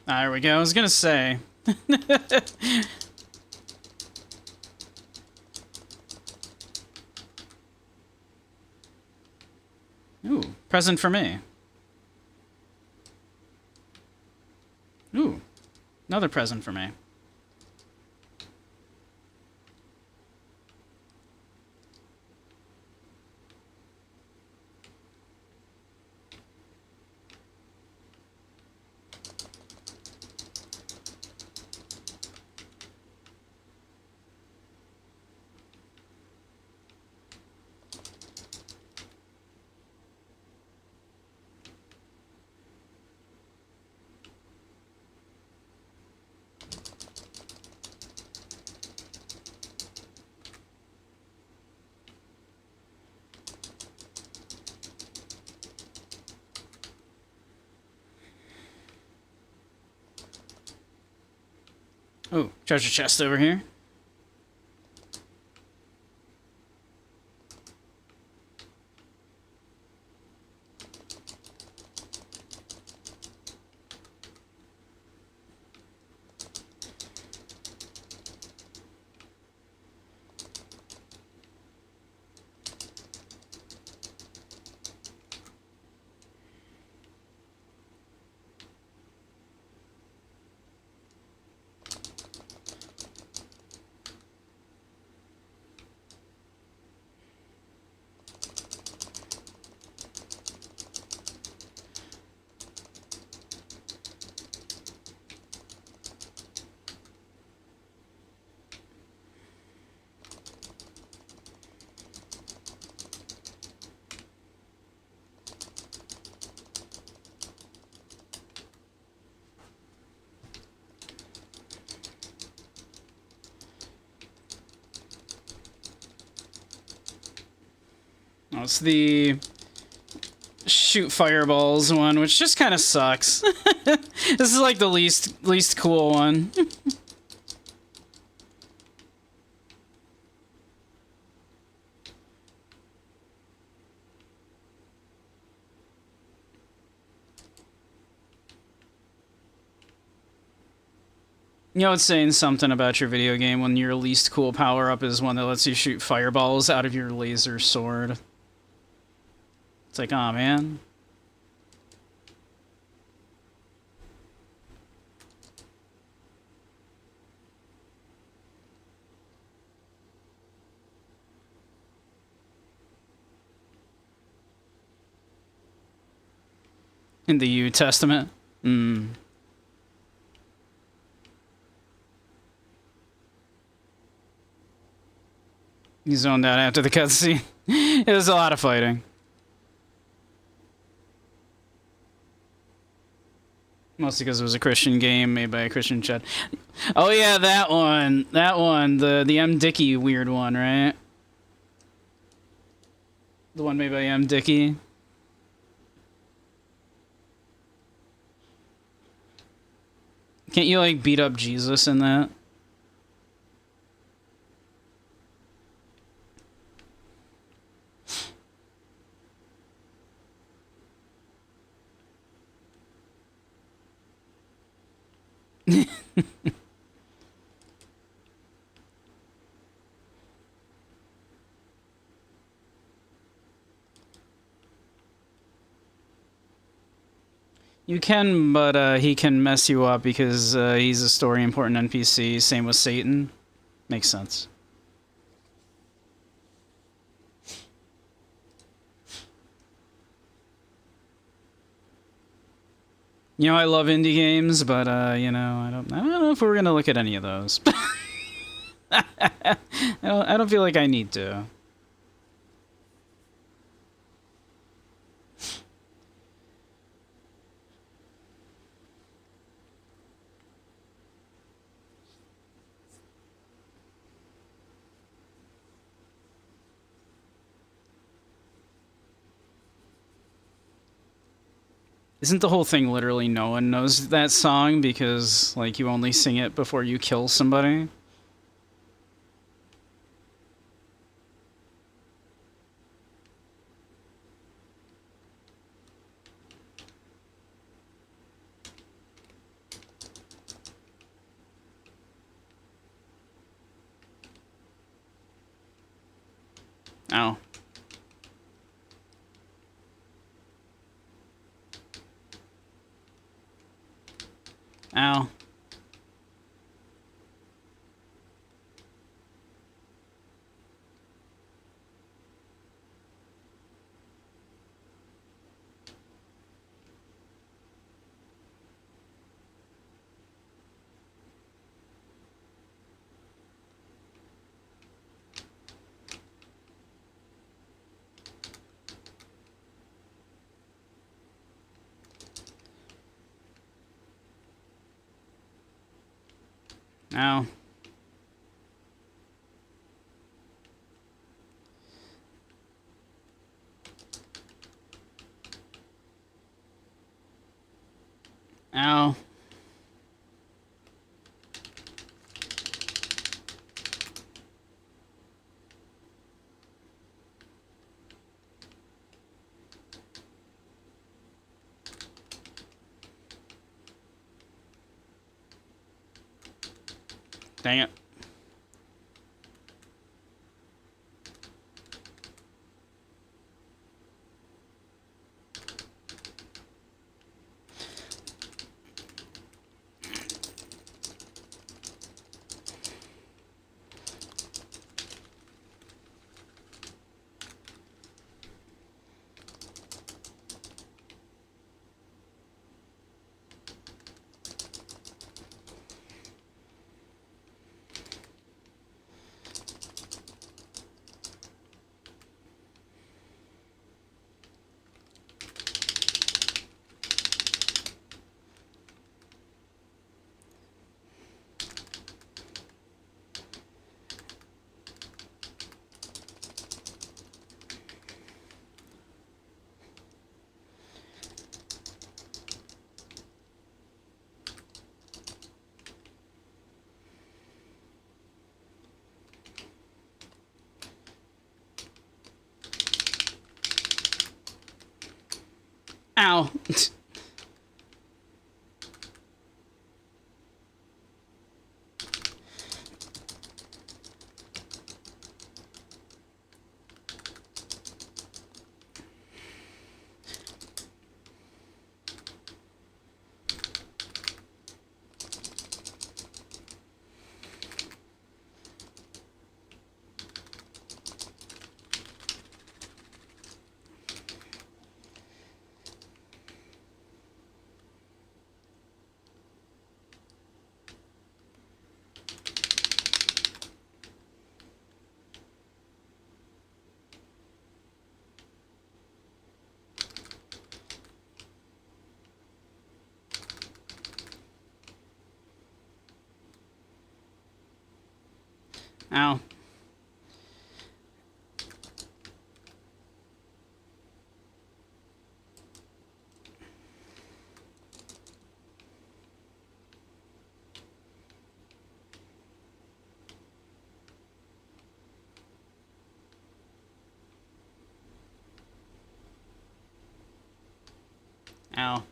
There we go. I was gonna say. Ooh, present for me. Ooh, another present for me. Oh, treasure chest over here. Oh, it's the shoot fireballs one, which just kind of sucks. This is like the least cool one. You know, it's saying something about your video game when your least cool power-up is one that lets you shoot fireballs out of your laser sword. It's like, aw, man. In the New Testament? You zoned out after the cutscene. It was a lot of fighting. Mostly because it was a Christian game made by a Christian chat. Oh yeah, that one. That one. The M. Dickey weird one, right? The one made by M. Dickey. Can't you, like, beat up Jesus in that? You can, but he can mess you up because he's a story important NPC. Same with Satan. Makes sense. You know, I love indie games, but you know, I don't know if we're gonna look at any of those. I don't feel like I need to. Isn't the whole thing literally no one knows that song because, like, you only sing it before you kill somebody? Ow. Ow. Ow. Ow. Dang it. Ow. Ow. Ow.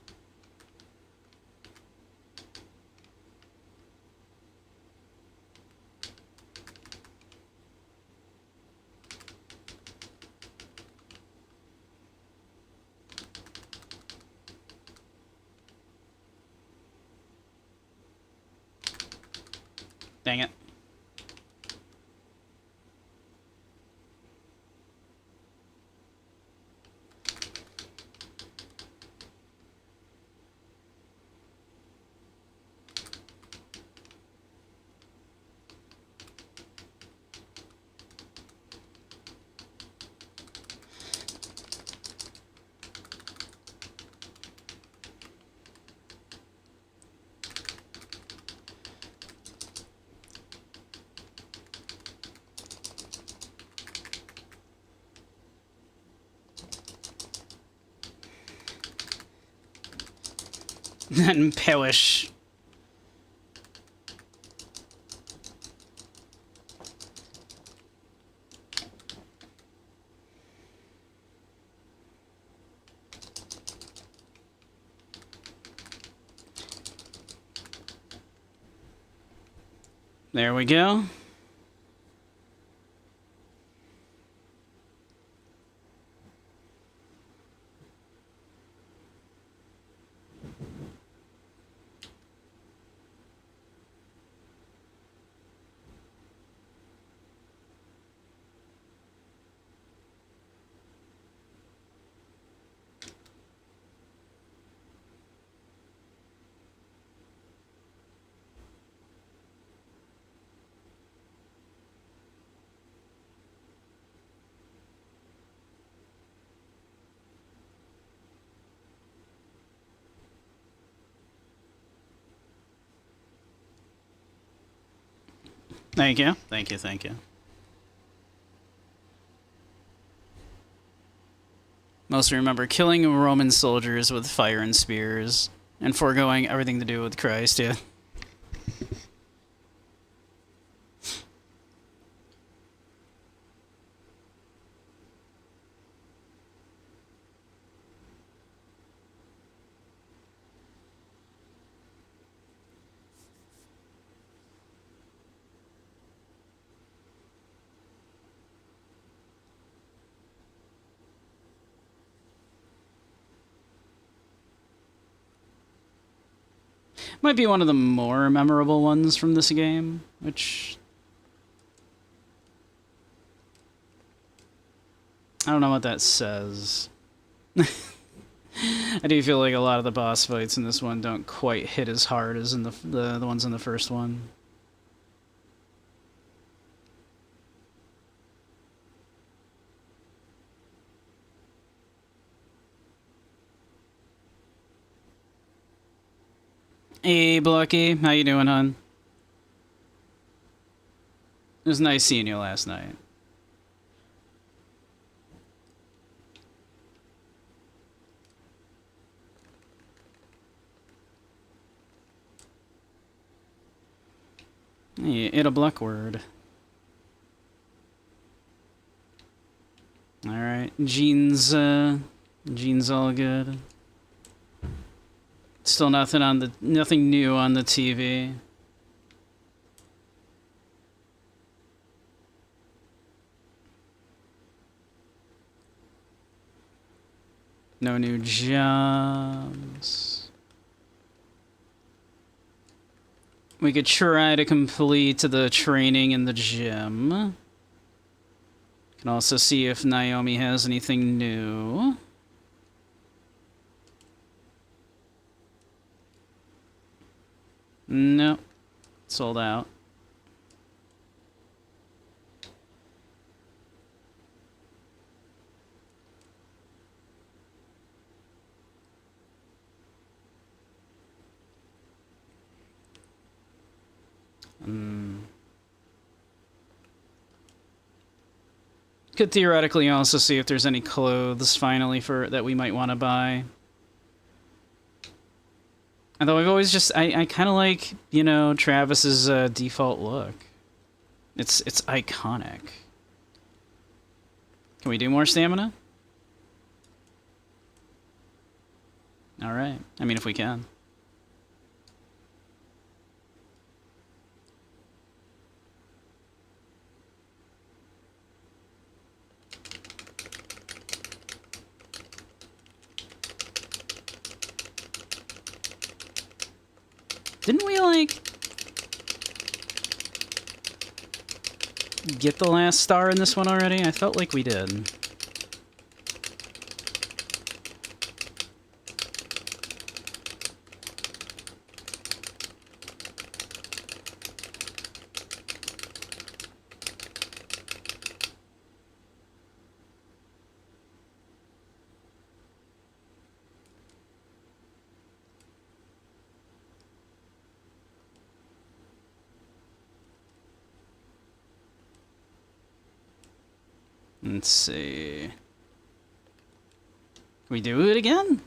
Dang it. And perish. There we go. Thank you. Thank you. Thank you. Mostly remember killing Roman soldiers with fire and spears, and foregoing everything to do with Christ, yeah. Might be one of the more memorable ones from this game, which... I don't know what that says. I do feel like a lot of the boss fights in this one don't quite hit as hard as in the ones in the first one. Hey, Blocky, how you doing, hon? It was nice seeing you last night. Hey, it a black word. Alright, jeans all good. Still nothing new on the TV. No new jobs. We could try to complete the training in the gym. Can also see if Naomi has anything new. Nope. Sold out. Could theoretically also see if there's any clothes finally that we might want to buy. Although I've always just I kind of like, you know, Travis's default look. It's iconic. Can we do more stamina? All right. I mean, if we can. Didn't we, like, get the last star in this one already? I felt like we did. Let's see. Can we do it again?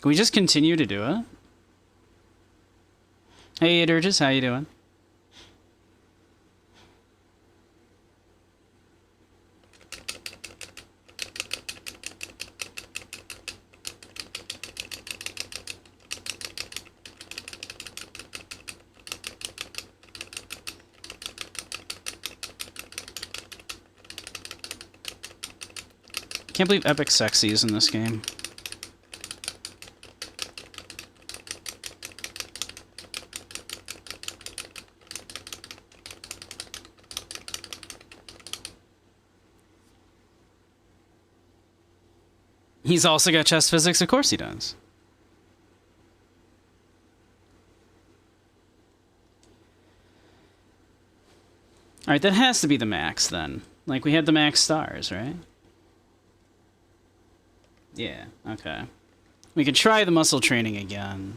Can we just continue to do it? Hey, Durgis, how you doing? Can't believe Epic Sexy is in this game. He's also got chess physics, of course he does. Alright, that has to be the max then. Like, we had the max stars, right? Yeah, okay. We could try the muscle training again.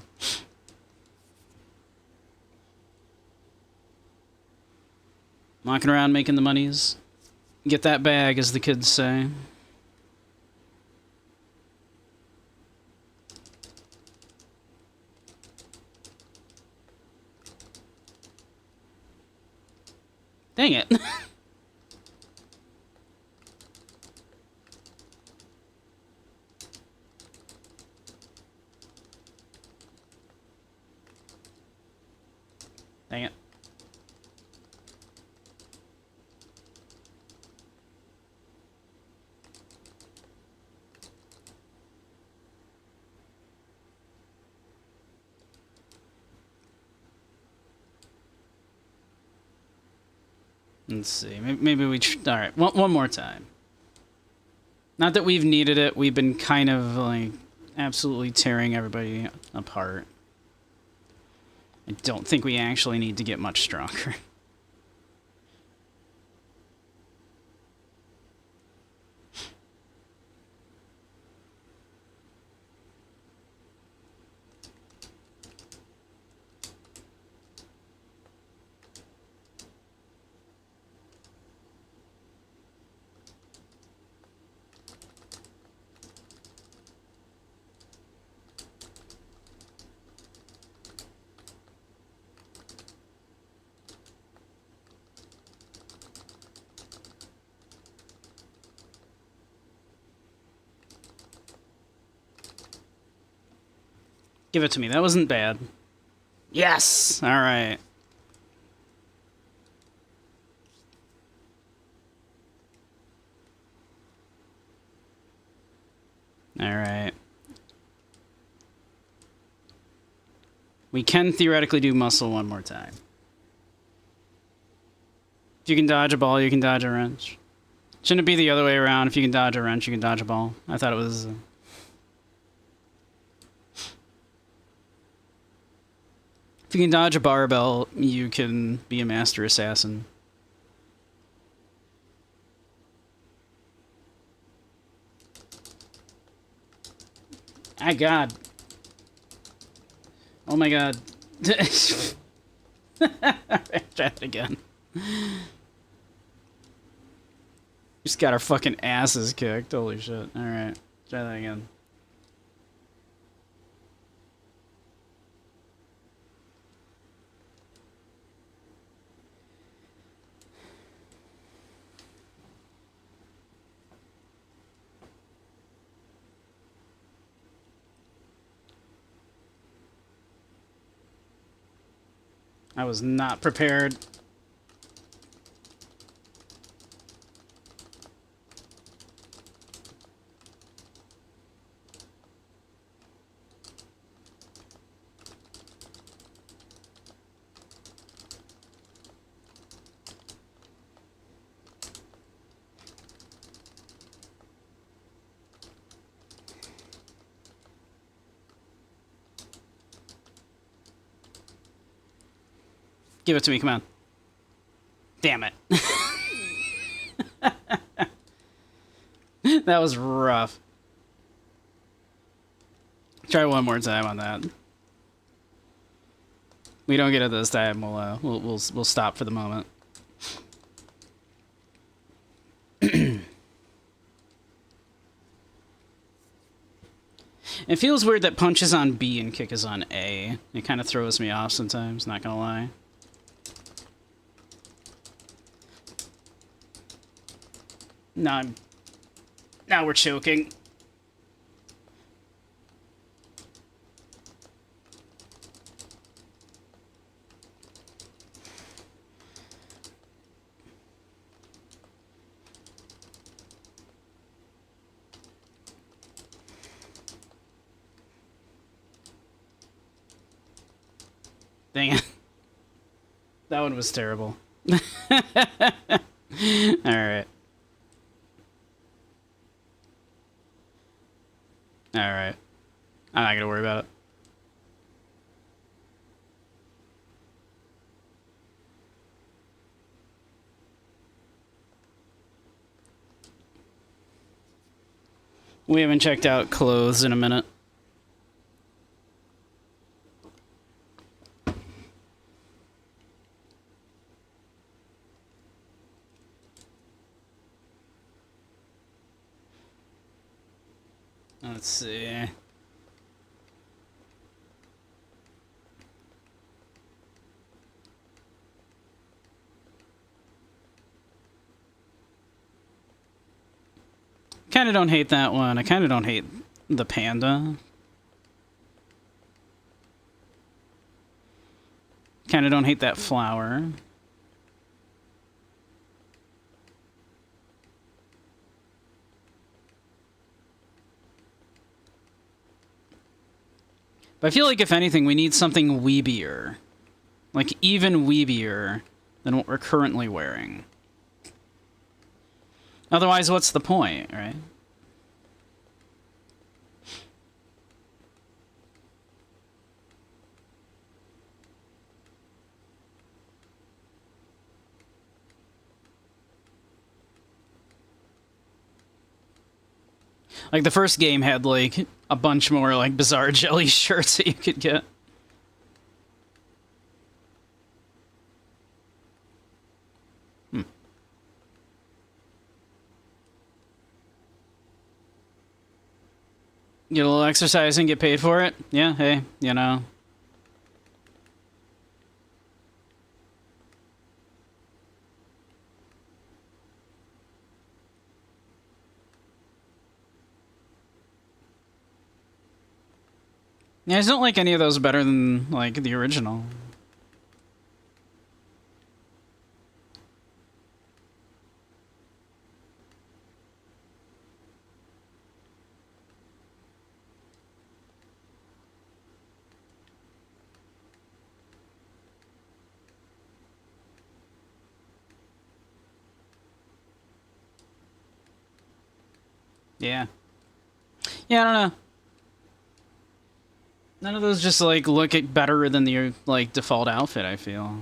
Walking around making the monies. Get that bag, as the kids say. Dang it. Dang it. Let's see. Maybe we... All right, one more time. Not that we've needed it. We've been kind of, like, absolutely tearing everybody apart. I don't think we actually need to get much stronger. Give it to me. That wasn't bad. Yes! Alright. Alright. We can theoretically do muscle one more time. If you can dodge a ball, you can dodge a wrench. Shouldn't it be the other way around? If you can dodge a wrench, you can dodge a ball. I thought it was... If you can dodge a barbell, you can be a master assassin. Ah, God. Oh my God. Alright, try it again. Just got our fucking asses kicked. Holy shit. Alright, try that again. I was not prepared. Give it to me, come on. Damn it. That was rough. Try one more time on that. We don't get it this time. We'll stop for the moment. It feels weird that punch is on B and kick is on A. It kind of throws me off sometimes, not gonna lie. Now we're choking. Dang it. That one was terrible. Alright. Alright. I'm not gonna worry about it. We haven't checked out clothes in a minute. Let's see. Kinda don't hate that one. I kinda don't hate the panda. Kinda don't hate that flower. But I feel like, if anything, we need something weebier. Like, even weebier than what we're currently wearing. Otherwise, what's the point, right? Like, the first game had, like, a bunch more, like, bizarre jelly shirts that you could get. Get a little exercise and get paid for it? Yeah, hey, you know. Yeah, I just don't like any of those better than, like, the original. Yeah. Yeah, I don't know. None of those just, like, look better than the, like, default outfit, I feel.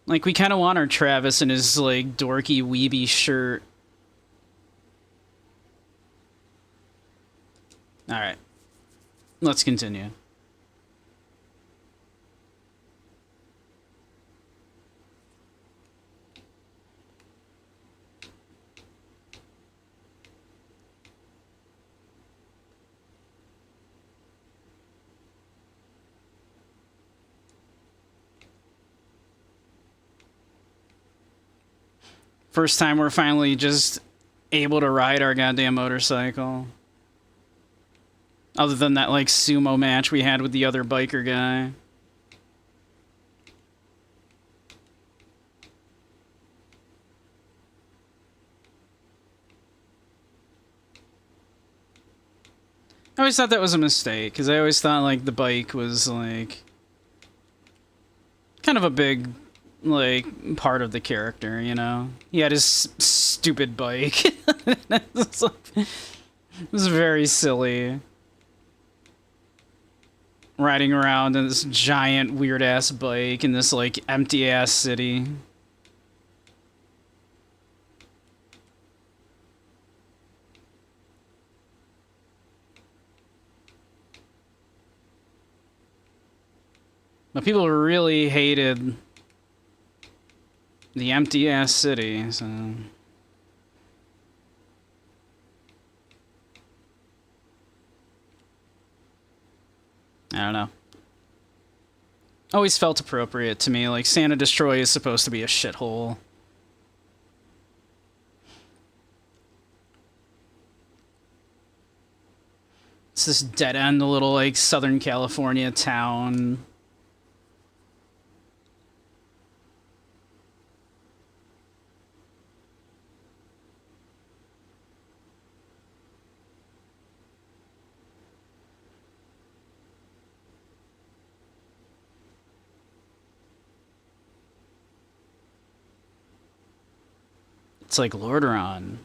Like, we kind of want our Travis in his, like, dorky, weeby shirt. Alright. Let's continue. First time we're finally just able to ride our goddamn motorcycle. Other than that, like, sumo match we had with the other biker guy. I always thought that was a mistake, because I always thought, like, the bike was, like, kind of a big, like, part of the character, you know? He had his stupid bike. It was very silly. Riding around in this giant, weird-ass bike in this, like, empty-ass city. But people really hated the empty-ass city, so... I don't know. Always felt appropriate to me. Like, Santa Destroy is supposed to be a shithole. It's this dead-end little, like, Southern California town. It's like Lordaeron.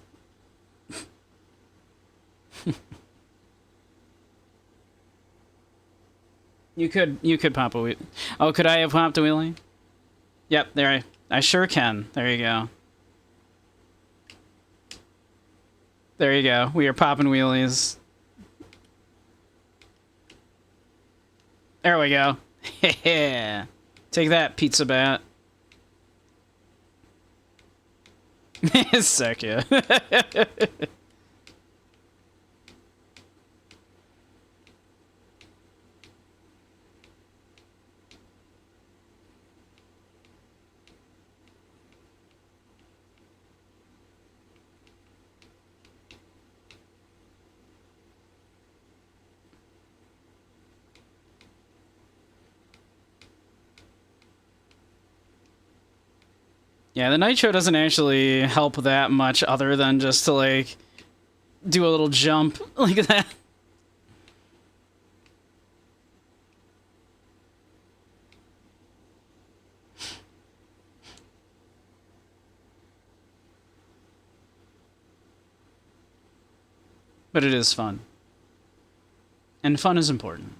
You could pop a wheel. Oh, could I have popped a wheelie? Yep, there I sure can. There you go. There you go. We are popping wheelies. There we go. Yeah. Take that, pizza bat. Sick, yeah. Yeah, the Nitro doesn't actually help that much other than just to, like, do a little jump like that. But it is fun. And fun is important.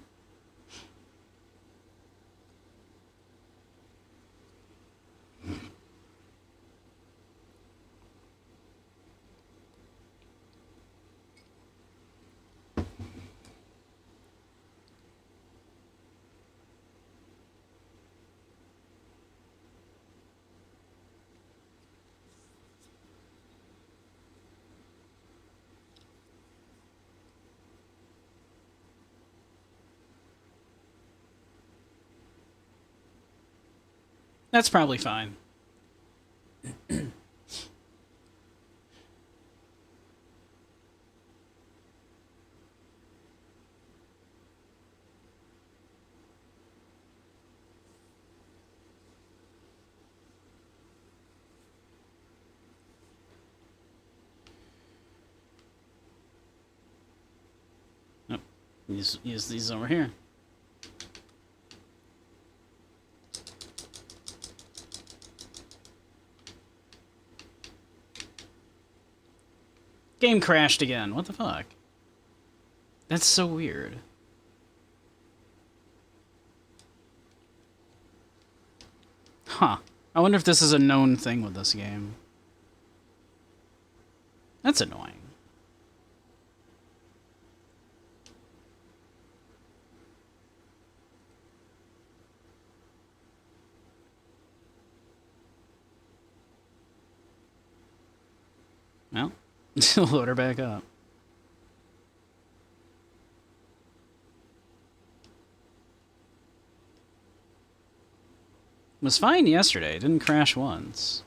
That's probably fine. Use these over here. Game crashed again. What the fuck? That's so weird. Huh. I wonder if this is a known thing with this game. That's annoying. Well, load her back up. Was fine yesterday. Didn't crash once.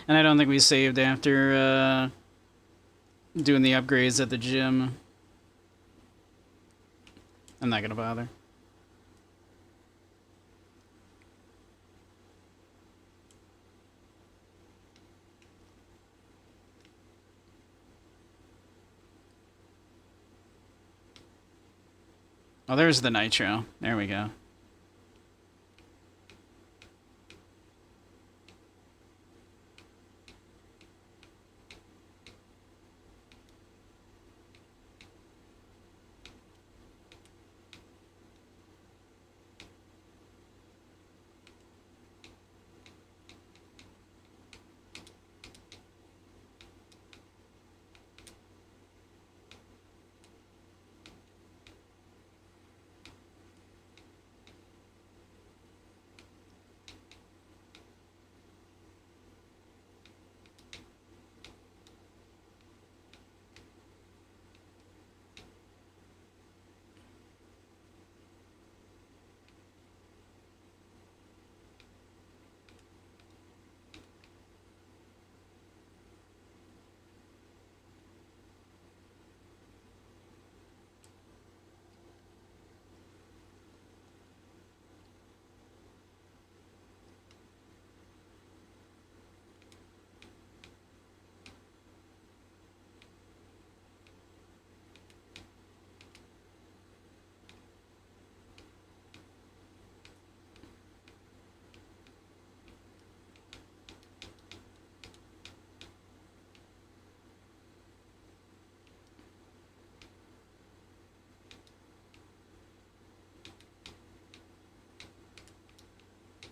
And I don't think we saved after doing the upgrades at the gym. I'm not gonna bother. Oh, there's the nitro. There we go.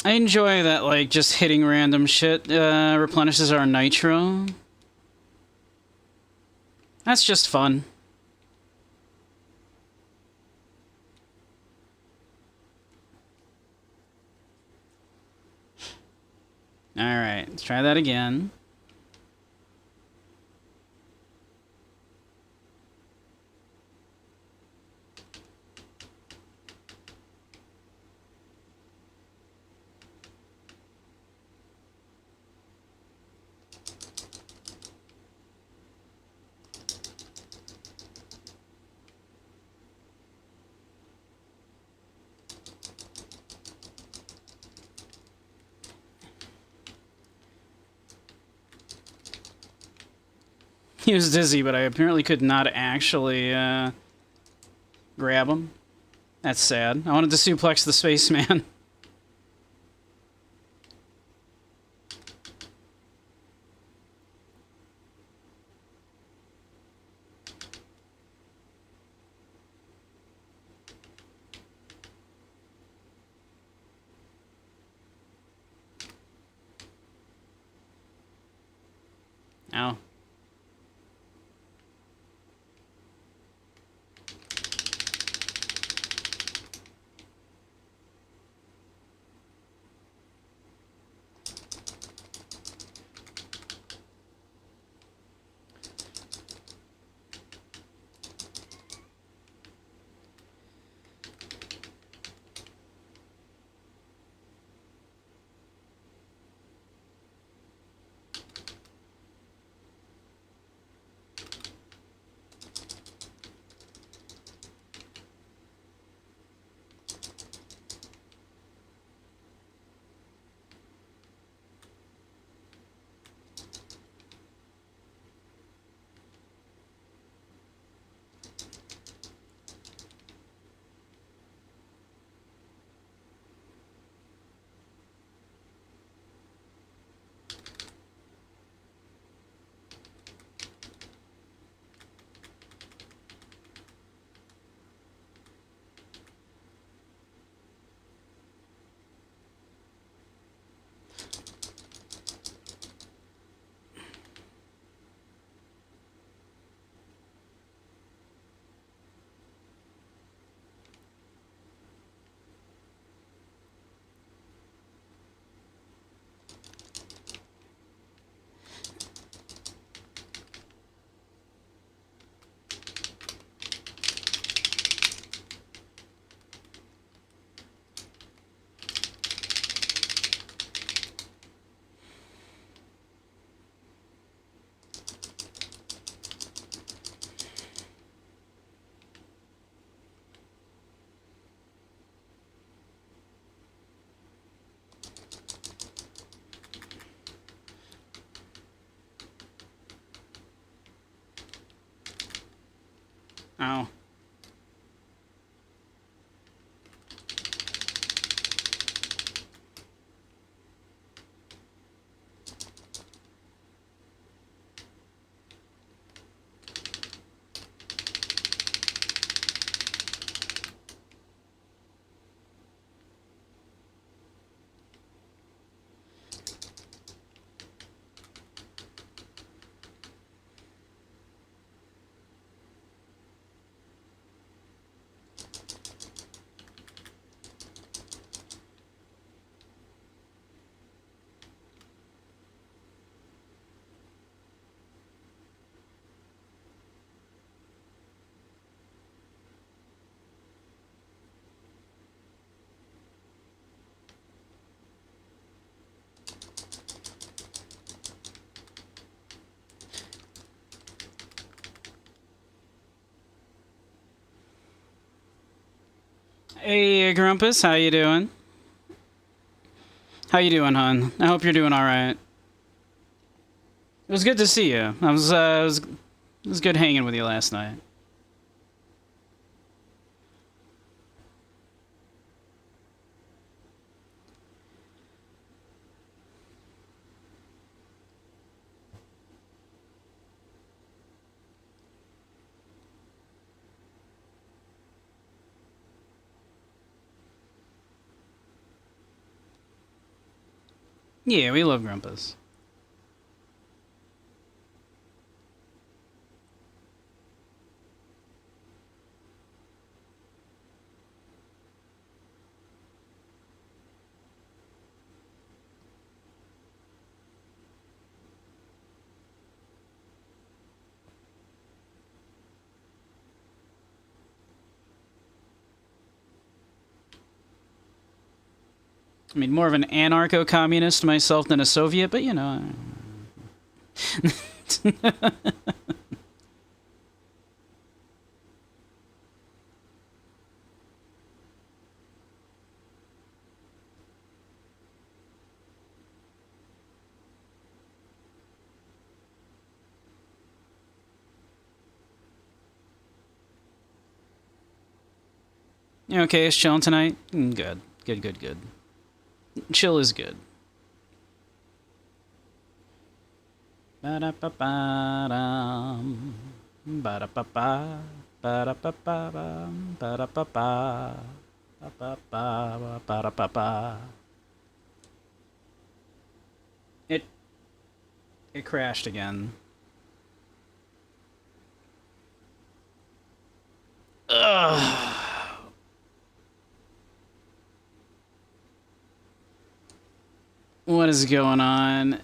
I enjoy that, like, just hitting random shit replenishes our nitro. That's just fun. Alright, let's try that again. He was dizzy, but I apparently could not actually grab him. That's sad. I wanted to suplex the spaceman. Ow. Ow. Hey, Grumpus, how you doing? How you doing, hon? I hope you're doing all right. It was good to see you. It was good hanging with you last night. Yeah, we love Grumpus. I mean, more of an anarcho-communist myself than a Soviet, but you know. You okay? Is chilling tonight? Good. Good, good, good. Chill is good. Ba-da-ba-ba-dum. Ba-da-ba-ba. Ba-da-ba-ba-bum. Ba-da-ba-ba. Ba-ba-ba. Ba-da-ba-ba. It crashed again. Ugh. What is going on?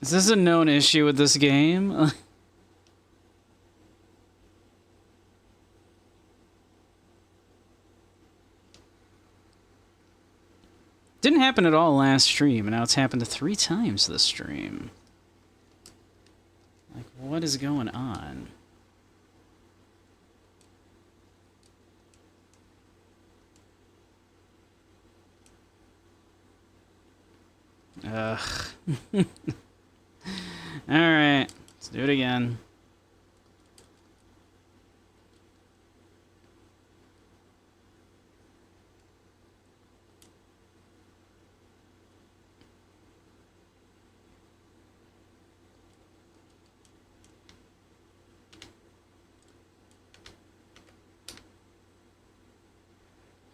Is this a known issue with this game? Didn't happen at all last stream, and now it's happened 3 times this stream. Like, what is going on? Ugh. Alright, let's do it again.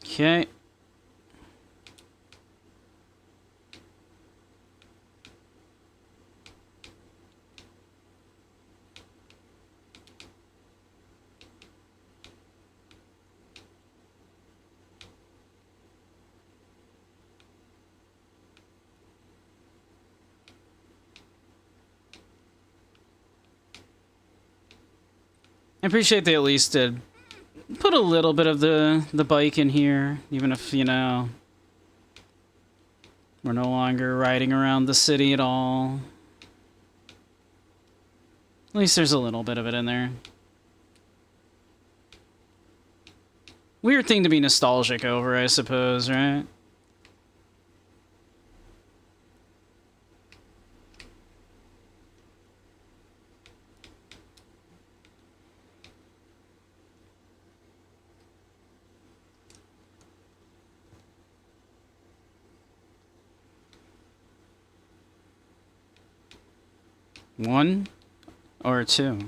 Okay. I appreciate they at least did put a little bit of the bike in here, even if, you know, we're no longer riding around the city at all. At least there's a little bit of it in there. Weird thing to be nostalgic over, I suppose, right? 1 or 2?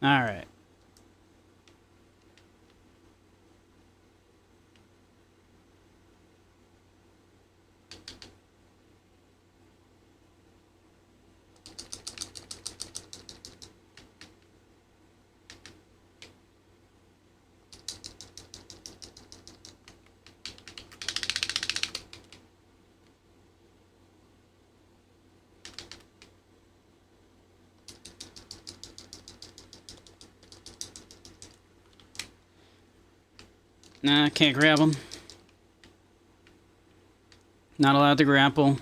All right. Nah, can't grab him. Not allowed to grapple.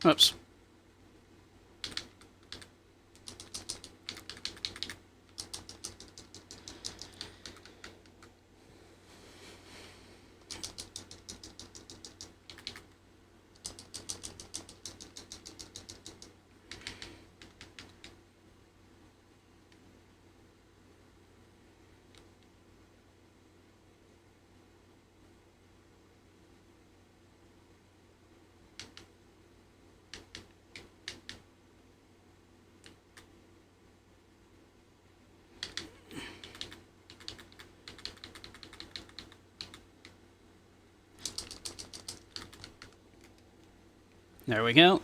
Oops. There we go.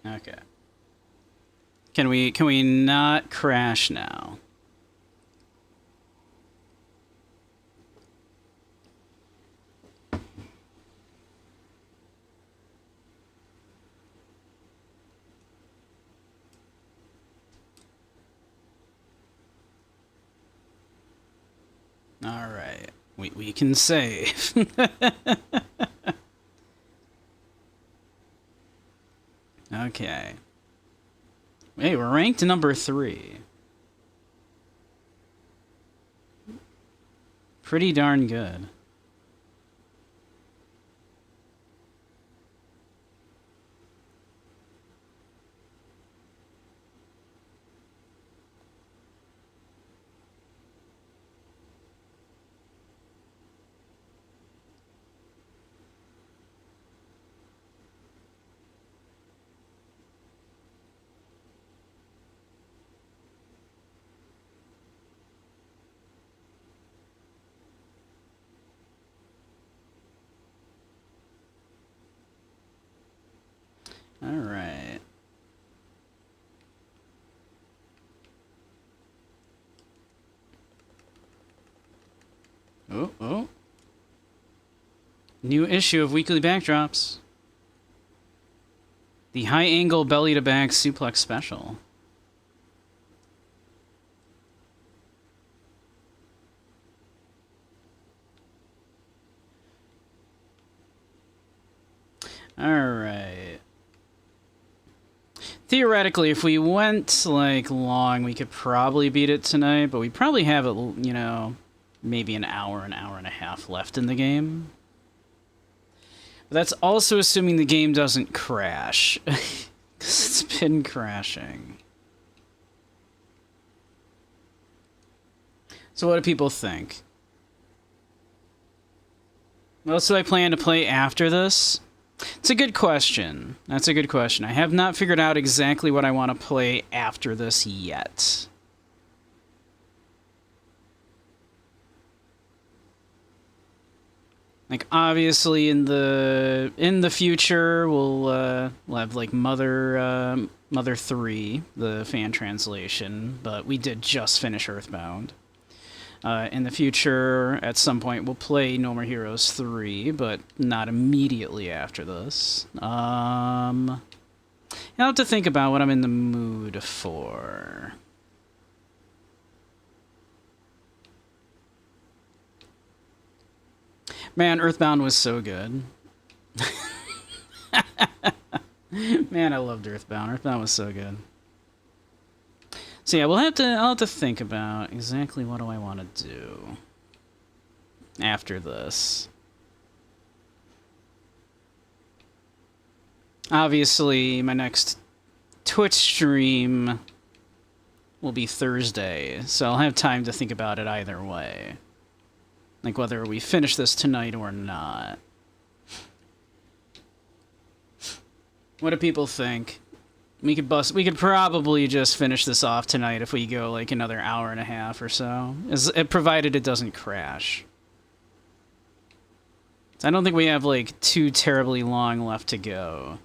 Okay. Can we not crash now? All right. We can save. Okay. Hey, we're ranked number 3. Pretty darn good. New issue of Weekly Backdrops. The high angle belly to back suplex special. Alright. Theoretically, if we went, like, long, we could probably beat it tonight, but we probably have, you know, maybe an hour and a half left in the game. But that's also assuming the game doesn't crash. Because it's been crashing. So what do people think? What else do I plan to play after this? It's a good question. That's a good question. I have not figured out exactly what I want to play after this yet. Like, obviously, in the future, we'll have like Mother 3, the fan translation, but we did just finish Earthbound. In the future, at some point, we'll play No More Heroes 3, but not immediately after this. I'll have to think about what I'm in the mood for. Man, Earthbound was so good. Man, I loved Earthbound. Earthbound was so good. So yeah, I'll have to think about exactly what do I want to do after this. Obviously, my next Twitch stream will be Thursday, so I'll have time to think about it either way. Like whether we finish this tonight or not. What do people think? We could probably just finish this off tonight if we go like another hour and a half or so, provided it doesn't crash. I don't think we have like too terribly long left to go.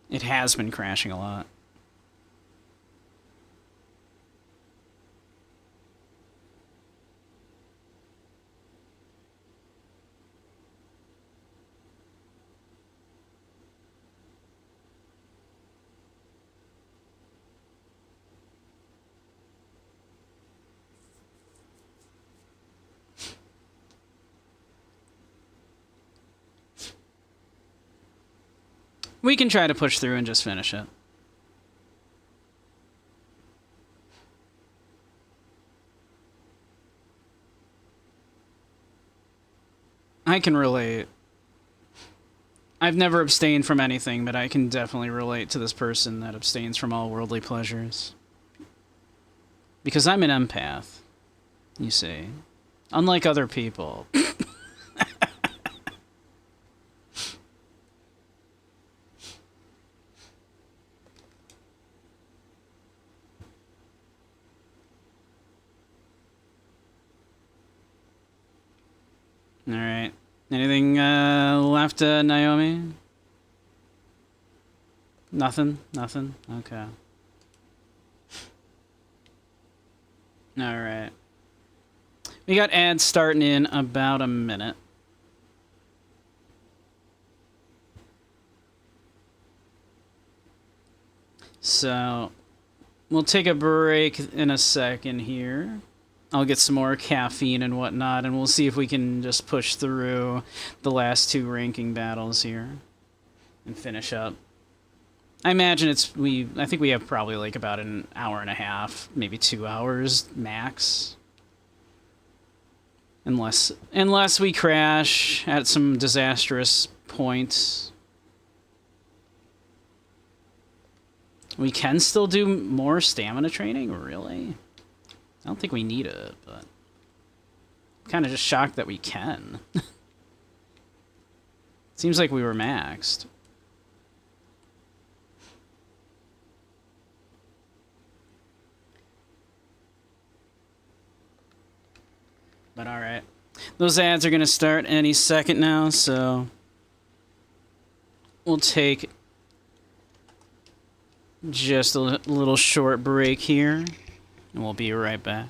It has been crashing a lot. We can try to push through and just finish it. I can relate. I've never abstained from anything, but I can definitely relate to this person that abstains from all worldly pleasures. Because I'm an empath, you see. Unlike other people. Alright. Anything left, Naomi? Nothing? Nothing? Okay. Alright. We got ads starting in about a minute. So, we'll take a break in a second here. I'll get some more caffeine and whatnot, and we'll see if we can just push through the last two ranking battles here and finish up. I imagine I think we have probably like about an hour and a half, maybe 2 hours max. Unless we crash at some disastrous point. We can still do more stamina training, really? I don't think we need it, but I'm kind of just shocked that we can. Seems like we were maxed. But alright. Those ads are going to start any second now, so we'll take just a little short break here. And we'll be right back.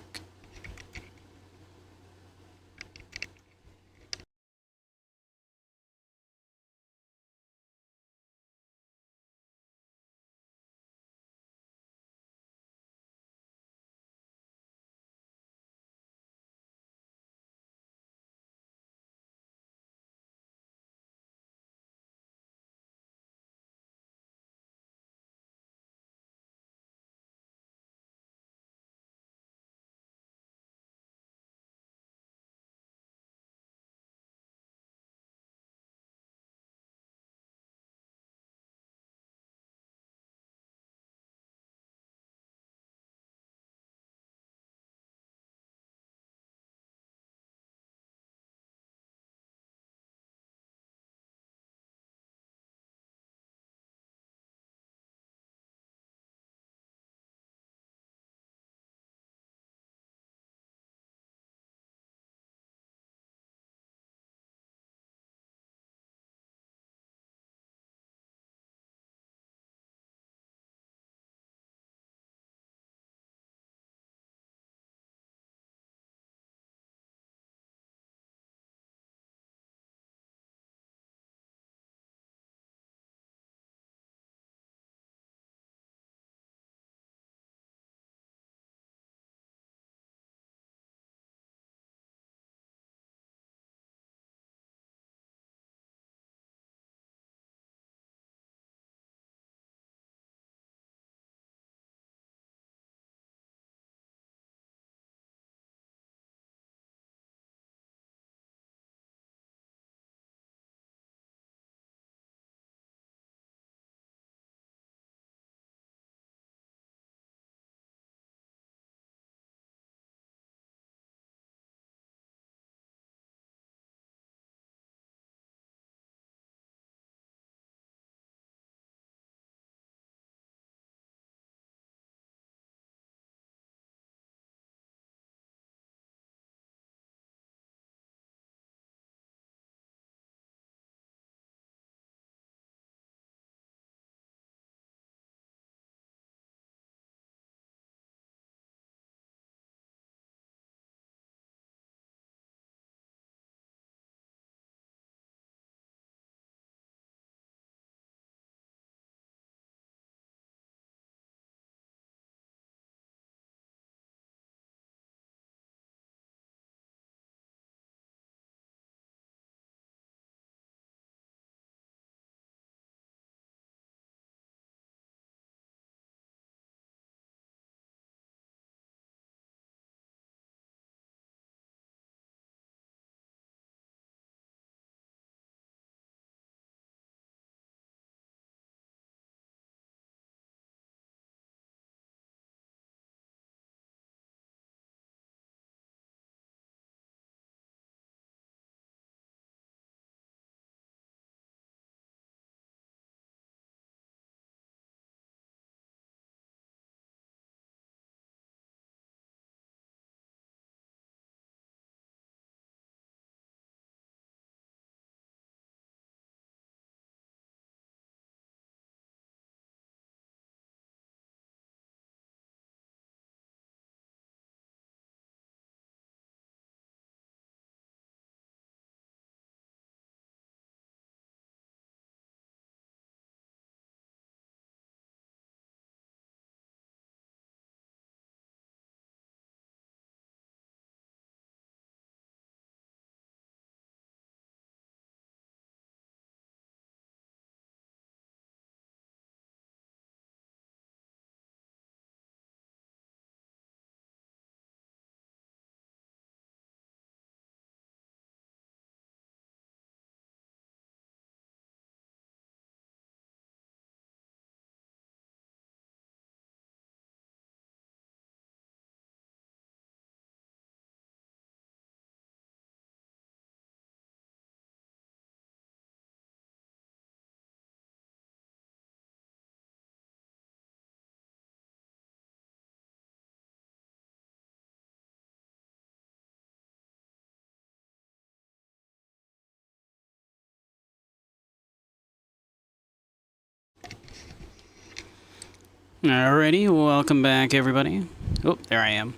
Alrighty, welcome back, everybody. Oh, there I am.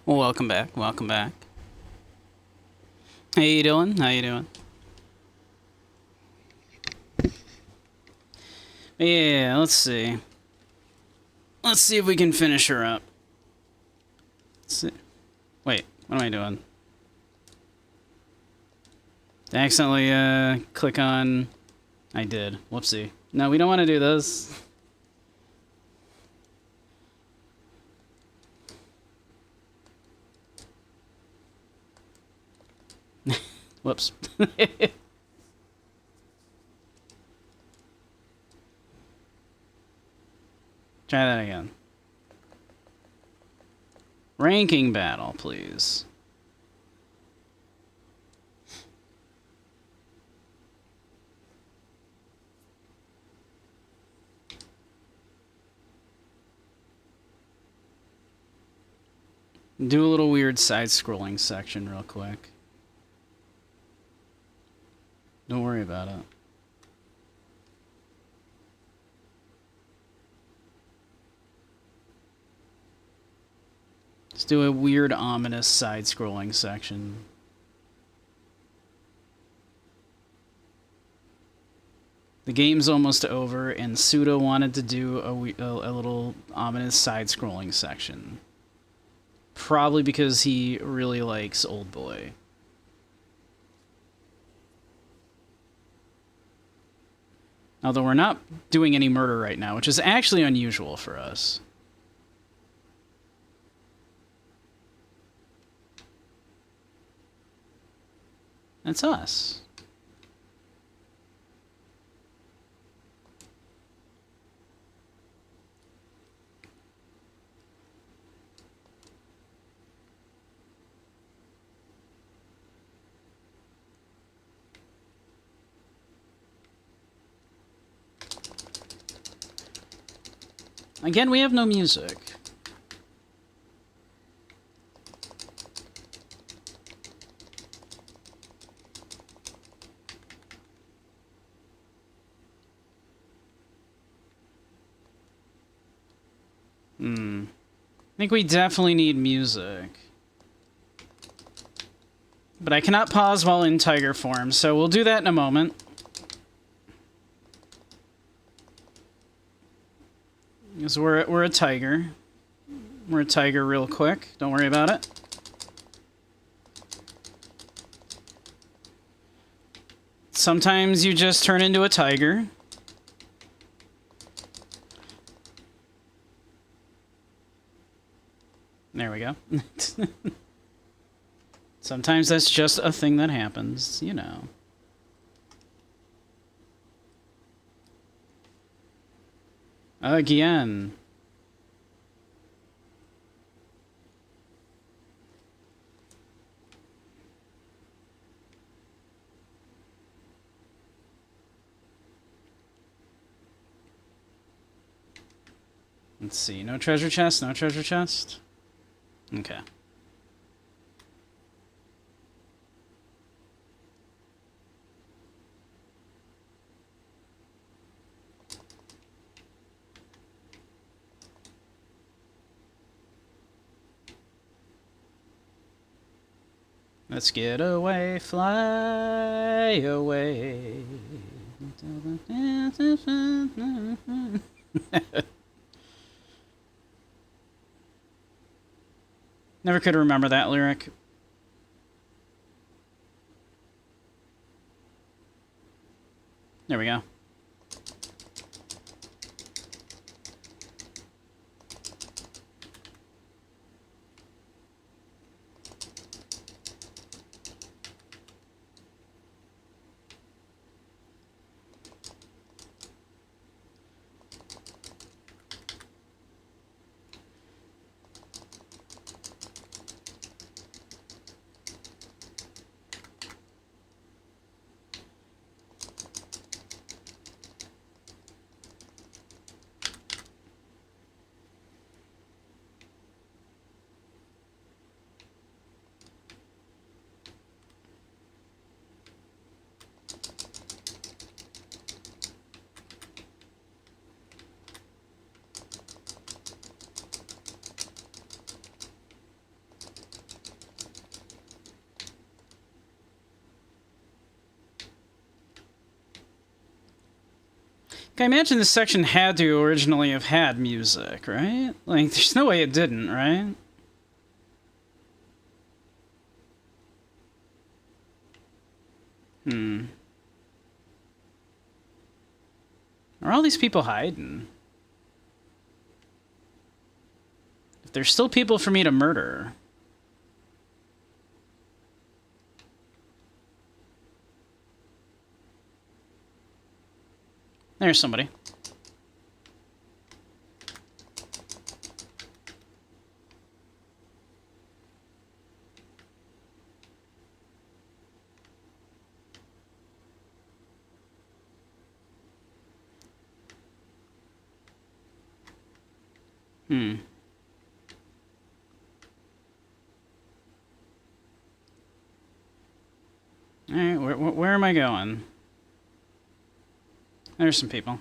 Welcome back, welcome back. How you doing? How you doing? Yeah, let's see. Let's see if we can finish her up. Let's see. Wait, what am I doing? Did I accidentally click on... I did. Whoopsie. No, we don't want to do this. Whoops. Try that again. Ranking battle, please. Do a little weird side-scrolling section real quick. Don't worry about it. Let's do a weird, ominous side-scrolling section. The game's almost over, and Suda wanted to do a little ominous side-scrolling section. Probably because he really likes Old Boy. Although we're not doing any murder right now, which is actually unusual for us. That's us. Again, we have no music. I think we definitely need music. But I cannot pause while in tiger form, so we'll do that in a moment. Because we're a tiger. We're a tiger real quick. Don't worry about it. Sometimes you just turn into a tiger. There we go. Sometimes that's just a thing that happens, you know. Again. Let's see. No treasure chest? No treasure chest? Okay. Let's get away, fly away. Never could remember that lyric. There we go. I imagine this section had to originally have had music, right? Like, there's no way it didn't, right? Are all these people hiding? If there's still people for me to murder... There's somebody. Alright, where am I going? There's some people.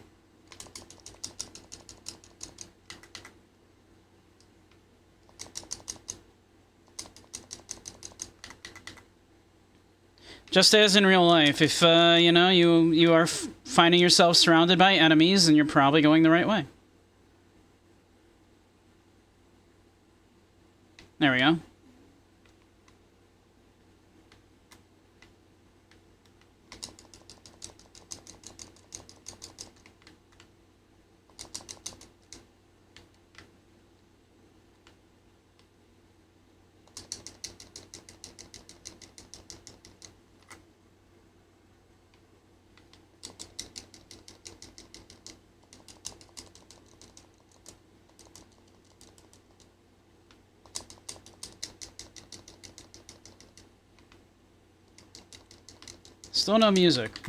Just as in real life, if, you know, you are finding yourself surrounded by enemies, then you're probably going the right way. There we go. Still no music.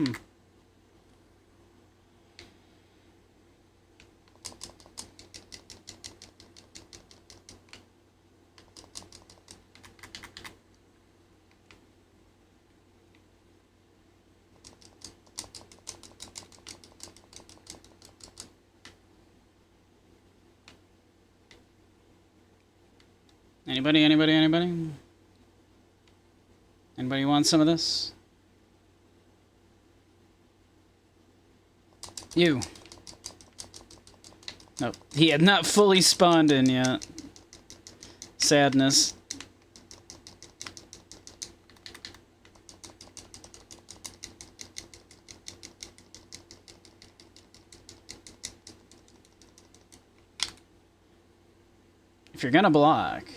Anybody? Anybody want some of this? You. Nope. He had not fully spawned in yet. Sadness. If you're gonna block,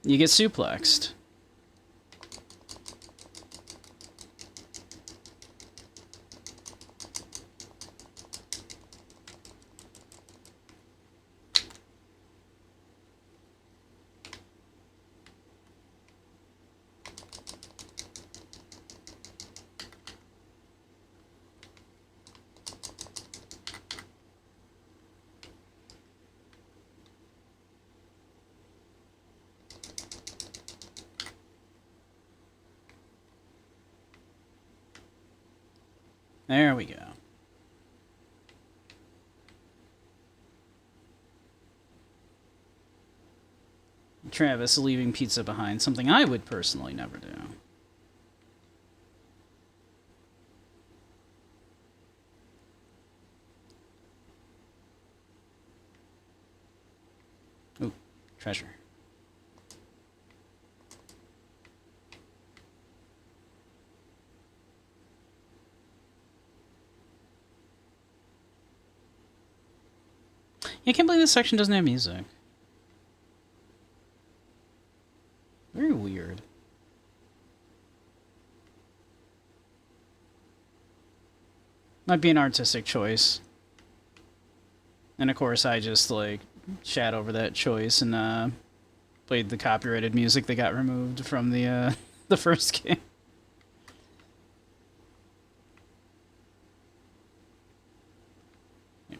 you get suplexed. There we go. Travis leaving pizza behind, something I would personally never do. Ooh, treasure. I can't believe this section doesn't have music. Very weird. Might be an artistic choice. And of course I just, like, shat over that choice and, played the copyrighted music that got removed from the, the first game.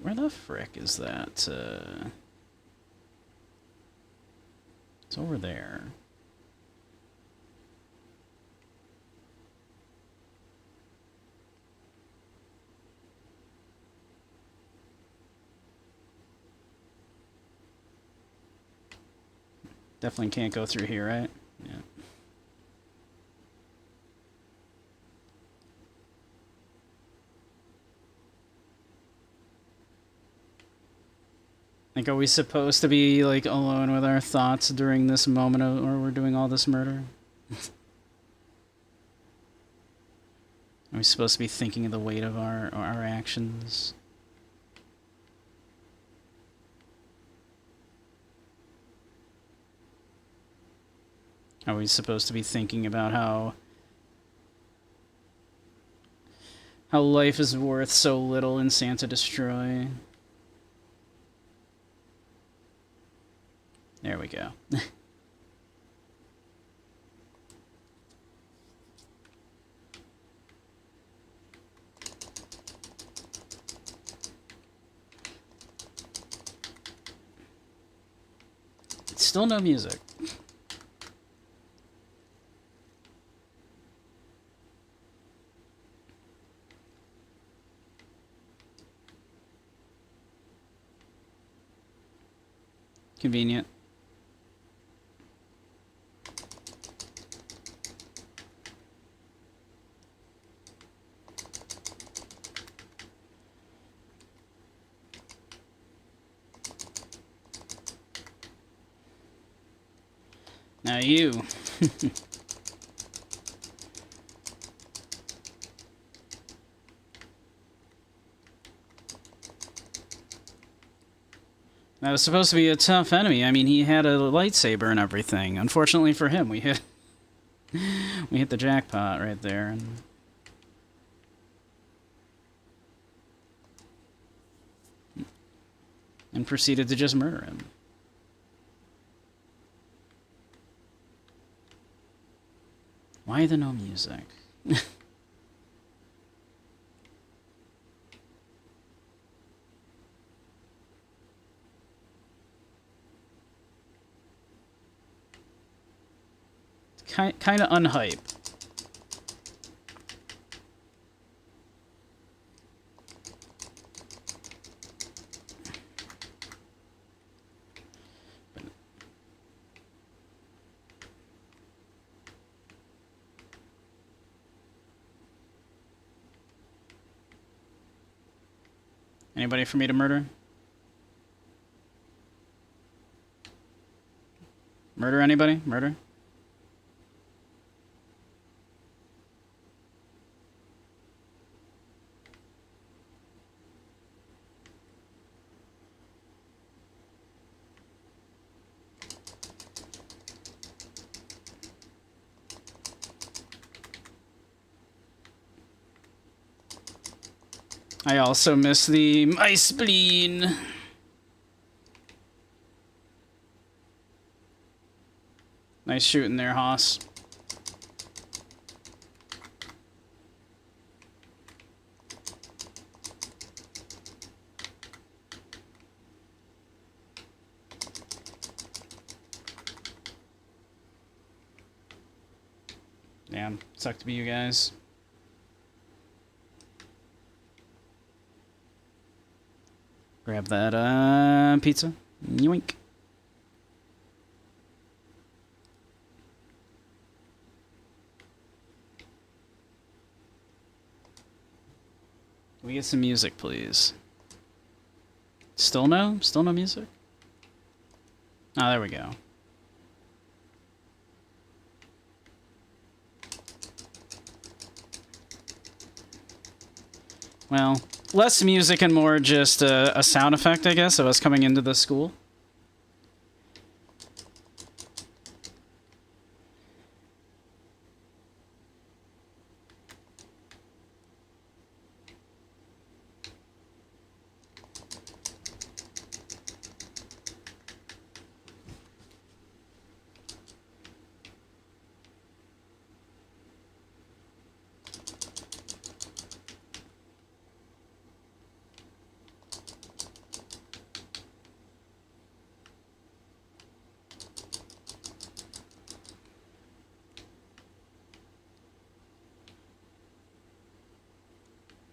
Where the frick is that? It's over there. Definitely can't go through here, right? Yeah. Like, are we supposed to be, like, alone with our thoughts during this moment of, where we're doing all this murder? Are we supposed to be thinking of the weight of our actions? Are we supposed to be thinking about how life is worth so little in Santa Destroy? There we go. Still no music. Convenient. Now you. That was supposed to be a tough enemy. I mean, he had a lightsaber and everything. Unfortunately for him, we hit the jackpot right there. And proceeded to just murder him. Why the no music? Kind of unhype. Anybody for me to murder? Murder anybody? Murder? I also miss the my spleen. Nice shooting there, Haas. Damn, sucked to be you guys. Grab that pizza. Yoink. Can we get some music, please? Still no? Still no music? Oh, there we go. Well, less music and more just a sound effect, I guess, of us coming into the school.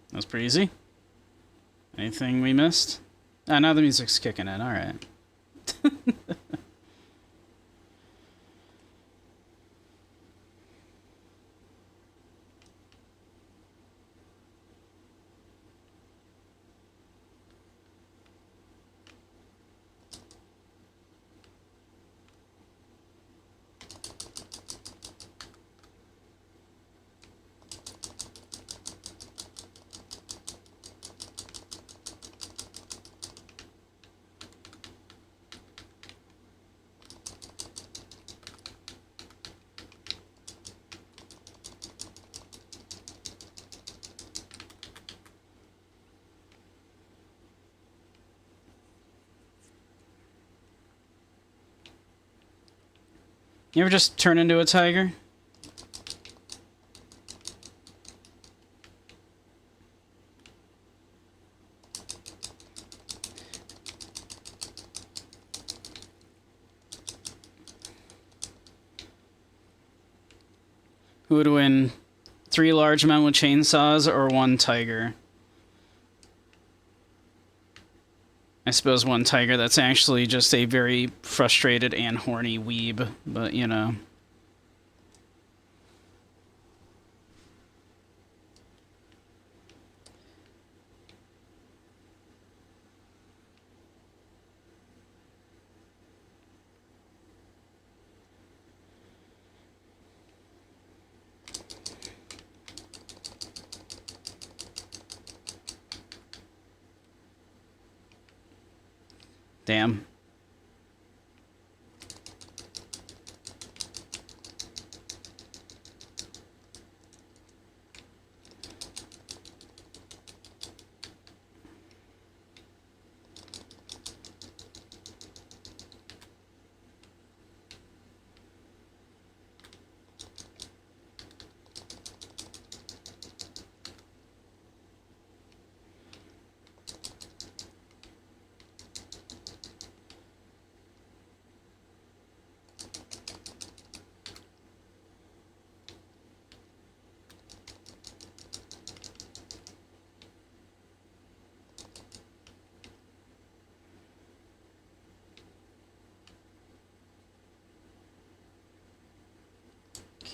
That was pretty easy. Anything we missed? Ah, now the music's kicking in. All right. You ever just turn into a tiger? Who would win? 3 large men with chainsaws or 1 tiger? I suppose 1 tiger that's actually just a very frustrated and horny weeb, but you know. Damn.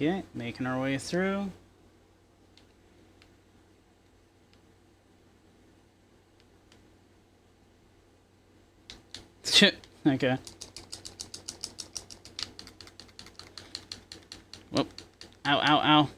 Okay, making our way through. Shit. Okay. Whoop. Ow, ow, ow.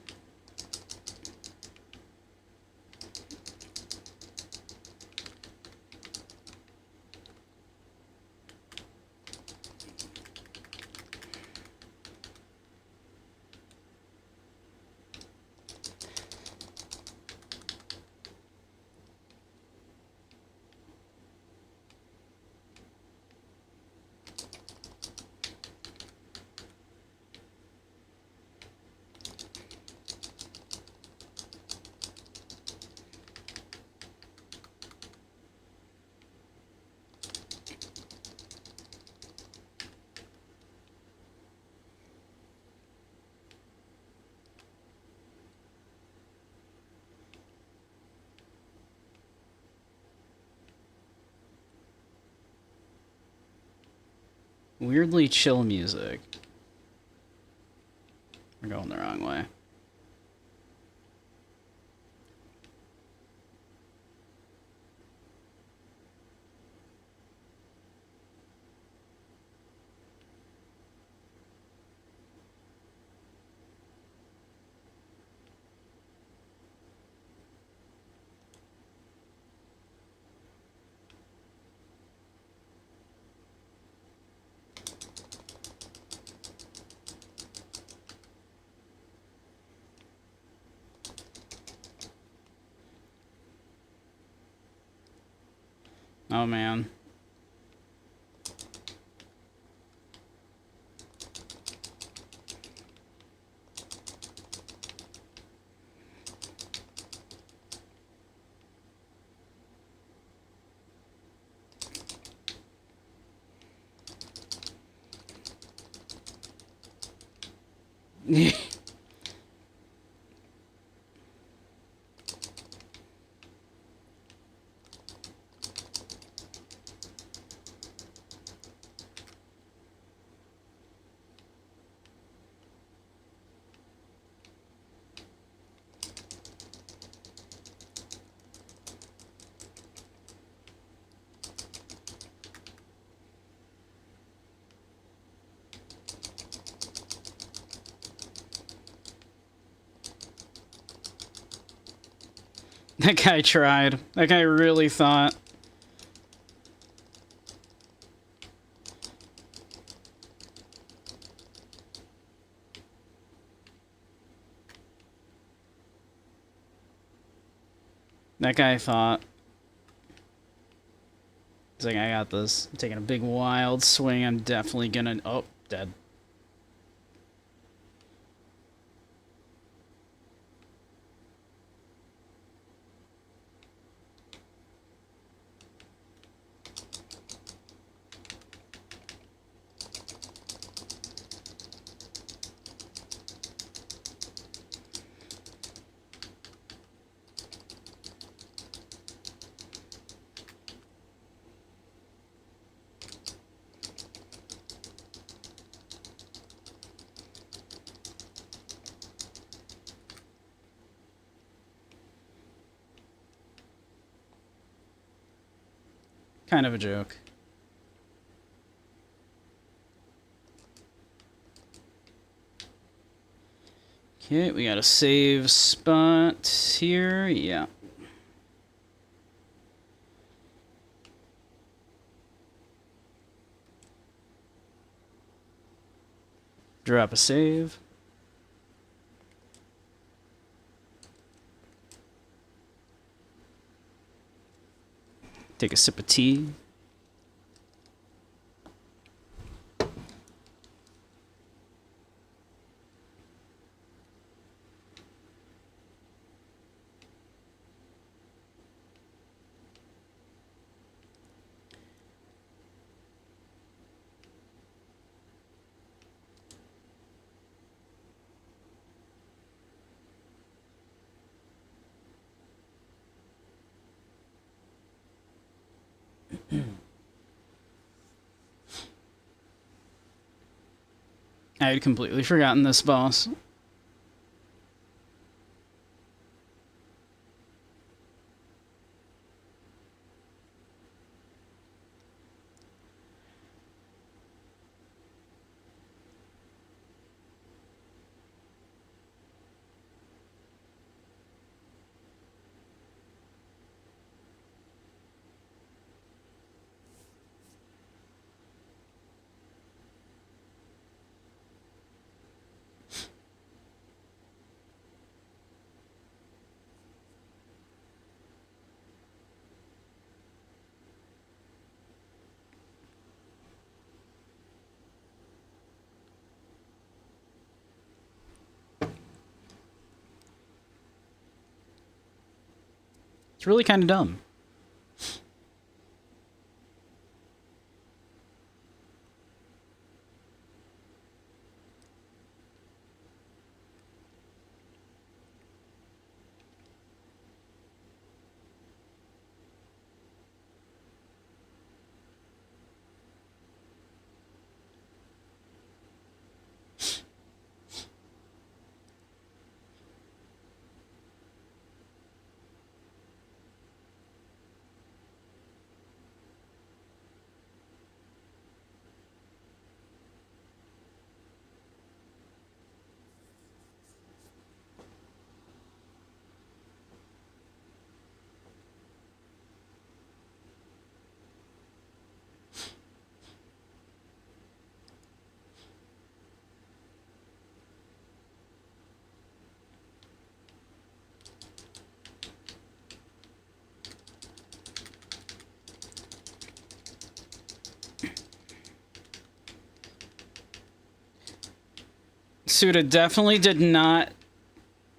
Weirdly chill music. We're going the wrong way. Oh man. That guy tried. That guy really thought. That guy thought. He's like, I got this. I'm taking a big wild swing. I'm definitely gonna... Oh, dead. Kind of a joke. Okay, we got a save spot here. Yeah. Drop a save. Take a sip of tea. I had completely forgotten this boss. It's really kind of dumb. Suda definitely did not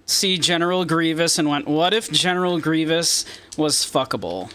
see General Grievous and went, what if General Grievous was fuckable?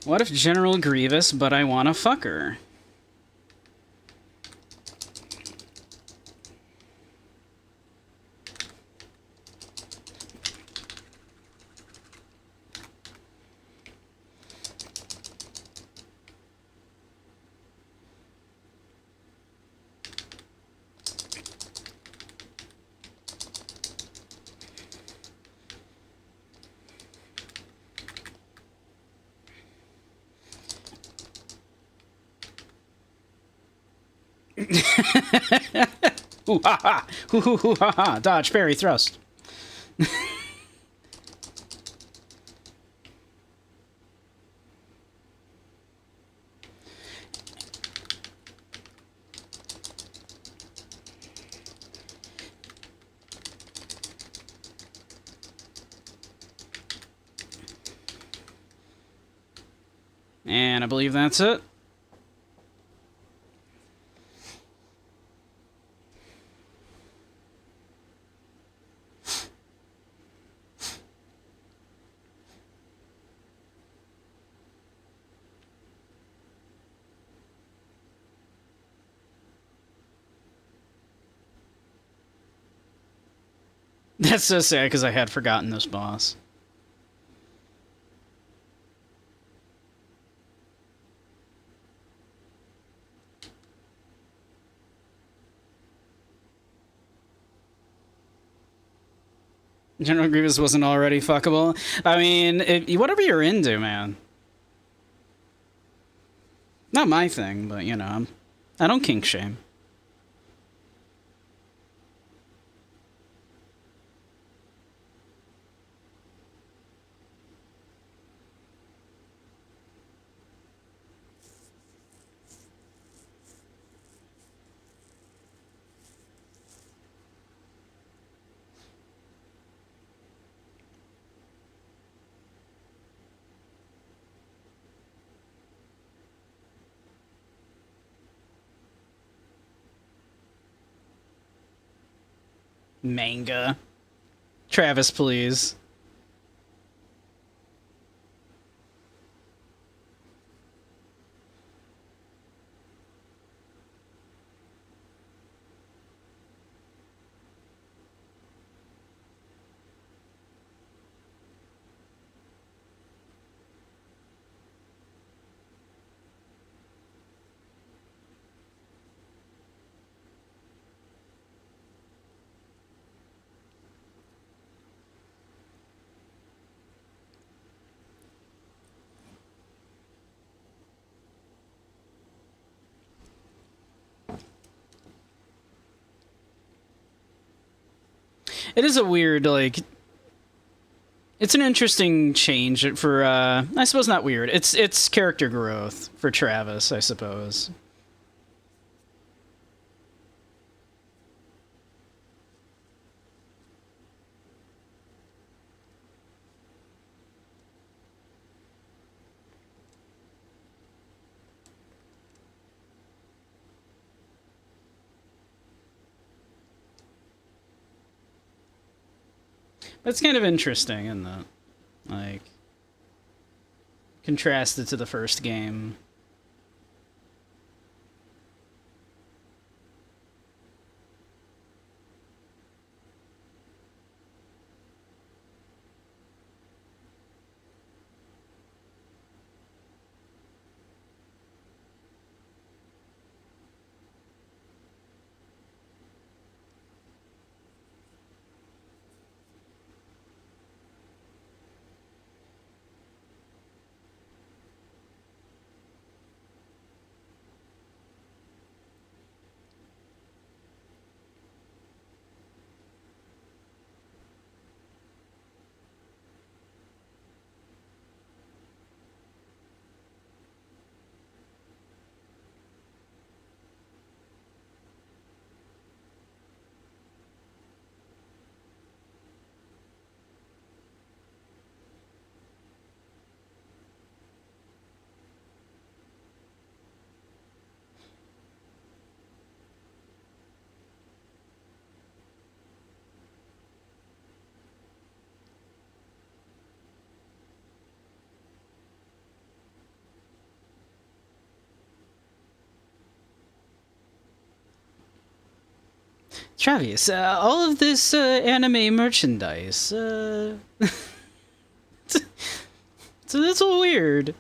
What if General Grievous, but I want to fuck her? Ooh, ha, ha. Hoo, hoo, hoo, ha, ha. Dodge, parry, thrust. And I believe that's it. That's so sad because I had forgotten this boss. General Grievous wasn't already fuckable. I mean, whatever you're into, man. Not my thing, but you know, I don't kink shame. Manga. Travis, please. It is a weird, like, it's an interesting change for, I suppose not weird. It's character growth for Travis, I suppose. That's kind of interesting, isn't it? Like, contrasted to the first game. Travis, all of this anime merchandise, it's a little weird.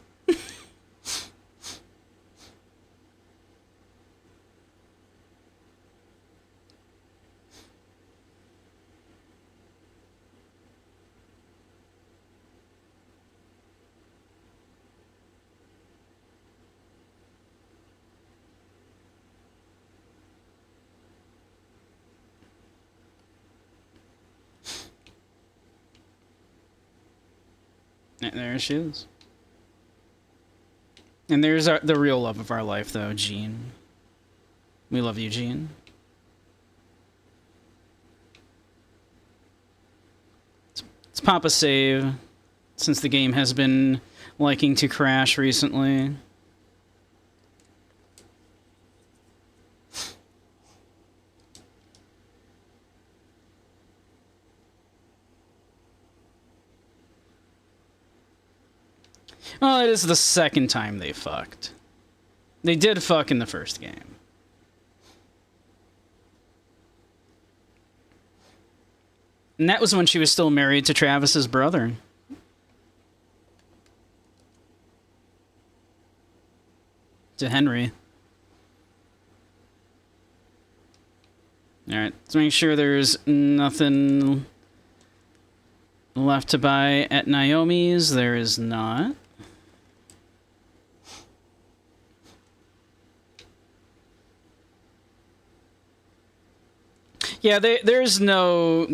There she is. And there's the real love of our life, though, Jean. We love you, Jean. Let's pop a save, since the game has been liking to crash recently. Well, it is the second time they fucked. They did fuck in the first game. And that was when she was still married to Travis's brother. To Henry. Alright, let's make sure there's nothing left to buy at Naomi's. There is not. Yeah, there's no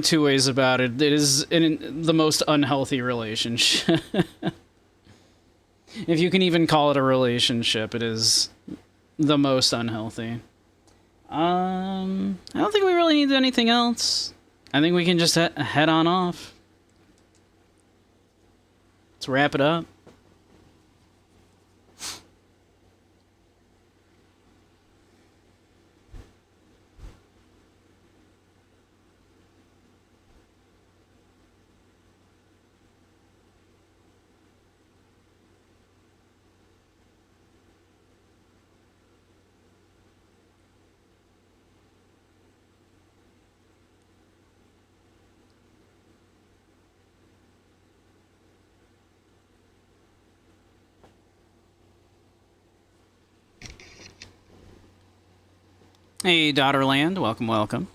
two ways about it. It is the most unhealthy relationship. If you can even call it a relationship, it is the most unhealthy. I don't think we really need anything else. I think we can just head on off. Let's wrap it up. Hey, Daughterland, welcome, welcome.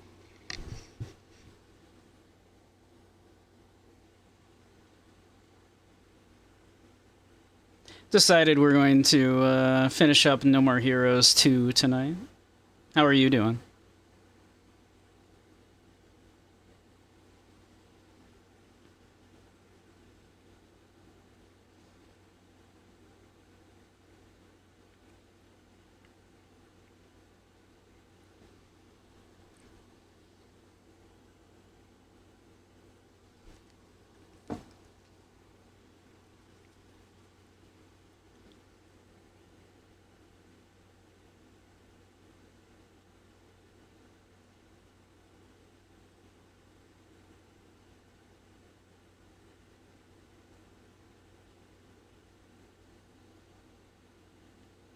Decided we're going to finish up No More Heroes 2 tonight. How are you doing?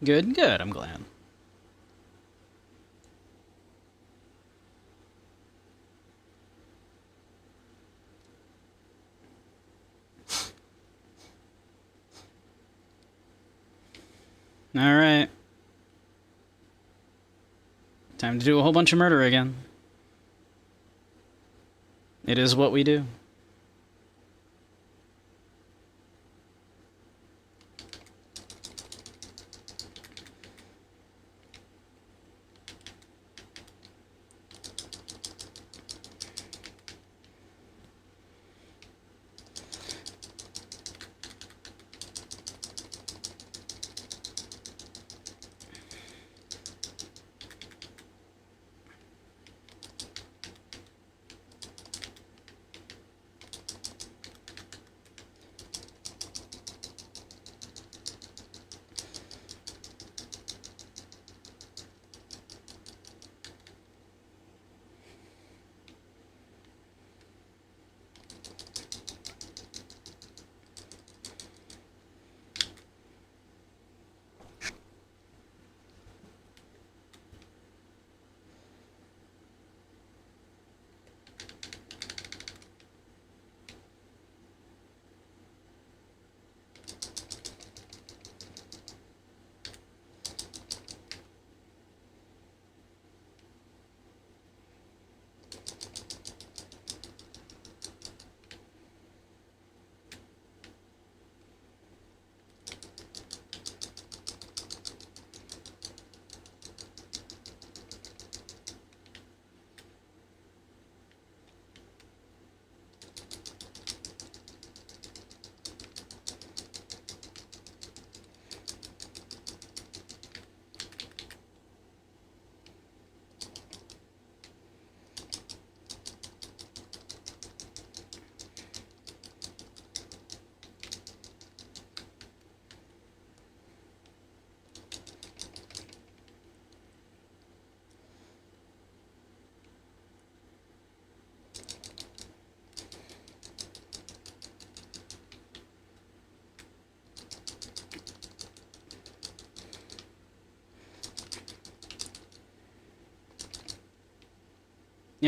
Good, good, I'm glad. All right. Time to do a whole bunch of murder again. It is what we do.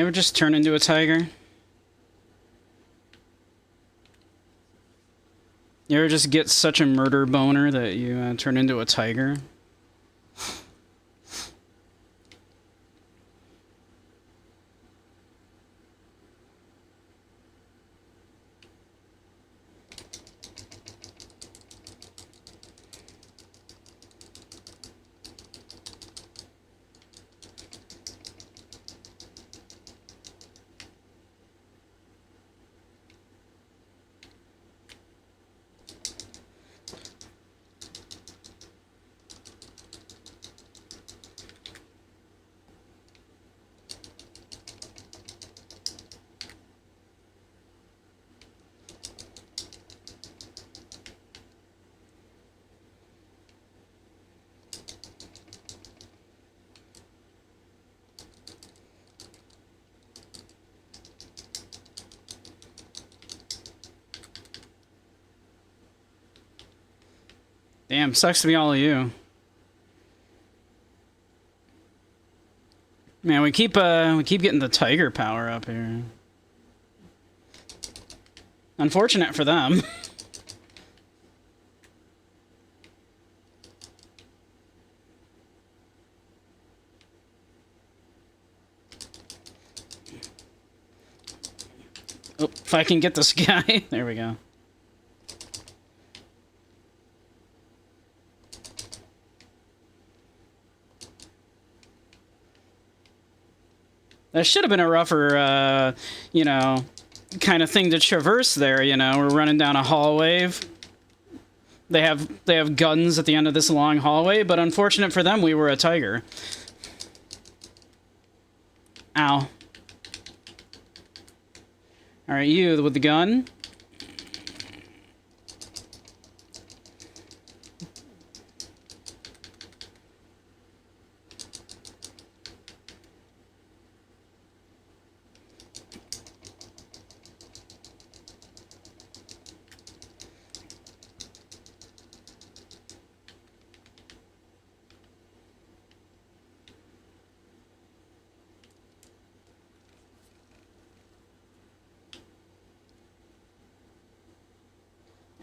You ever just turn into a tiger? You ever just get such a murder boner that you turn into a tiger? Damn, sucks to be all of you. Man, we keep getting the tiger power up here. Unfortunate for them. Oh, if I can get this guy. There we go. That should have been a rougher, you know, kind of thing to traverse there, you know. We're running down a hallway. They have guns at the end of this long hallway, but unfortunate for them, we were a tiger. Ow. Alright, you with the gun.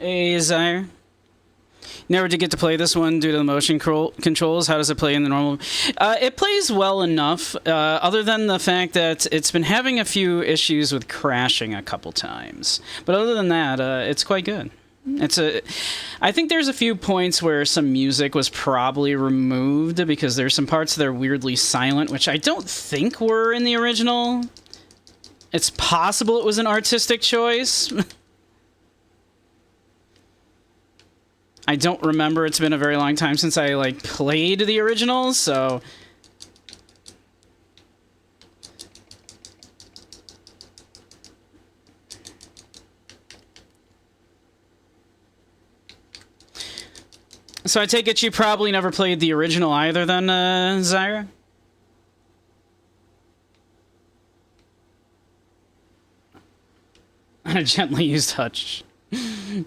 Hey, Zyre. Never did get to play this one due to the motion controls. How does it play in the normal? It plays well enough, other than the fact that it's been having a few issues with crashing a couple times. But other than that, it's quite good. I think there's a few points where some music was probably removed because there's some parts that are weirdly silent, which I don't think were in the original. It's possible it was an artistic choice. I don't remember. It's been a very long time since I, like, played the original, so... So I take it you probably never played the original either then, Zyra? A gently used touch.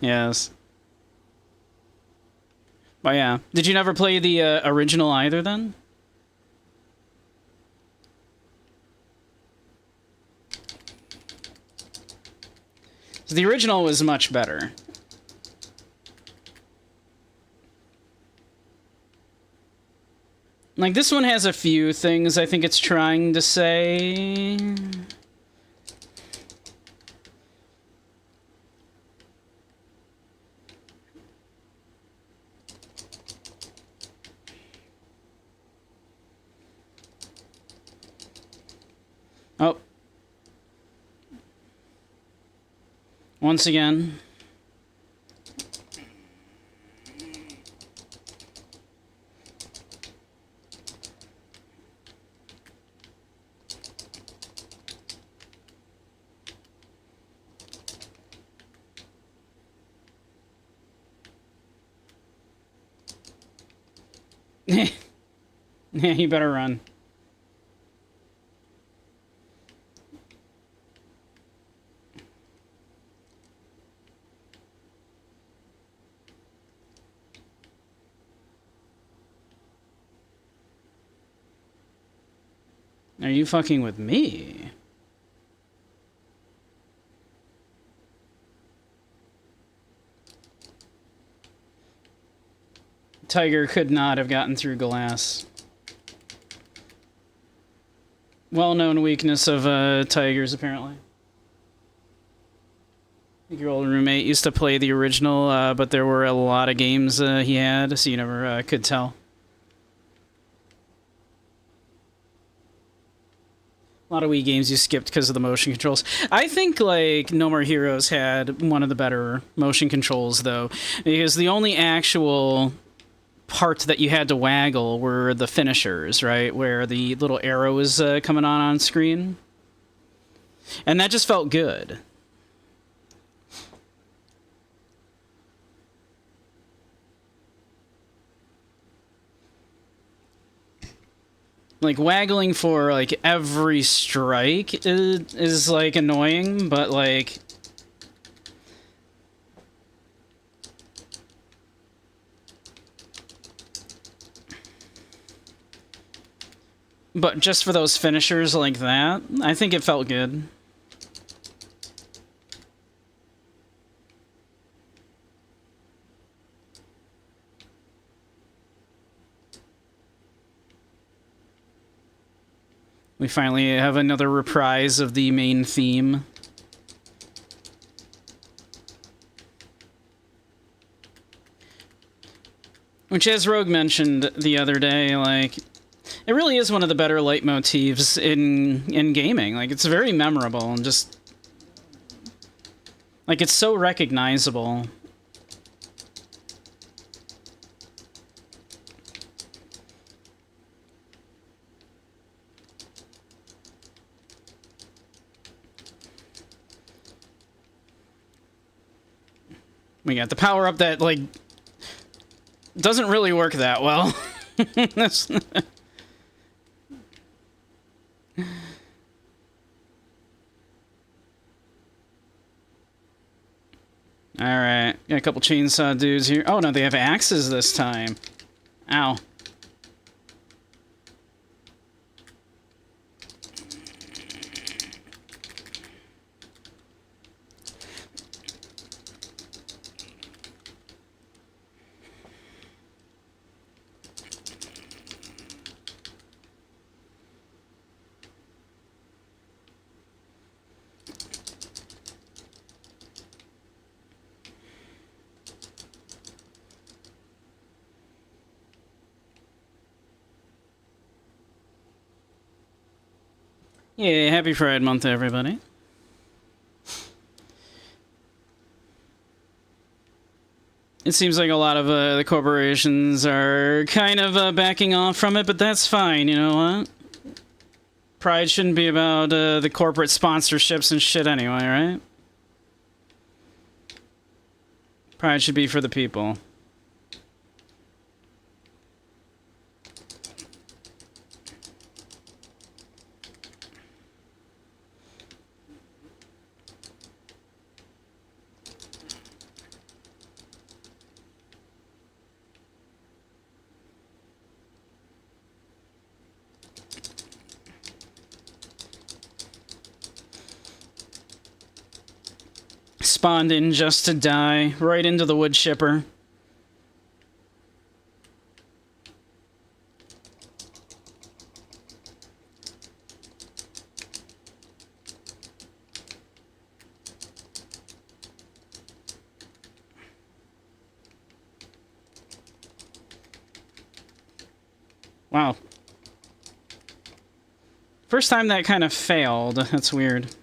Yes. But yeah. Did you never play the original either then? So the original was much better. Like, this one has a few things I think it's trying to say. Oh. Once again. Yeah, you better run. Are you fucking with me? Tiger could not have gotten through glass. Well-known weakness of Tiger's, apparently. I think your old roommate used to play the original, but there were a lot of games he had, so you never could tell. A lot of Wii games you skipped because of the motion controls. I think, like, No More Heroes had one of the better motion controls, though, because the only actual parts that you had to waggle were the finishers, right? Where the little arrow was coming on screen. And that just felt good. Like, waggling for, like, every strike is like, annoying, but, like... But just for those finishers like that, I think it felt good. We finally have another reprise of the main theme. Which, as Rogue mentioned the other day, like... It really is one of the better leitmotifs in gaming. Like, it's very memorable and just... Like, it's so recognizable. We got the power-up that, like... doesn't really work that well. Alright, got a couple chainsaw dudes here. Oh no, they have axes this time. Ow. Yeah, happy Pride Month, everybody. It seems like a lot of the corporations are kind of backing off from it, but that's fine, you know what? Pride shouldn't be about the corporate sponsorships and shit anyway, right? Pride should be for the people. Spawned in just to die, right into the wood chipper. Wow. First time that kind of failed. That's weird.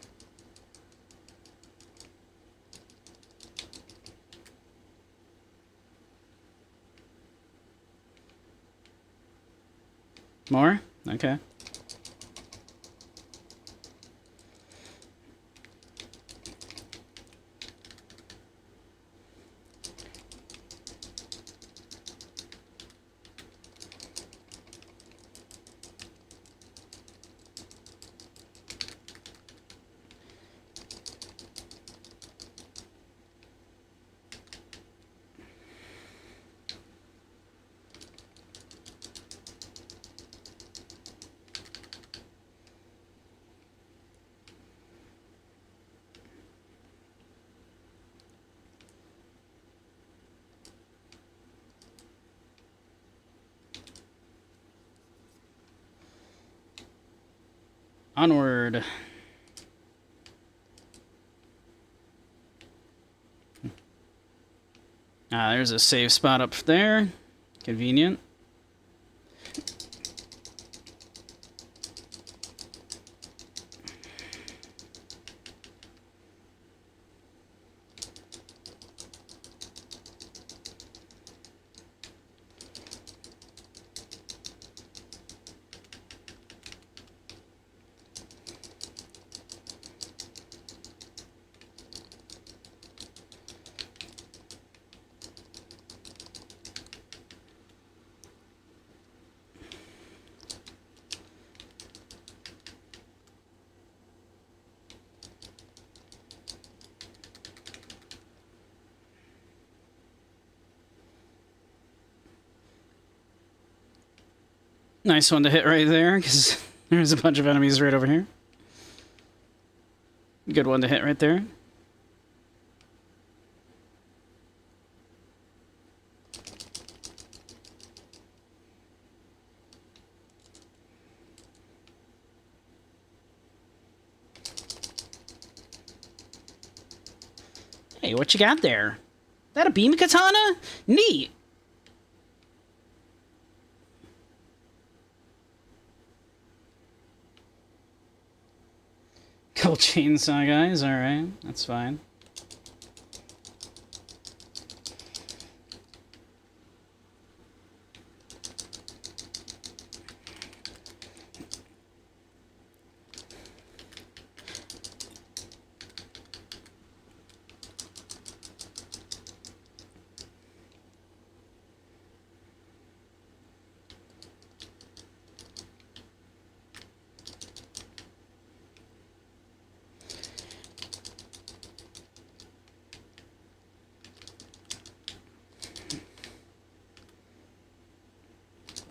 More? Okay. Onward. There's a safe spot up there. Convenient. Nice one to hit right there, because there's a bunch of enemies right over here. Good one to hit right there. Hey, what you got there? That a beam katana? Neat! Couple chainsaw guys, alright, that's fine.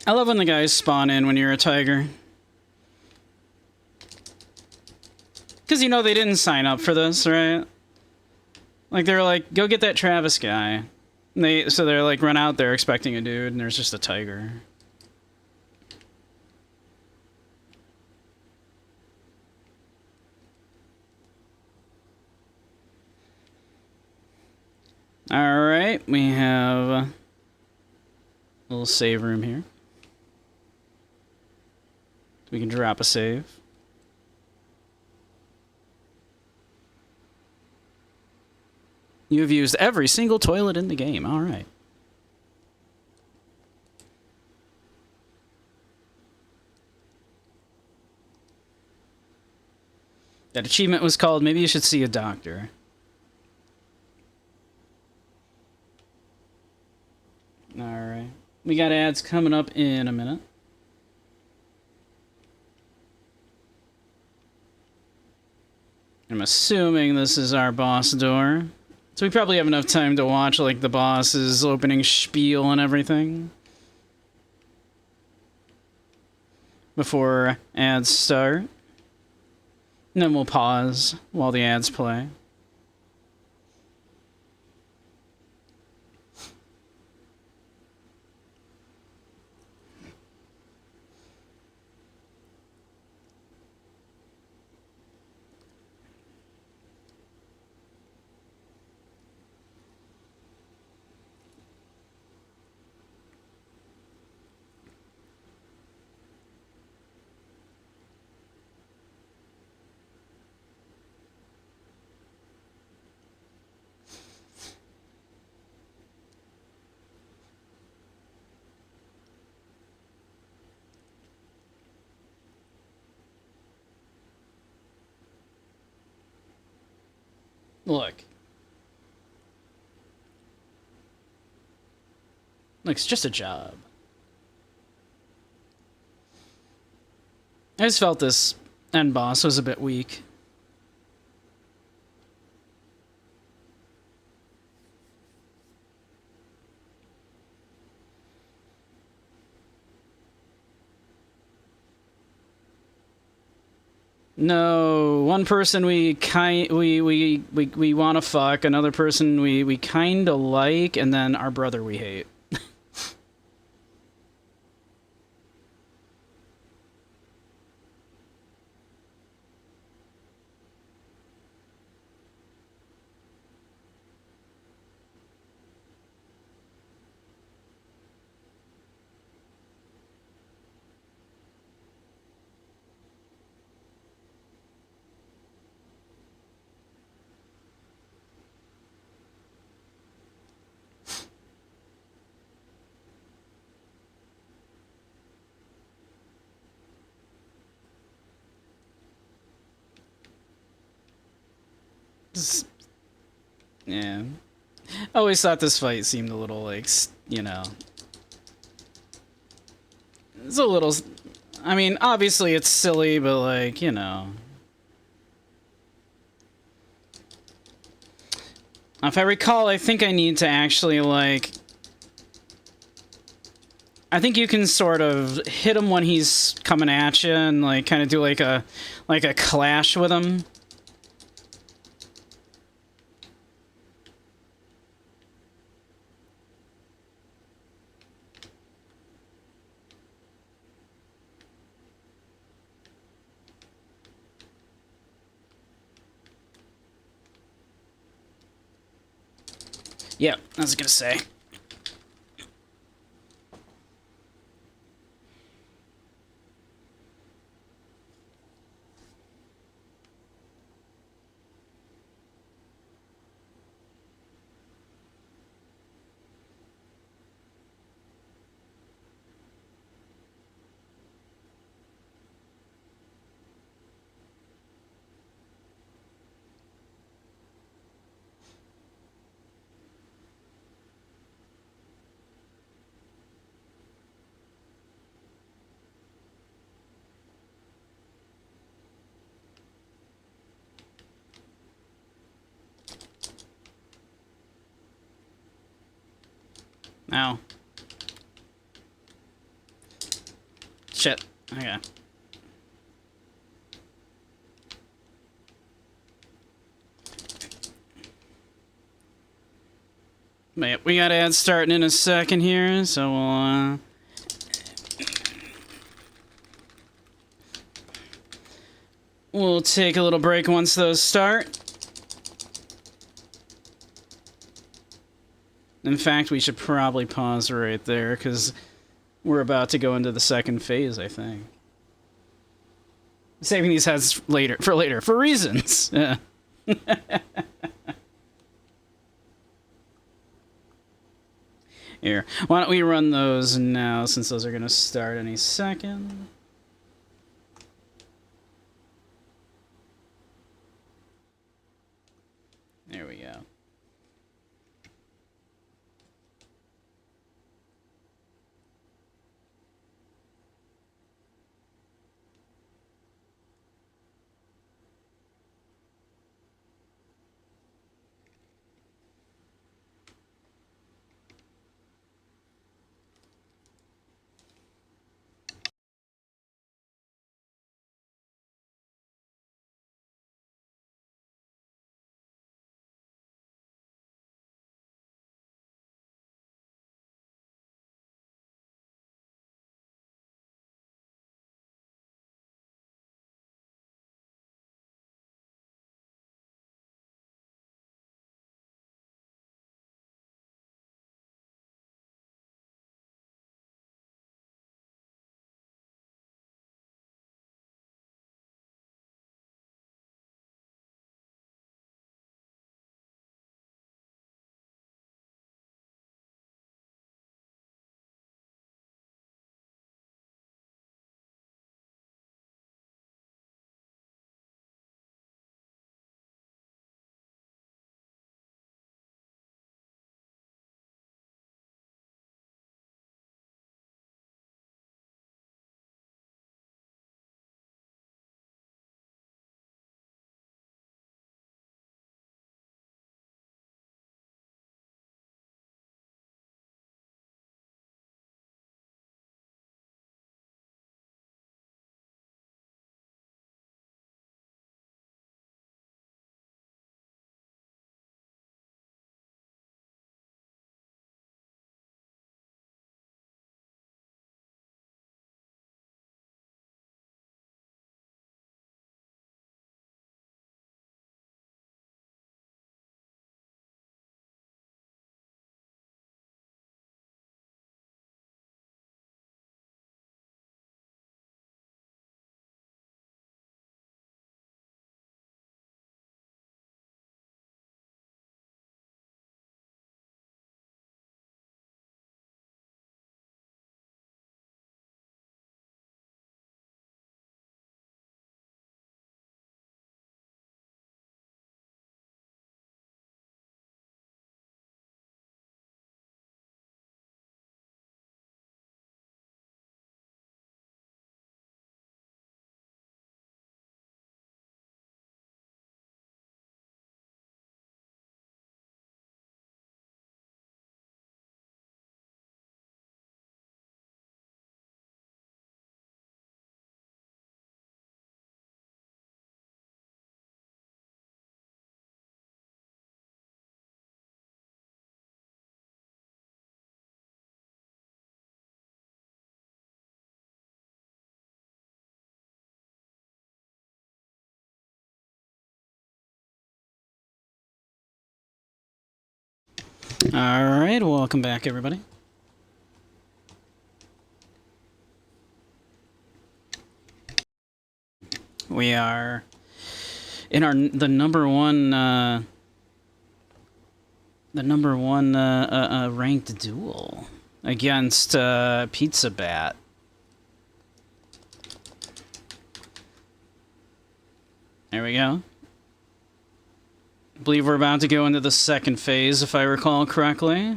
I love when the guys spawn in when you're a tiger. Because, you know, they didn't sign up for this, right? Like, they're like, go get that Travis guy. And so they're like, run out there expecting a dude, and there's just a tiger. Alright, we have a little save room here. We can drop a save. You have used every single toilet in the game. All right. That achievement was called Maybe You Should See a Doctor. All right. We got ads coming up in a minute. I'm assuming this is our boss door. So we probably have enough time to watch, like, the boss's opening spiel and everything before ads start. And then we'll pause while the ads play. Look. Look, it's just a job. I just felt this end boss was a bit weak. No, one person we want to fuck, another person we kind of like, and then our brother we hate. Yeah. I always thought this fight seemed a little like, you know, it's a little. I mean, obviously it's silly, but like, you know. If I recall, I think I need to actually like. I think you can sort of hit him when he's coming at you and like kind of do like a clash with him. Yep, I was gonna say. Ow. Shit. Okay. Wait, we got ads starting in a second here, so we'll take a little break once those start. In fact, we should probably pause right there, because we're about to go into the second phase, I think. Saving these ads later, for reasons. Yeah. Here, why don't we run those now, since those are going to start any second. There we go. All right, welcome back, everybody. We are in the number one ranked duel against Pizza Bat. There we go. I believe we're about to go into the second phase, if I recall correctly.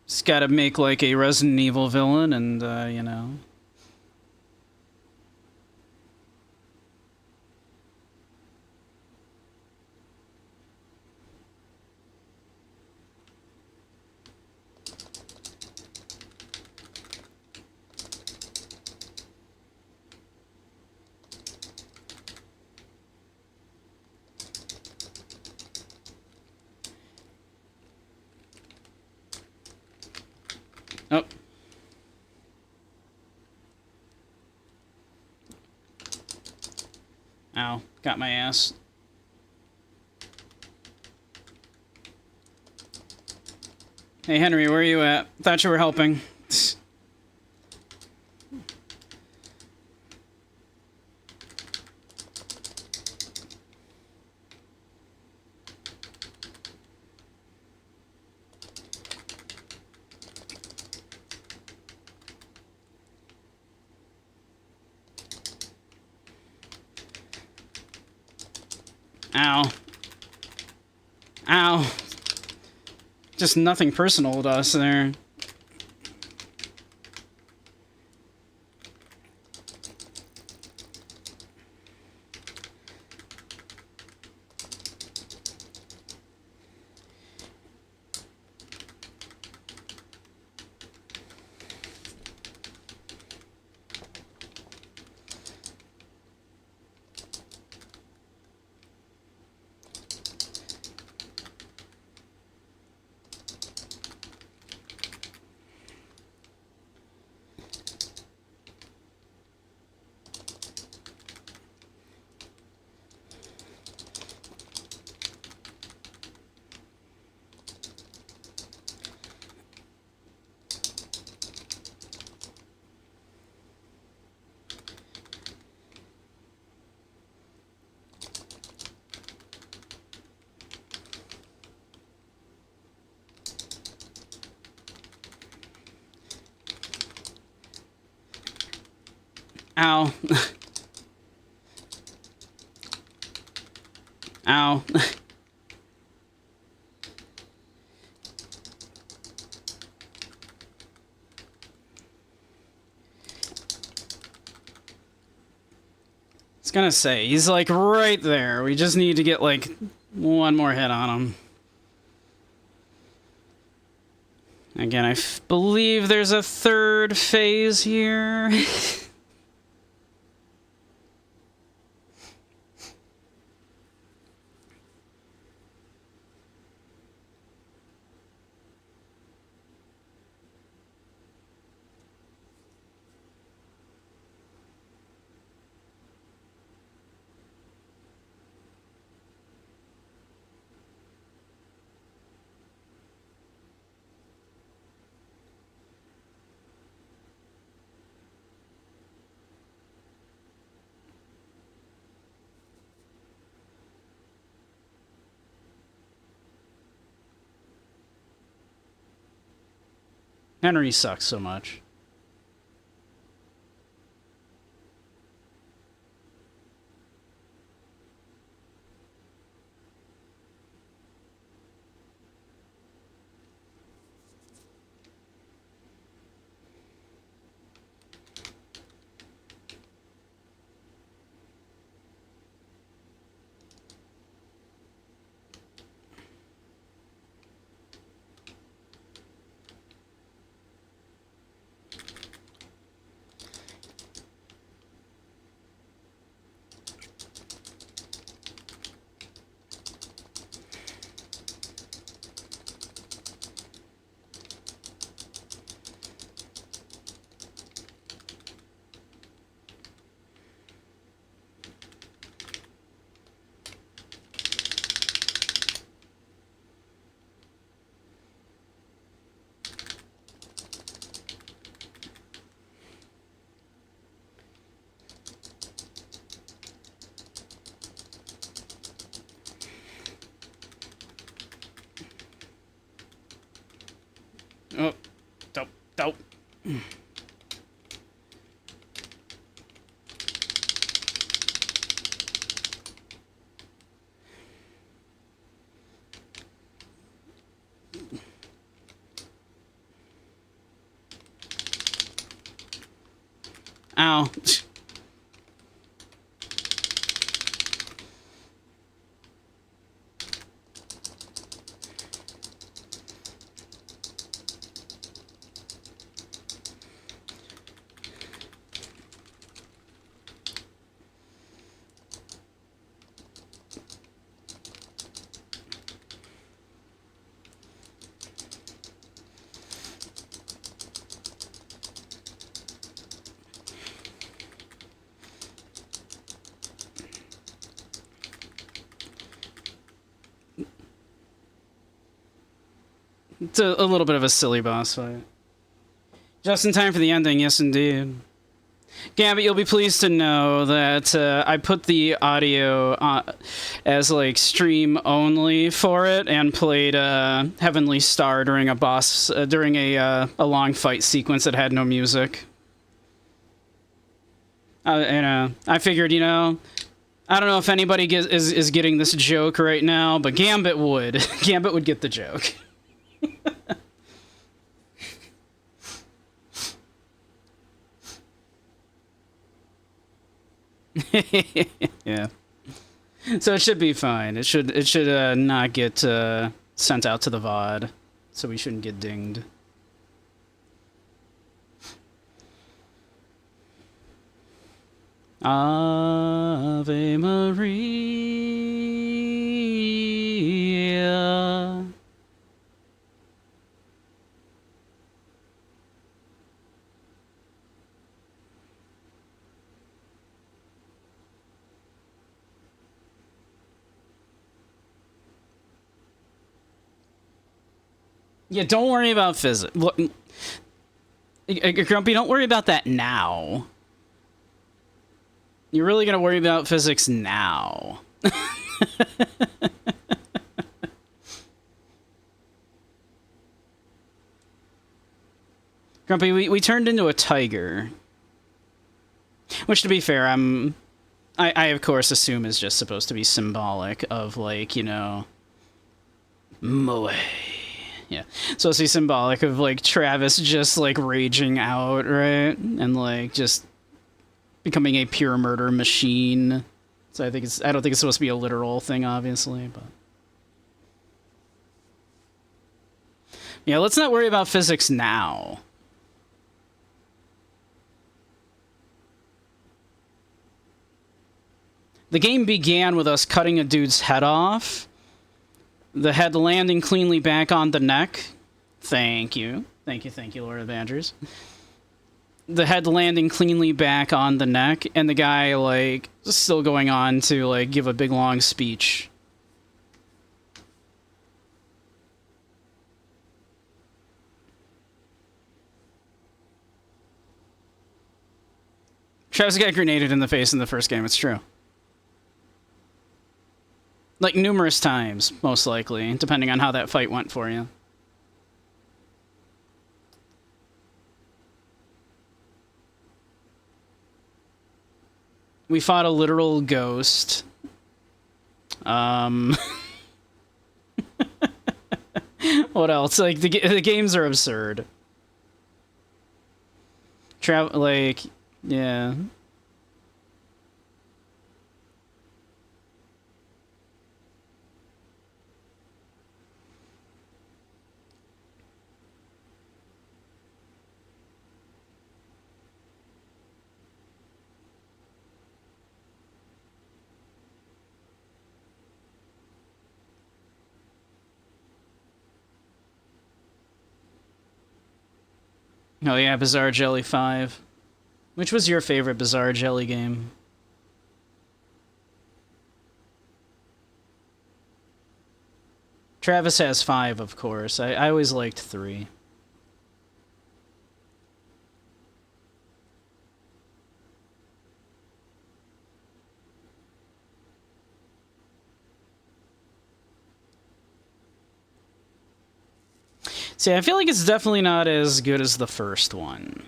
Just gotta make like a Resident Evil villain and, you know. Oh. Ow. Got my ass. Hey, Henry, where are you at? Thought you were helping. Ow. Ow. Just nothing personal with us there. Ow. Ow. I was gonna say, he's like right there. We just need to get like one more hit on him. Again, I believe there's a third phase here. Henry sucks so much. Oh, dope, dope. Ow. It's a little bit of a silly boss fight. Just in time for the ending, yes indeed. Gambit, you'll be pleased to know that I put the audio as like stream only for it, and played Heavenly Star during a boss during a long fight sequence that had no music. I figured, you know, I don't know if anybody is getting this joke right now, but Gambit would. Gambit would get the joke. Yeah. So it should be fine. It should not get sent out to the VOD, so we shouldn't get dinged. Ave Maria. Yeah, don't worry about physics. Grumpy, don't worry about that now. You're really gonna worry about physics now. Grumpy, we turned into a tiger. Which, to be fair, I of course assume is just supposed to be symbolic of, like, you know, Moe. Yeah. So it's symbolic of, like, Travis just, like, raging out, right? And, like, just becoming a pure murder machine. So I don't think it's supposed to be a literal thing, obviously, but yeah, let's not worry about physics now. The game began with us cutting a dude's head off, the head landing cleanly back on the neck. Thank you, Lord of the Badgers. The head landing cleanly back on the neck, and the guy, like, still going on to, like, give a big long speech. Travis got grenaded in the face in the first game, it's true. Like, numerous times, most likely, depending on how that fight went for you. We fought a literal ghost. What else? Like, the games are absurd. Like, yeah. Oh yeah, Bizarre Jelly 5. Which was your favorite Bizarre Jelly game? Travis has 5, of course. I always liked 3. See, I feel like it's definitely not as good as the first one.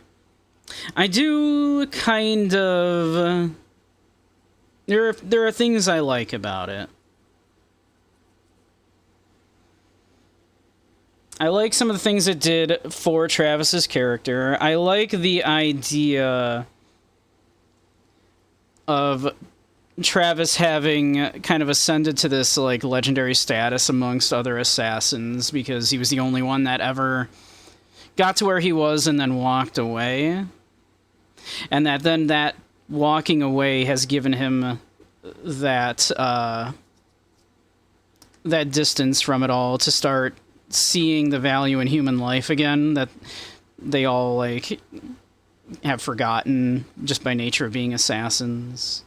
I do kind of... There are things I like about it. I like some of the things it did for Travis's character. I like the idea of Travis having kind of ascended to this like legendary status amongst other assassins because he was the only one that ever got to where he was and then walked away. And that walking away has given him that that distance from it all to start seeing the value in human life again that they all like have forgotten just by nature of being assassins.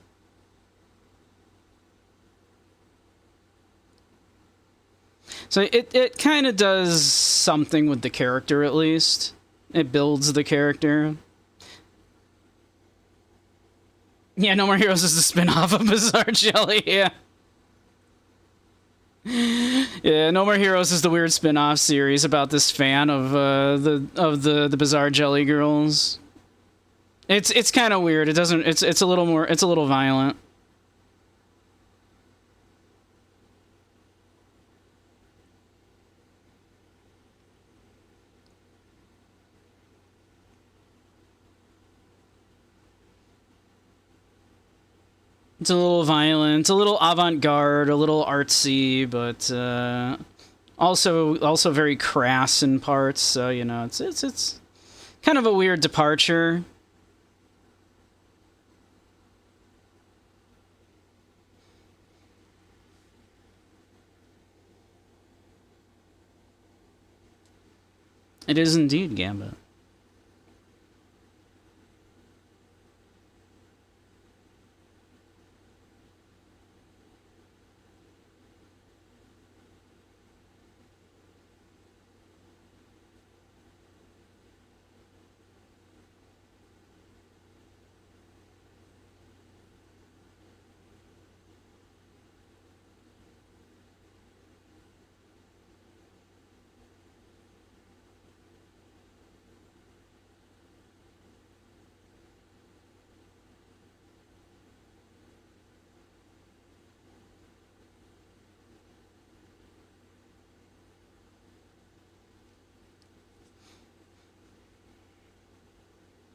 So it kind of does something with the character, at least. It builds the character. Yeah, No More Heroes is a spin-off of Bizarre Jelly, yeah. Yeah, No More Heroes is the weird spin-off series about this fan of the Bizarre Jelly girls. It's kind of weird. It doesn't it's a little violent. It's a little violent, a little avant-garde, a little artsy, but also very crass in parts. So you know, it's kind of a weird departure. It is indeed, Gambit.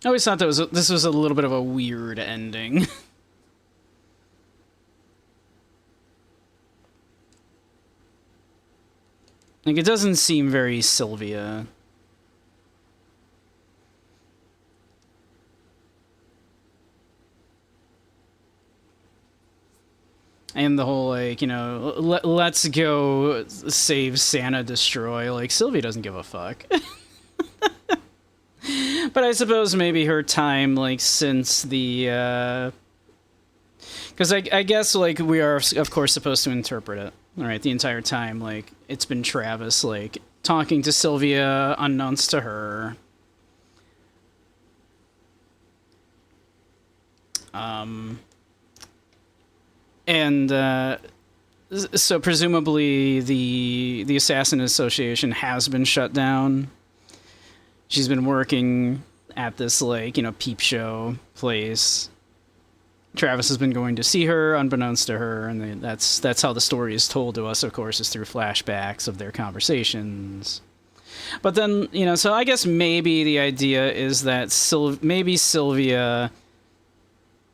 I always thought this was a little bit of a weird ending. Like, it doesn't seem very Sylvia. And the whole, like, you know, let's go save Santa Destroy. Like, Sylvia doesn't give a fuck. But I suppose maybe her time, like, since the, because I guess, like, we are, of course, supposed to interpret it, right? The entire time, like, it's been Travis, like, talking to Sylvia, unknowns to her. So presumably the Assassin Association has been shut down. She's been working at this, like, you know, peep show place. Travis has been going to see her, unbeknownst to her, and that's how the story is told to us, of course, is through flashbacks of their conversations. But then, you know, so I guess maybe the idea is that maybe Sylvia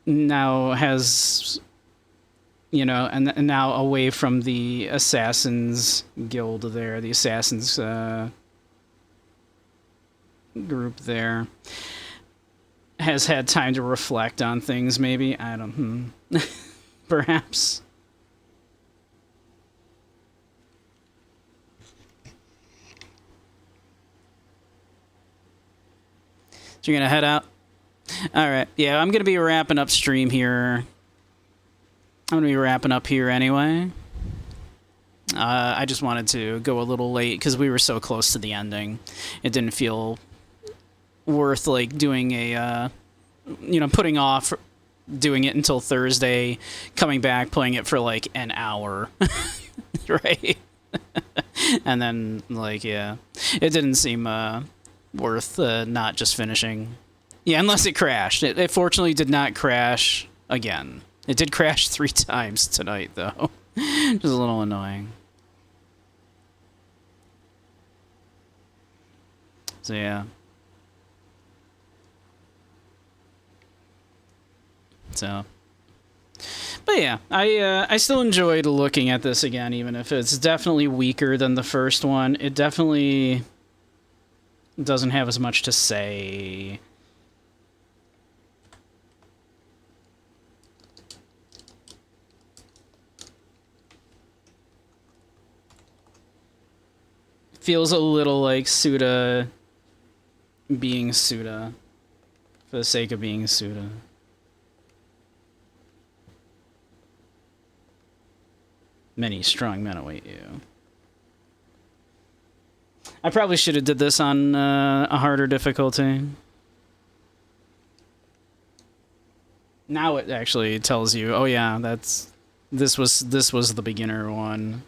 now has, you know, and now away from the Assassins Guild there, the Assassins group there, has had time to reflect on things, maybe. I don't perhaps. So you're gonna head out? Alright, yeah, I'm gonna be wrapping up stream here. I'm gonna be wrapping up here anyway. I just wanted to go a little late because we were so close to the ending. It didn't feel worth, like, doing a, you know, putting off doing it until Thursday, coming back, playing it for, like, an hour. Right? And then, like, yeah, it didn't seem worth not just finishing. Yeah, unless it crashed. It fortunately did not crash again. It did crash 3 times tonight, though. Just a little annoying. So, yeah. So... But yeah, I still enjoyed looking at this again, even if it's definitely weaker than the first one. It definitely doesn't have as much to say. Feels a little like Suda being Suda for the sake of being Suda. Many strong men await you. I probably should have did this on a harder difficulty. Now it actually tells you, oh yeah, this was the beginner one.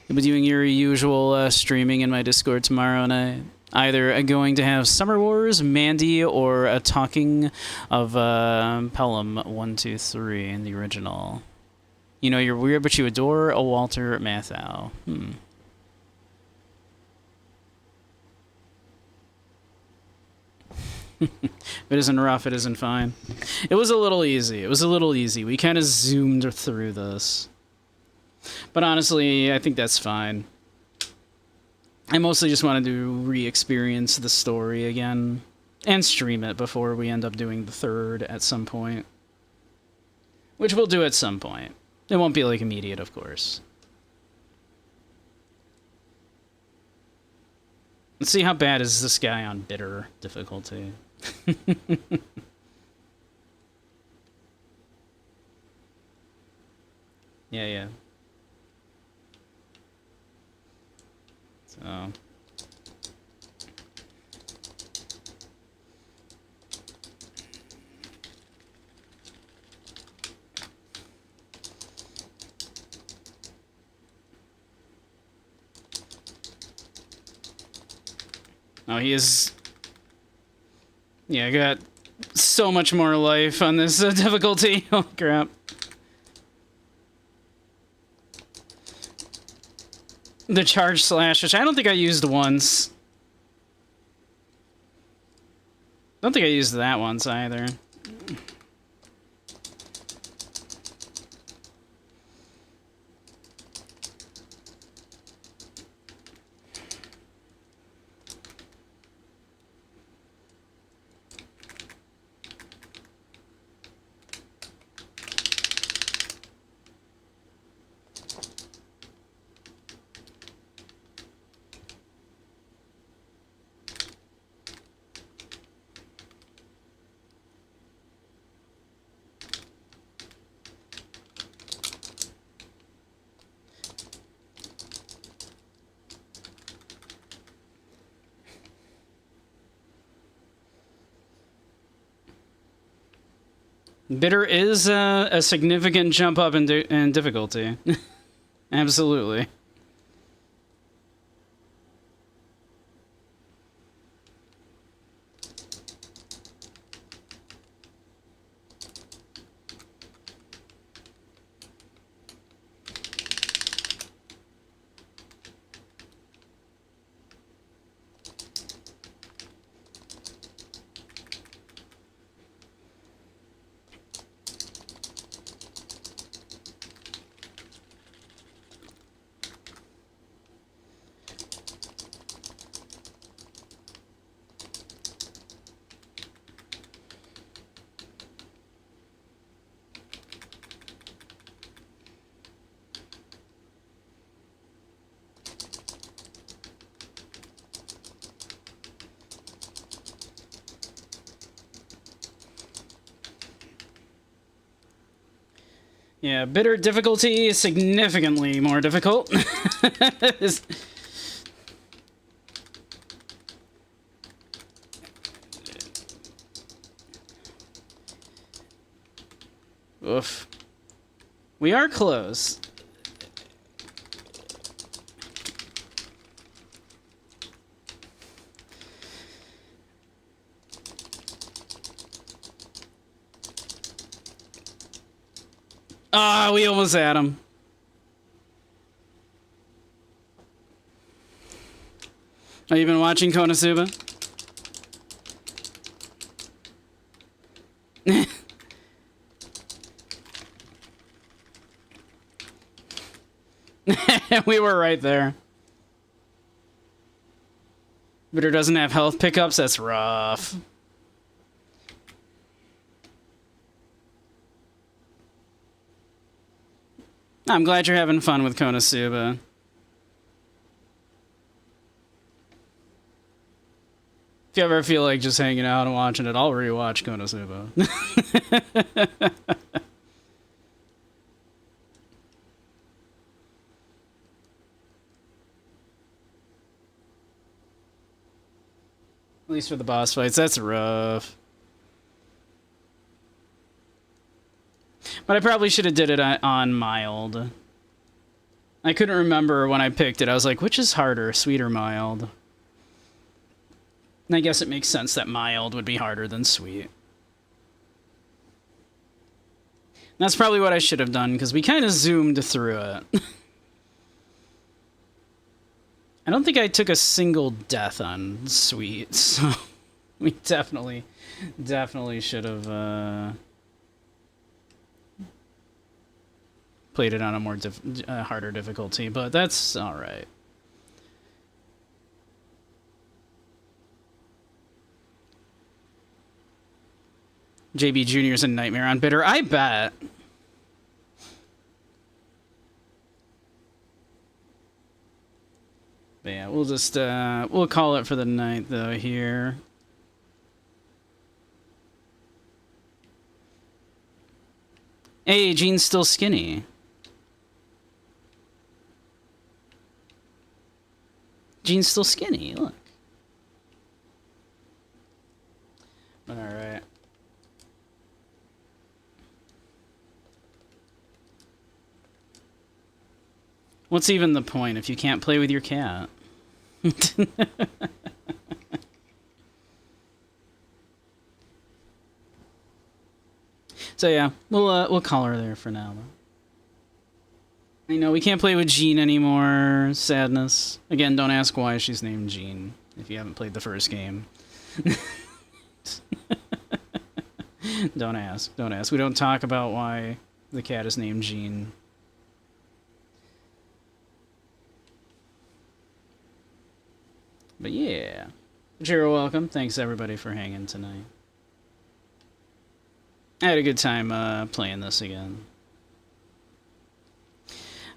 You'll be doing your usual streaming in my Discord tomorrow night. Either going to have Summer Wars, Mandy, or a talking of Pelham 1, 2, 3 in the original. You know, you're weird, but you adore a Walter Matthau. If it isn't rough, it isn't fine. It was a little easy. It was a little easy. We kind of zoomed through this. But honestly, I think that's fine. I mostly just wanted to re-experience the story again and stream it before we end up doing the third at some point. Which we'll do at some point. It won't be like immediate, of course. Let's see how bad is this guy on bitter difficulty. Yeah. So... Oh, he is... Yeah, I got so much more life on this difficulty. Oh, crap. The charge slash, which I don't think I used once. I don't think I used that once either. Bitter is a significant jump up in difficulty. Absolutely. Yeah, bitter difficulty is significantly more difficult. Oof. We are close. Ah, we almost had him. Have you been watching Konosuba? We were right there. Bitter doesn't have health pickups? That's rough. I'm glad you're having fun with Konosuba. If you ever feel like just hanging out and watching it, I'll rewatch Konosuba. At least for the boss fights, that's rough. But I probably should have did it on mild. I couldn't remember when I picked it. I was like, which is harder, sweet or mild? And I guess it makes sense that mild would be harder than sweet. That's probably what I should have done, because we kind of zoomed through it. I don't think I took a single death on sweet, so we definitely should have played it on a more harder difficulty, but that's all right. JB Jr.'s a nightmare on Bitter. I bet. But yeah, we'll just we'll call it for the night though here. Hey, Gene's still skinny. Gene's still skinny, look. Alright. What's even the point if you can't play with your cat? So yeah, we'll call her there for now, though. I know we can't play with Jean anymore. Sadness. Again, don't ask why she's named Jean if you haven't played the first game. Don't ask. Don't ask. We don't talk about why the cat is named Jean. But yeah. But you're welcome. Thanks everybody for hanging tonight. I had a good time playing this again.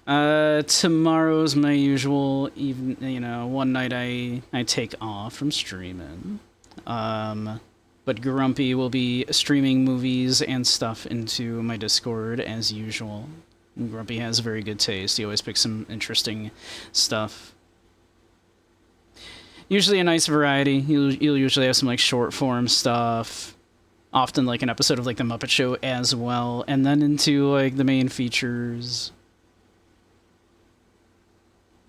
Tomorrow's my usual one night I take off from streaming. But Grumpy will be streaming movies and stuff into my Discord as usual. Grumpy has very good taste. He always picks some interesting stuff. Usually a nice variety. You'll usually have some like short form stuff. Often like an episode of like The Muppet Show as well. And then into like the main features.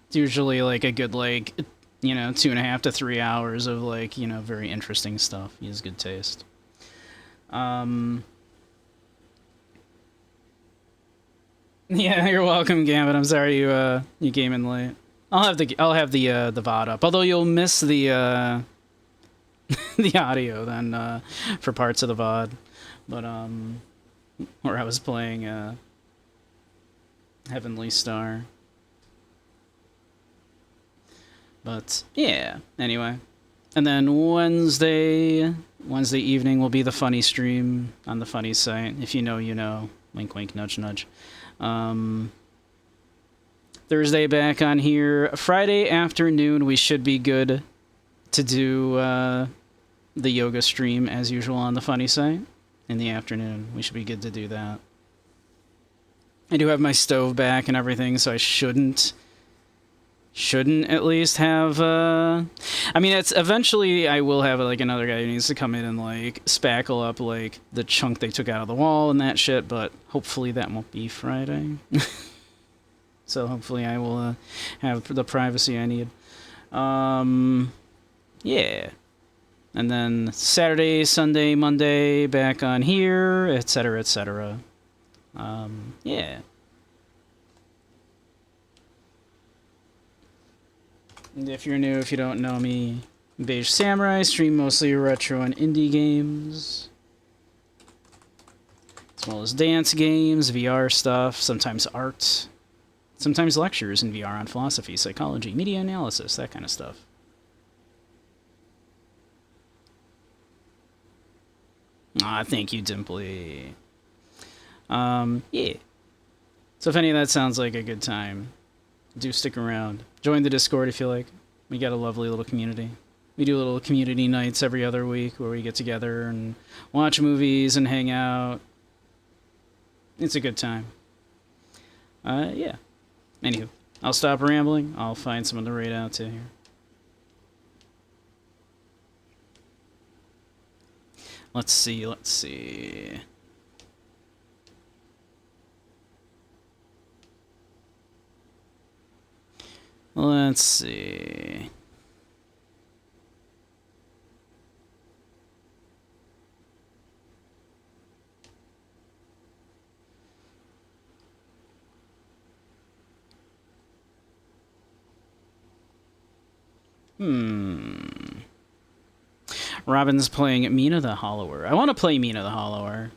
It's usually like a good like 2.5 to 3 hours of like, very interesting stuff. He has good taste. Yeah, you're welcome, Gambit. I'm sorry you came in late. I'll have the VOD up. Although you'll miss the the audio then for parts of the VOD. But where I was playing Heavenly Star. But yeah, anyway. And then Wednesday evening will be the funny stream on the funny site. If you know, you know. Wink, wink, nudge, nudge. Thursday back on here. Friday afternoon we should be good to do the yoga stream as usual on the funny site. In the afternoon, we should be good to do that. I do have my stove back and everything, so I shouldn't shouldn't at least have I mean, it's eventually I will have like another guy who needs to come in and like spackle up like the chunk they took out of the wall and that shit, but hopefully that won't be Friday. So hopefully I will have the privacy I need. Yeah. And then Saturday, Sunday, Monday back on here, etc., etc. Yeah. And if you're new, if you don't know me, Beige Samurai, stream mostly retro and indie games, as well as dance games, VR stuff, sometimes art, sometimes lectures in VR on philosophy, psychology, media analysis, that kind of stuff. Ah, thank you, Dimply. Yeah. So if any of that sounds like a good time, do stick around. Join the Discord if you like. We got a lovely little community. We do little community nights every other week where we get together and watch movies and hang out. It's a good time. Yeah. Anywho, I'll stop rambling. I'll find someone to raid out to here. Let's see. Let's see. Robin's playing Mina the Hollower. I want to play Mina the Hollower.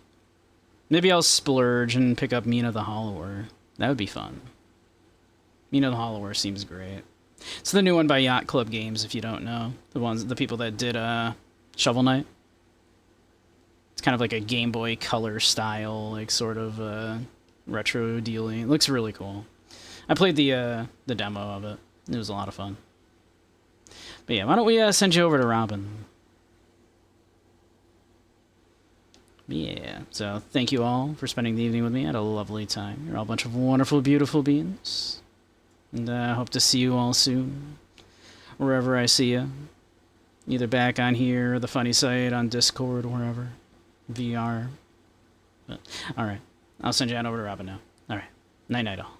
Maybe I'll splurge and pick up Mina the Hollower. That would be fun. Mina the Hollower seems great. It's the new one by Yacht Club Games, if you don't know. The people that did Shovel Knight. It's kind of like a Game Boy Color style, like sort of retro dealing. It looks really cool. I played the demo of it. It was a lot of fun. But yeah, why don't we send you over to Robin? Yeah, so thank you all for spending the evening with me. I had a lovely time. You're all a bunch of wonderful, beautiful beings. And I hope to see you all soon. Wherever I see you. Either back on here, or the funny site, on Discord, wherever. VR. But, alright. I'll send you on over to Robin now. Alright. Night-night all.